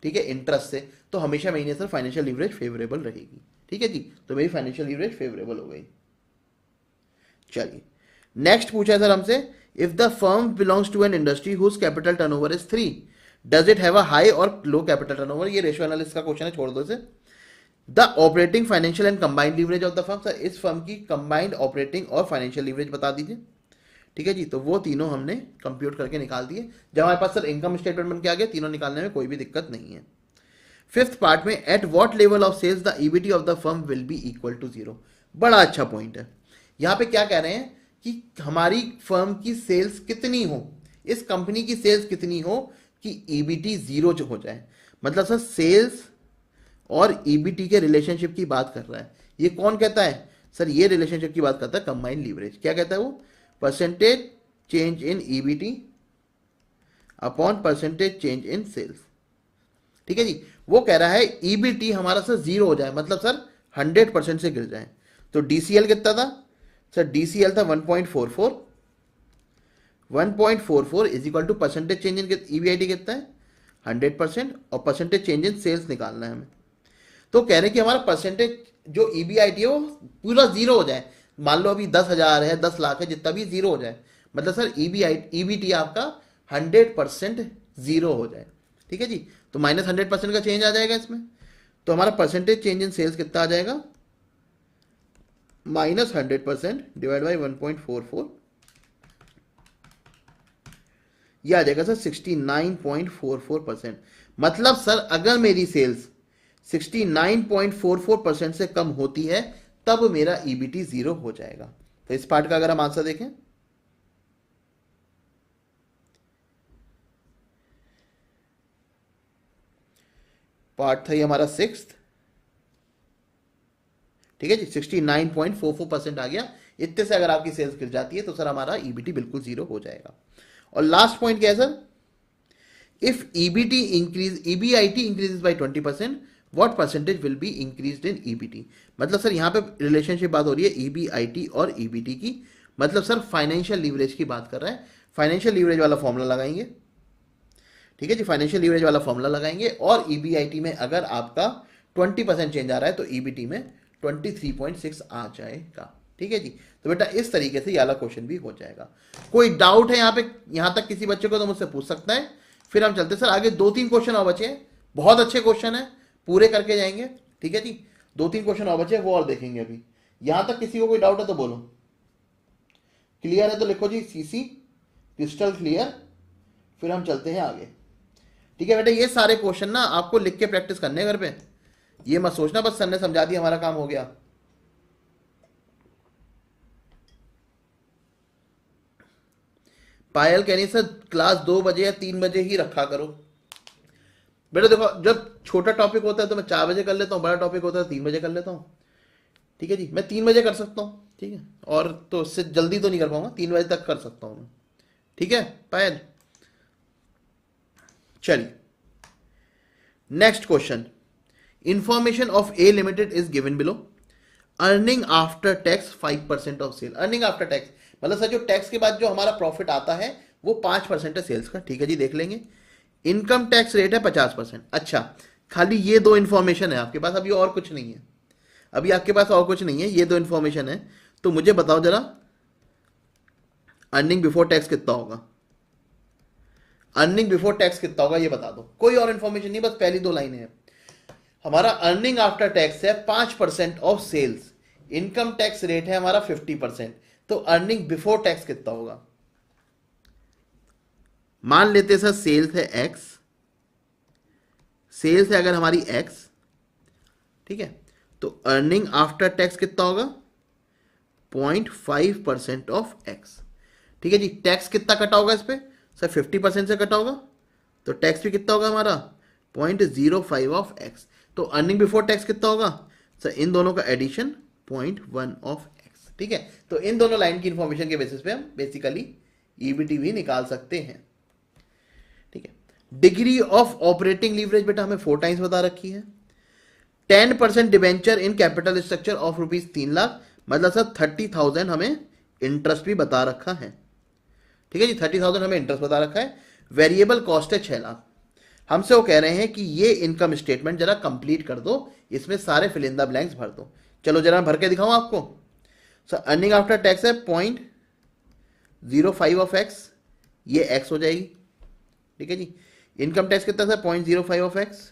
ठीक है, इंटरेस्ट से, तो हमेशा मेरी सर फाइनेंशियल लीवरेज फेवरेबल रहेगी। ठीक है जी, तो मेरी फाइनेंशियल लीवरेज फेवरेबल हो गई। चलिए नेक्स्ट पूछा है सर हमसे, if the firm belongs to an industry whose capital turnover is 3, does it have a high or low capital turnover? ये रेशियो एनालिसिस का क्वेश्चन है, छोड़ दो इसे। The operating financial and combined leverage of the firm, sir इस firm की combined operating और financial leverage बता दीजिए। ठीक है जी, तो वो तीनों हमने कंप्यूट करके निकाल दिए। जब हमारे पास सर इनकम स्टेटमेंट बन के आ गया, तीनों निकालने में कोई भी दिक्कत नहीं है। फिफ्थ पार्ट में, at what level of sales the EBT of the firm will be equal to 0। बड़ा अच्छा पॉइंट है। यहां पे क्या कह रहे हैं कि हमारी फर्म की सेल्स कितनी हो, इस कंपनी की सेल्स कितनी हो कि ईबीटी 0 जो हो जाए। मतलब सर सेल्स और ईबीटी के रिलेशनशिप की बात कर रहा है। ये कौन कहता है सर? ये रिलेशनशिप की बात करता है कंबाइंड लीवरेज। क्या कहता है वो? Percentage change in EBT upon percentage change in sales. ठीक है जी, वो कह रहा है ईबीटी हमारा सर 0 हो जाए, मतलब सर 100% से गिर जाए। तो डीसीएल कितना था सर? डीसीएल था 1.44। 1.44 is equal to percentage change in EBIT कितना है? 100%, और परसेंटेज चेंज इन सेल्स निकालना है हमें। तो कह रहे हैं कि हमारा परसेंटेज जो ईबीआईटी है वो पूरा 0 हो जाए। मान लो अभी 10,000 है, 10 लाख है, जितना भी 0 हो जाए, मतलब सर ईबीटी आपका 100% 0 हो जाए। ठीक है जी, तो -100% का चेंज आ जाएगा इसमें। तो हमारा परसेंटेज चेंज इन सेल्स कितना आ जाएगा? -100% डिवाइड बाई 1.44, यह आ जाएगा सर 69.44%। मतलब सर अगर मेरी सेल्स 69.44% से कम होती है तब मेरा ईबीटी 0 हो जाएगा। तो इस पार्ट का अगर हम आंसर देखें, पार्ट था ये हमारा 6th। ठीक है जी, 69.44% आ गया। इतने से अगर आपकी सेल्स गिर जाती है तो सर हमारा ईबीटी बिल्कुल 0 हो जाएगा। और लास्ट पॉइंट क्या है sir? If EBT increase, EBIT increases by 20%, what percentage will be increased in EBT? मतलब सर यहां पे रिलेशनशिप बात हो रही है ईबीआईटी और ईबीटी की, मतलब सर फाइनेंशियल लीवरेज की बात कर रहा है। फाइनेंशियल लीवरेज वाला फॉर्मूला लगाएंगे। ठीक है जी, फाइनेंशियल लीवरेज वाला फॉर्मूला लगाएंगे, और ईबीआईटी में अगर आपका 20% चेंज आ रहा है तो ईबीटी में 23.6 आ जाएगा। ठीक है जी, तो बेटा इस तरीके से ये वाला क्वेश्चन भी हो जाएगा। कोई डाउट है यहाँ पे, यहाँ तक किसी बच्चे को तो मुझसे पूछ सकता है। फिर हम चलते सर आगे, 2-3 क्वेश्चन और बचे हैं, बहुत अच्छे क्वेश्चन है, पूरे करके जाएंगे। ठीक है जी, 2-3 क्वेश्चन और बचे, वो और देखेंगे अभी। यहां तक किसी को कोई डाउट है तो बोलो। क्लियर है तो लिखो जी सीसी, क्रिस्टल क्लियर। फिर हम चलते हैं आगे। ठीक है बेटा, ये सारे क्वेश्चन ना आपको लिख के प्रैक्टिस करने घर पे, ये मत सोचना बस सर ने समझा दिया हमारा काम हो गया। पायल कह रही सर क्लास 2 बजे या 3 बजे ही रखा करो। बेटा देखो, जब छोटा टॉपिक होता है तो मैं 4 बजे कर लेता हूँ, बड़ा टॉपिक होता है 3 बजे कर लेता हूँ। ठीक है जी, मैं 3 बजे कर सकता हूँ। ठीक है, और तो इससे जल्दी तो नहीं कर पाऊंगा, 3 बजे तक कर सकता हूँ मैं। ठीक है पायल? चलिए next question, information of A limited is given below, earning after tax 5% of sale. Earning after tax मतलब सर जो टैक्स के बाद जो हमारा प्रॉफिट आता है वो 5% है सेल्स का, ठीक है जी, देख लेंगे। इनकम टैक्स रेट है 50%। अच्छा, खाली ये दो इंफॉर्मेशन है आपके पास, अभी और कुछ नहीं है, अभी आपके पास और कुछ नहीं है, ये दो इंफॉर्मेशन है। तो मुझे बताओ जरा अर्निंग बिफोर टैक्स कितना होगा, अर्निंग बिफोर टैक्स कितना होगा ये बता दो। कोई और इंफॉर्मेशन नहीं, बस पहली दो लाइनें हैं। हमारा अर्निंग आफ्टर टैक्स है 5% of sales, income tax rate है हमारा 50%, तो अर्निंग बिफोर टैक्स कितना होगा। मान लेते सर सेल्स है एक्स, सेल्स है अगर हमारी एक्स, ठीक है, तो अर्निंग आफ्टर टैक्स कितना होगा 0.5% ऑफ एक्स, ठीक है जी। टैक्स कितना कटा होगा इस पे सर 50% से कटा होगा, तो टैक्स भी कितना होगा हमारा 0.05 ऑफ एक्स, तो अर्निंग बिफोर टैक्स कितना होगा सर इन दोनों का एडिशन 0.1 ऑफ एक्स, ठीक है। तो इन दोनों लाइन की इंफॉर्मेशन के बेसिस पे हम बेसिकली ईबीटी भी निकाल सकते हैं, ठीक है। डिग्री ऑफ ऑपरेटिंग लीवरेज बेटा हमें 4 टाइम्स बता रखी है। 10% debenture in capital structure of ₹3 lakh, मतलब सर 30,000 हमें इंटरेस्ट भी बता रखा है, ठीक है जी, 30,000 हमें इंटरेस्ट बता रखा है। वेरिएबल कॉस्ट है 6 लाख। हमसे वो कह रहे हैं कि ये इनकम स्टेटमेंट जरा कंप्लीट कर दो, इसमें सारे फिल इन द ब्लैंक्स भर दो। चलो जरा भर के दिखाऊं आपको। सर अर्निंग आफ्टर टैक्स है 0.05 ऑफ एक्स, ये एक्स हो जाएगी, ठीक है जी। इनकम टैक्स कितना सर 0.05 ऑफ एक्स,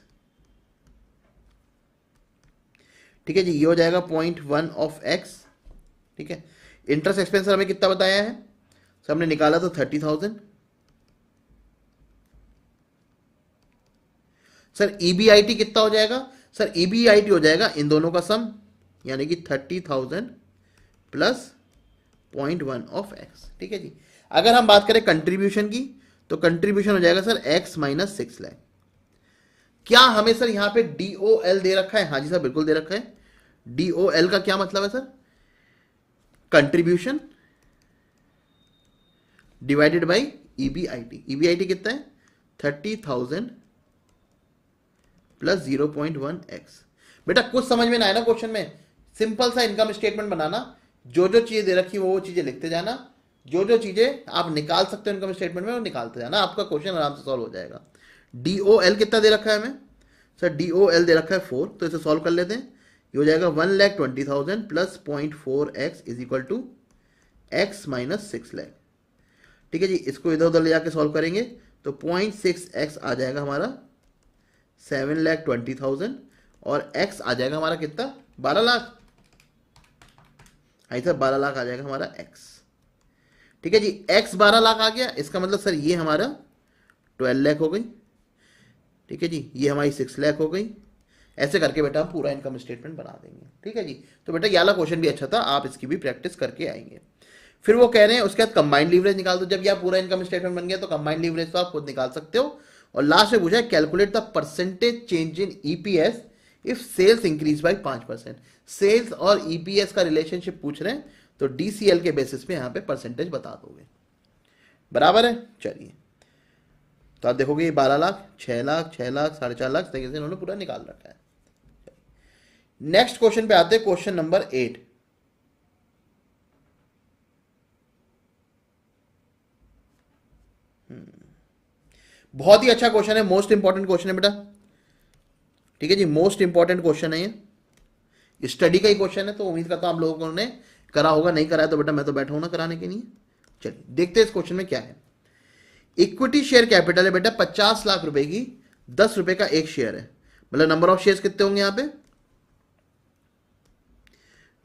ठीक है जी, ये हो जाएगा 0.1 ऑफ एक्स, ठीक है। इंटरेस्ट एक्सपेंस हमें कितना बताया है सर, हमने निकाला तो 30,000। सर ईबीआईटी कितना हो जाएगा सर, ईबीआईटी हो जाएगा इन दोनों का सम, यानी कि 30,000 प्लस 0.1 ऑफ एक्स, ठीक है जी। अगर हम बात करें कंट्रीब्यूशन की, तो कंट्रीब्यूशन हो जाएगा सर x माइनस 6 लाख। क्या हमें सर यहां पे DOL दे रखा है, हाँ जी सर बिल्कुल दे रखा है। DOL का क्या मतलब है sir, contribution divided by EBIT. EBIT कितना है 30,000 प्लस 0.1 एक्स। बेटा कुछ समझ में ना आए ना क्वेश्चन में, सिंपल सा इनकम स्टेटमेंट बनाना, जो जो चीजें दे रखी वो चीजें लिखते जाना, जो जो चीजें आप निकाल सकते हो इनकम स्टेटमेंट में वो निकालते जाना, आपका क्वेश्चन आराम से सॉल्व हो जाएगा। DOL कितना दे रखा है हमें सर, DOL दे रखा है 4, तो इसे सॉल्व कर लेते हैं। ये हो जाएगा 1,20,000 plus 0.4x is equal to x minus 6 lakh, ठीक है जी। इसको इधर उधर ले जाके सॉल्व करेंगे तो 0.6x आ जाएगा हमारा 7,20,000 और x आ जाएगा हमारा कितना 12 लाख, आई सर 12 लाख आ जाएगा हमारा x, ठीक है जी। x 12 लाख आ गया, इसका मतलब सर ये हमारा 12 लाख हो गई, ठीक है जी, ये हमारी 6 लाख हो गई। ऐसे करके बेटा हम पूरा इनकम स्टेटमेंट बना देंगे, ठीक है जी। तो बेटा ये वाला क्वेश्चन भी अच्छा था, आप इसकी भी प्रैक्टिस करके आएंगे। फिर वो कह रहे हैं उसके बाद कंबाइंड लीवरेज निकाल दो। जब यह पूरा इनकम स्टेटमेंट बन गया तो कंबाइंड लीवरेज तो आप खुद निकाल सकते हो। और लास्ट में पूछा है calculate the percentage change in EPS if sales increase by 5%। Sales और ईपीएस का रिलेशनशिप पूछ रहे हैं, तो डीसीएल के बेसिस पे यहां पे परसेंटेज बता दोगे, बराबर है। चलिए तो आप देखोगे 12 लाख 6 लाख 6 लाख 4.5 लाख तरीके से इन्होंने पूरा निकाल रखा है। नेक्स्ट क्वेश्चन पे आते हैं, क्वेश्चन नंबर 8। बहुत ही अच्छा क्वेश्चन है, मोस्ट इंपॉर्टेंट क्वेश्चन है बेटा, ठीक है जी, मोस्ट इंपॉर्टेंट क्वेश्चन है ये, स्टडी का ही क्वेश्चन है, तो उम्मीद करता हूं आप लोगों ने करा होगा, नहीं करा है तो बेटा मैं तो बैठा हूं ना कराने के लिए। चलिए देखते हैं इस क्वेश्चन में क्या है। इक्विटी शेयर कैपिटल है बेटा 50 लाख रुपए की, 10 रुपए का एक शेयर है, मतलब नंबर ऑफ शेयर्स कितने होंगे यहां पे,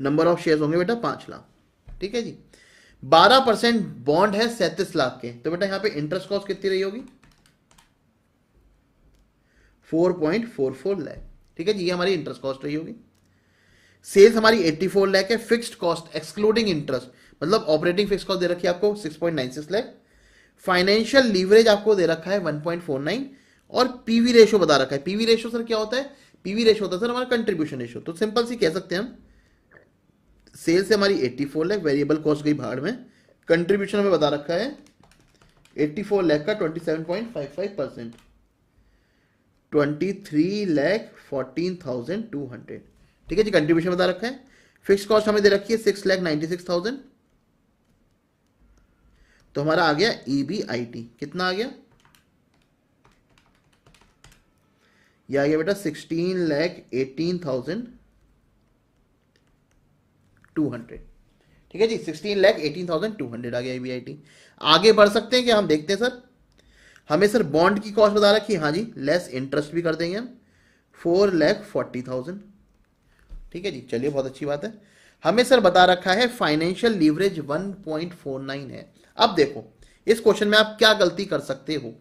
नंबर ऑफ शेयर्स होंगे बेटा 5 लाख, ठीक है जी। 12% बॉन्ड है 37 लाख के, तो बेटा यहां पे इंटरेस्ट कॉस्ट कितनी रही होगी 4.44 लाख, ठीक है जी, ये हमारी इंटरेस्ट कॉस्ट रही होगी। सेल्स हमारी 84 लाख है, फिक्स्ड कॉस्ट एक्सक्लूडिंग इंटरेस्ट, मतलब ऑपरेटिंग फिक्स कॉस्ट दे रखी है आपको 6.96 लाख। फाइनेंशियल लीवरेज आपको दे रखा है 1.49 और पीवी रेशो बता रखा है। पीवी रेशो सर क्या होता है, पीवी रेशो होता है सर हमारा कंट्रीब्यूशन रेशो। तो सिंपल सी कह सकते हैं हम, सेल्स से हमारी 84 लाख, वेरिएबल कॉस्ट गई भाड़ में, कंट्रीब्यूशन हमें बता रखा है 84 लाख का 27.55%, 23,14,200। ठीक है जी, कंट्रीब्यूशन बता रखा है। फिक्स कॉस्ट हमें दे रखी है 6,96,000। तो हमारा आ गया EBIT, कितना आ गया? ये आ गया बेटा 16,18,200। ठीक है जी, 16,18,200 आ गया EBIT। आगे बढ़ सकते हैं क्या? हम देखते हैं सर। हमें सर बॉन्ड की कॉस्ट बता रखी है, हाँ जी, लेस इंटरेस्ट भी कर देंगे हम, 4,40,000। ठीक है जी, चलिए बहुत अच्छी बात है। हमें सर बता रखा है फाइनेंशियल लीवरेज 1.49 है। अब देखो इस क्वेश्चन में आप क्या गलती कर सकते हो।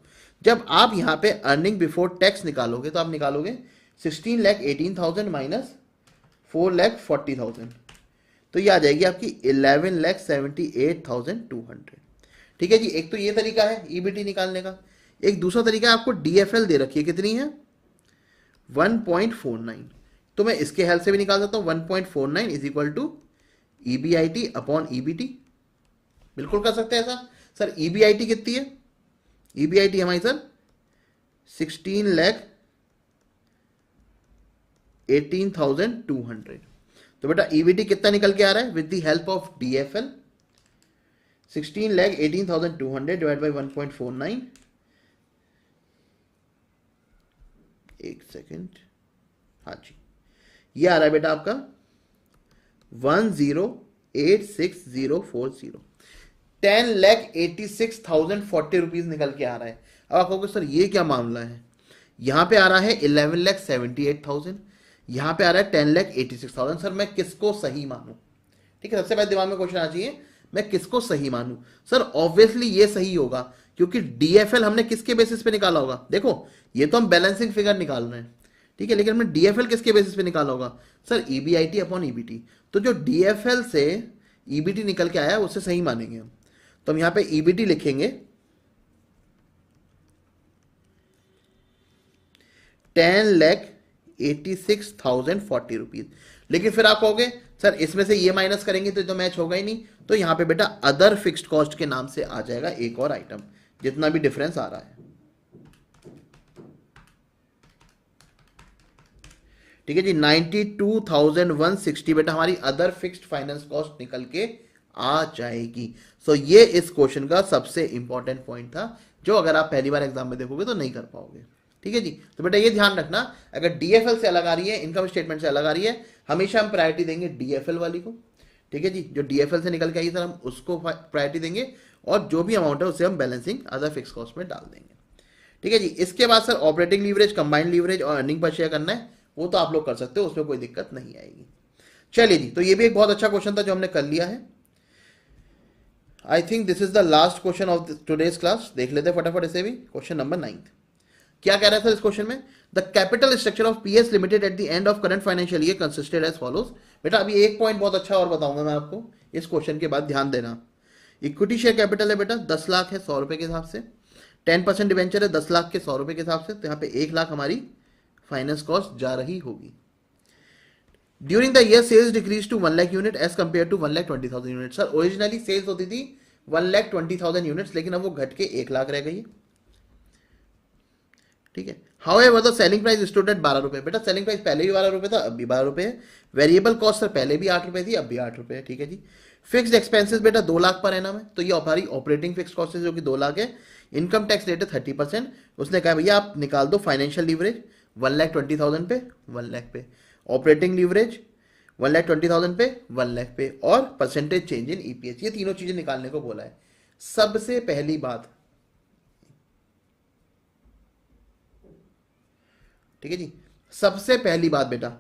जब आप यहां पे अर्निंग बिफोर टैक्स निकालोगे तो आप निकालोगे 16,18,000 माइनस 4,40,000, तो ये आ जाएगी आपकी 11,78,200। ठीक है जी, एक तो ये तरीका है EBT निकालने का। एक दूसरा तरीका है, आपको DFL दे रखी है, कितनी है? 1.49। तो मैं इसके हेल्प से भी निकाल सकता हूं। 1.49 is equal to EBIT upon EBT। बिल्कुल कर सकते हैं ऐसा। सर EBIT कितनी है? EBIT हमारी सर 16,18,200। तो बेटा EBT कितना निकल के आ रहा है with the help of DFL? 16,18,200 divide by 1.49। एक सेकेंड, हाँ जी, ये आ रहा है बेटा आपका 10,86,040। 10,86,040 रुपीज निकल के आ रहा है। अब आप कहोगे सर ये क्या मामला है? यहां पे आ रहा है 11,78,000, यहां पे आ रहा है 10,86,000। सर मैं किसको सही मानूं? ठीक है, सबसे पहले दिमाग में क्वेश्चन आना चाहिए, मैं किसको सही मानूं? सर ऑब्वियसली ये सही होगा, क्योंकि DFL हमने किसके बेसिस पे निकाला होगा? देखो ये तो हम बैलेंसिंग फिगर निकाल रहे हैं, ठीक है, लेकिन हमने DFL किसके बेसिस पे निकाला होगा? Sir EBIT upon EBT। तो जो DFL से EBT निकल के आया है उससे सही मानेंगे हम। तो हम यहां पे EBT लिखेंगे 10,86,040 रुपीज। लेकिन फिर आप कहोगे सर इसमें से ये माइनस करेंगे तो मैच होगा ही नहीं। तो यहां पे बेटा अदर फिक्स्ड कॉस्ट के नाम से आ जाएगा एक और आइटम, जितना भी डिफरेंस आ रहा है। ठीक है जी, 92,160 बेटा हमारी अदर फिक्स्ड फाइनेंस कॉस्ट निकल के आ जाएगी। सो ये इस क्वेश्चन का सबसे इंपॉर्टेंट पॉइंट था, जो अगर आप पहली बार एग्जाम में देखोगे तो नहीं कर पाओगे। ठीक है जी, तो बेटा ये ध्यान रखना, अगर DFL से अलग आ रही है, इनकम स्टेटमेंट से अलग आ रही है, हमेशा हम प्रायोरिटी देंगे DFL वाली को। ठीक है जी, जो DFL से निकल के आई सर हम उसको प्रायोरिटी देंगे, और जो भी अमाउंट है उसे हम बैलेंसिंग अदर फिक्स कॉस्ट में डाल देंगे। ठीक है जी, इसके बाद sir operating leverage, combined leverage और अर्निंग पर शेयर करना है, वो तो आप लोग कर सकते हो, उसमें कोई दिक्कत नहीं आएगी। चलिए जी, तो ये भी एक बहुत अच्छा क्वेश्चन था जो हमने कर लिया है। I think this is the last question of today's class. देख लेते हैं फटाफट इसे भी। क्वेश्चन नंबर 9 क्या कह रहा था इस क्वेश्चन में? The capital structure of PS limited at the end of current financial year consisted as follows. बेटा अभी एक पॉइंट बहुत अच्छा और बताऊंगा मैं आपको इस क्वेश्चन के बाद, ध्यान देना। इक्विटी शेयर कैपिटल है बेटा 10 लाख है 100 रुपए के हिसाब से, 10% डिवेंचर है 10 लाख के 100 रुपए के हिसाब से, तो यहाँ पे 1 लाख हमारी फाइनेंस कॉस्ट जा रही होगी। During the year sales decrease to 1 lakh unit as compare to 1,20,000 unit. Sir originally sales होती थी 1,20,000 यूनिट्स, लेकिन अब वो घट के 1 लाख रह गई। ठीक है, however the selling price stood at 12 रुपए। बेटा सेलिंग प्राइस पहले भी 12 रुपए था, अब भी 12 रुपए है। वेरिएबल कॉस्ट सर पहले भी 8 रुपए थी, अब भी 8 रुपए है। ठीक है जी, फिक्स्ड एक्सपेंसेस बेटा 2 लाख पर एनम है, तो ये हमारी ऑपरेटिंग फिक्स कॉस्ट है जो कि 2 लाख है। इनकम टैक्स रेट है 30%। उसने कहा भैया आप निकाल दो फाइनेंशियल लीवरेज 1,20,000 पे 1 लाख पे, ऑपरेटिंग लीवरेज 1,20,000 पे 1 लाख पे, और परसेंटेज चेंज इन EPS। ये तीनों चीजें निकालने को बोला है। सबसे पहली बात, ठीक है जी, सबसे पहली बात बेटा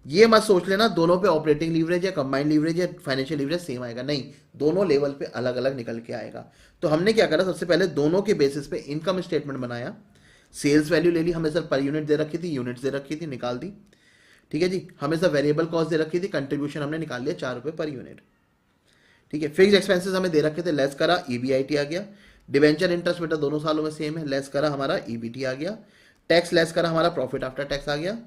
ये मत सोच लेना दोनों पे ऑपरेटिंग लीवरेज या कंबाइंड लीवरेज या फाइनेंशियल लीवरेज सेम आएगा, नहीं, दोनों लेवल पे अलग अलग निकल के आएगा। तो हमने क्या करा, सबसे पहले दोनों के बेसिस पे इनकम स्टेटमेंट बनाया। सेल्स वैल्यू ले ली, हमें सर पर यूनिट दे रखी थी, यूनिट्स दे रखी थी, निकाल दी। ठीक है जी, हमें सर वेरिएबल कॉस्ट दे रखी थी, कंट्रीब्यूशन हमने निकाल लिया 4 रुपए पर यूनिट। ठीक है, फिक्स एक्सपेंसेस हमें दे रखे थे, लेस करा EBIT आ गया। डिवेंचर इंटरेस्ट बेटा दोनों सालों में सेम है, लेस करा हमारा EBT आ गया। टैक्स लेस करा हमारा प्रॉफिट आफ्टर टैक्स आ गया।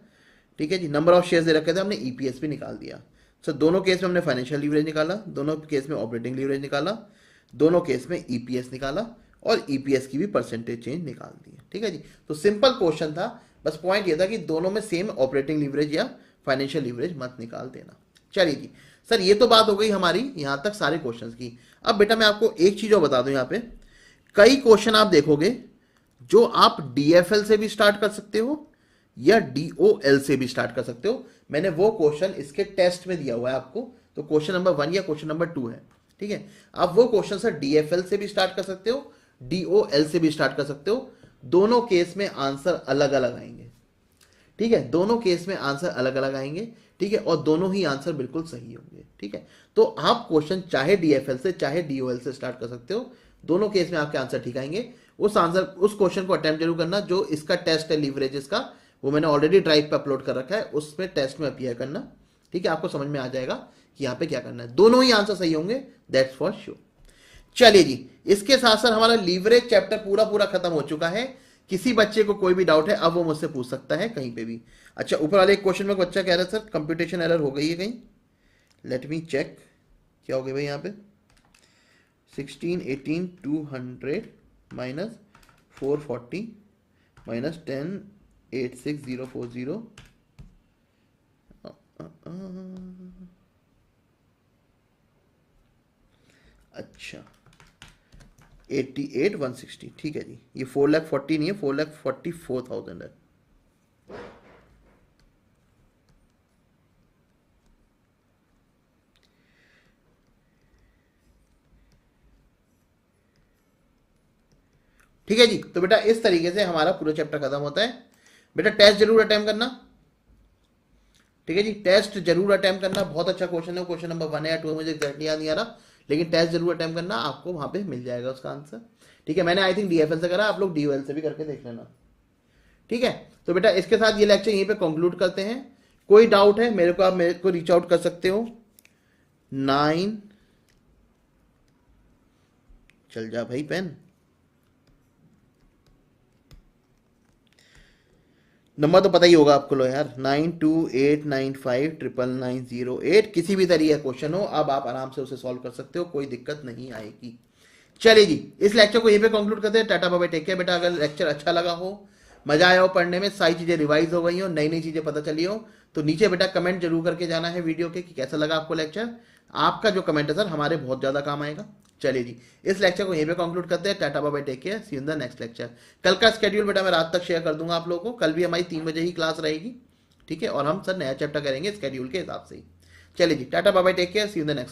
ठीक है जी, नंबर ऑफ शेयर्स दे रखे थे, हमने EPS भी निकाल दिया। सर दोनों केस में हमने फाइनेंशियल लीवरेज निकाला, दोनों केस में ऑपरेटिंग लीवरेज निकाला, दोनों केस में EPS निकाला, और EPS की भी परसेंटेज चेंज निकाल दी। ठीक है जी, तो सिंपल क्वेश्चन था, बस पॉइंट ये था कि दोनों में सेम ऑपरेटिंग लीवरेज या फाइनेंशियल लीवरेज मत निकाल देना। चलिए जी सर, ये तो बात हो गई हमारी यहां तक सारे क्वेश्चंस की। अब बेटा मैं आपको एक चीज और बता दूं, यहां पे कई क्वेश्चन आप देखोगे जो आप डीएफएल से भी स्टार्ट कर सकते हो या डीओएल से भी स्टार्ट कर सकते हो। मैंने वो क्वेश्चन इसके टेस्ट में दिया हुआ है आपको, तो क्वेश्चन नंबर 1 या क्वेश्चन नंबर 2 है, ठीक है। आप वो क्वेश्चन सर डीएफएल से भी स्टार्ट कर सकते हो, डीओएल से भी स्टार्ट कर सकते हो। दोनों केस में आंसर अलग अलग आएंगे, ठीक है। दोनों केस में आंसर अलग अलग आएंगे, ठीक है, और दोनों ही आंसर बिल्कुल सही होंगे, ठीक है। तो आप क्वेश्चन चाहे डीएफएल से चाहे डीओएल से स्टार्ट कर सकते हो, दोनों केस में आपके आंसर ठीक आएंगे। उस क्वेश्चन को अटेम्प्ट जरूर करना जो इसका टेस्ट है लीवरेजेस का, वो मैंने ऑलरेडी ड्राइव पे अपलोड कर रखा है, उसमें टेस्ट में अपीयर करना, ठीक है। आपको समझ में आ जाएगा कि यहाँ पे क्या करना है, दोनों ही आंसर सही होंगे, दैट्स फॉर श्योर। चलिए जी, इसके साथ साथ हमारा लीवरेज चैप्टर पूरा खत्म हो चुका है। किसी बच्चे को कोई भी डाउट है अब वो मुझसे पूछ सकता है कहीं पे भी। अच्छा, ऊपर वाले एक क्वेश्चन में बच्चा कह रहा है सर कंप्यूटेशन एरर हो गई है कहीं, लेट मी चेक क्या हो गई भाई। यहाँ पे 16 18 200 माइनस 440 माइनस 10 86040। अच्छा 88,160, ठीक है जी। ये 4,40,000 नहीं है, 4,44,000 है। ठीक है जी। तो बेटा इस तरीके से हमारा पूरा चैप्टर खत्म होता है। बेटा टेस्ट जरूर अटेम्प्ट करना, ठीक है जी, टेस्ट जरूर अटेम्प्ट करना। बहुत अच्छा क्वेश्चन है, क्वेश्चन नंबर 1 या 2 मुझे एग्जैक्टली याद नहीं आ रहा, लेकिन टेस्ट जरूर अटेम्प्ट करना, आपको वहां पे मिल जाएगा उसका आंसर, ठीक है। मैंने आई थिंक डीएफएल से करा, आप लोग डीओएल से भी करके देख लेना, ठीक है। तो बेटा इसके साथ ये लेक्चर यहीं पे कंक्लूड करते हैं। कोई डाउट है मेरे को, आप मेरे को रीच आउट कर सकते हो। 9 चल जा भाई पेन, नंबर तो पता ही होगा आपको लो यार, 9289599908। किसी भी तरीके का क्वेश्चन हो अब आप आराम से उसे सॉल्व कर सकते हो, कोई दिक्कत नहीं आएगी। चलिए जी, इस लेक्चर को यहीं पे कंक्लूड करते हैं। Ta-ta bye bye, take care. बेटा अगर लेक्चर अच्छा लगा हो, मजा आया हो पढ़ने में, सारी चीजें रिवाइज हो गई हो, नई नई चीजें पता चली हो, तो नीचे बेटा कमेंट जरूर करके जाना है वीडियो के कि कैसा लगा आपको लेक्चर। आपका जो कमेंट है सर हमारे बहुत ज्यादा काम आएगा। चलिए जी, इस लेक्चर को यहीं पे कंक्लूड करते हैं। Ta-ta bye bye, take care, see you in the next lecture. कल का स्केड्यूल बेटा मैं रात तक शेयर कर दूंगा आप लोगों को। कल भी हमारी 3 बजे ही क्लास रहेगी, ठीक है, और हम सर नया चैप्टर करेंगे स्केड्यूल के हिसाब से ही। चलिए जी, tata bye bye, take care, see you in the next.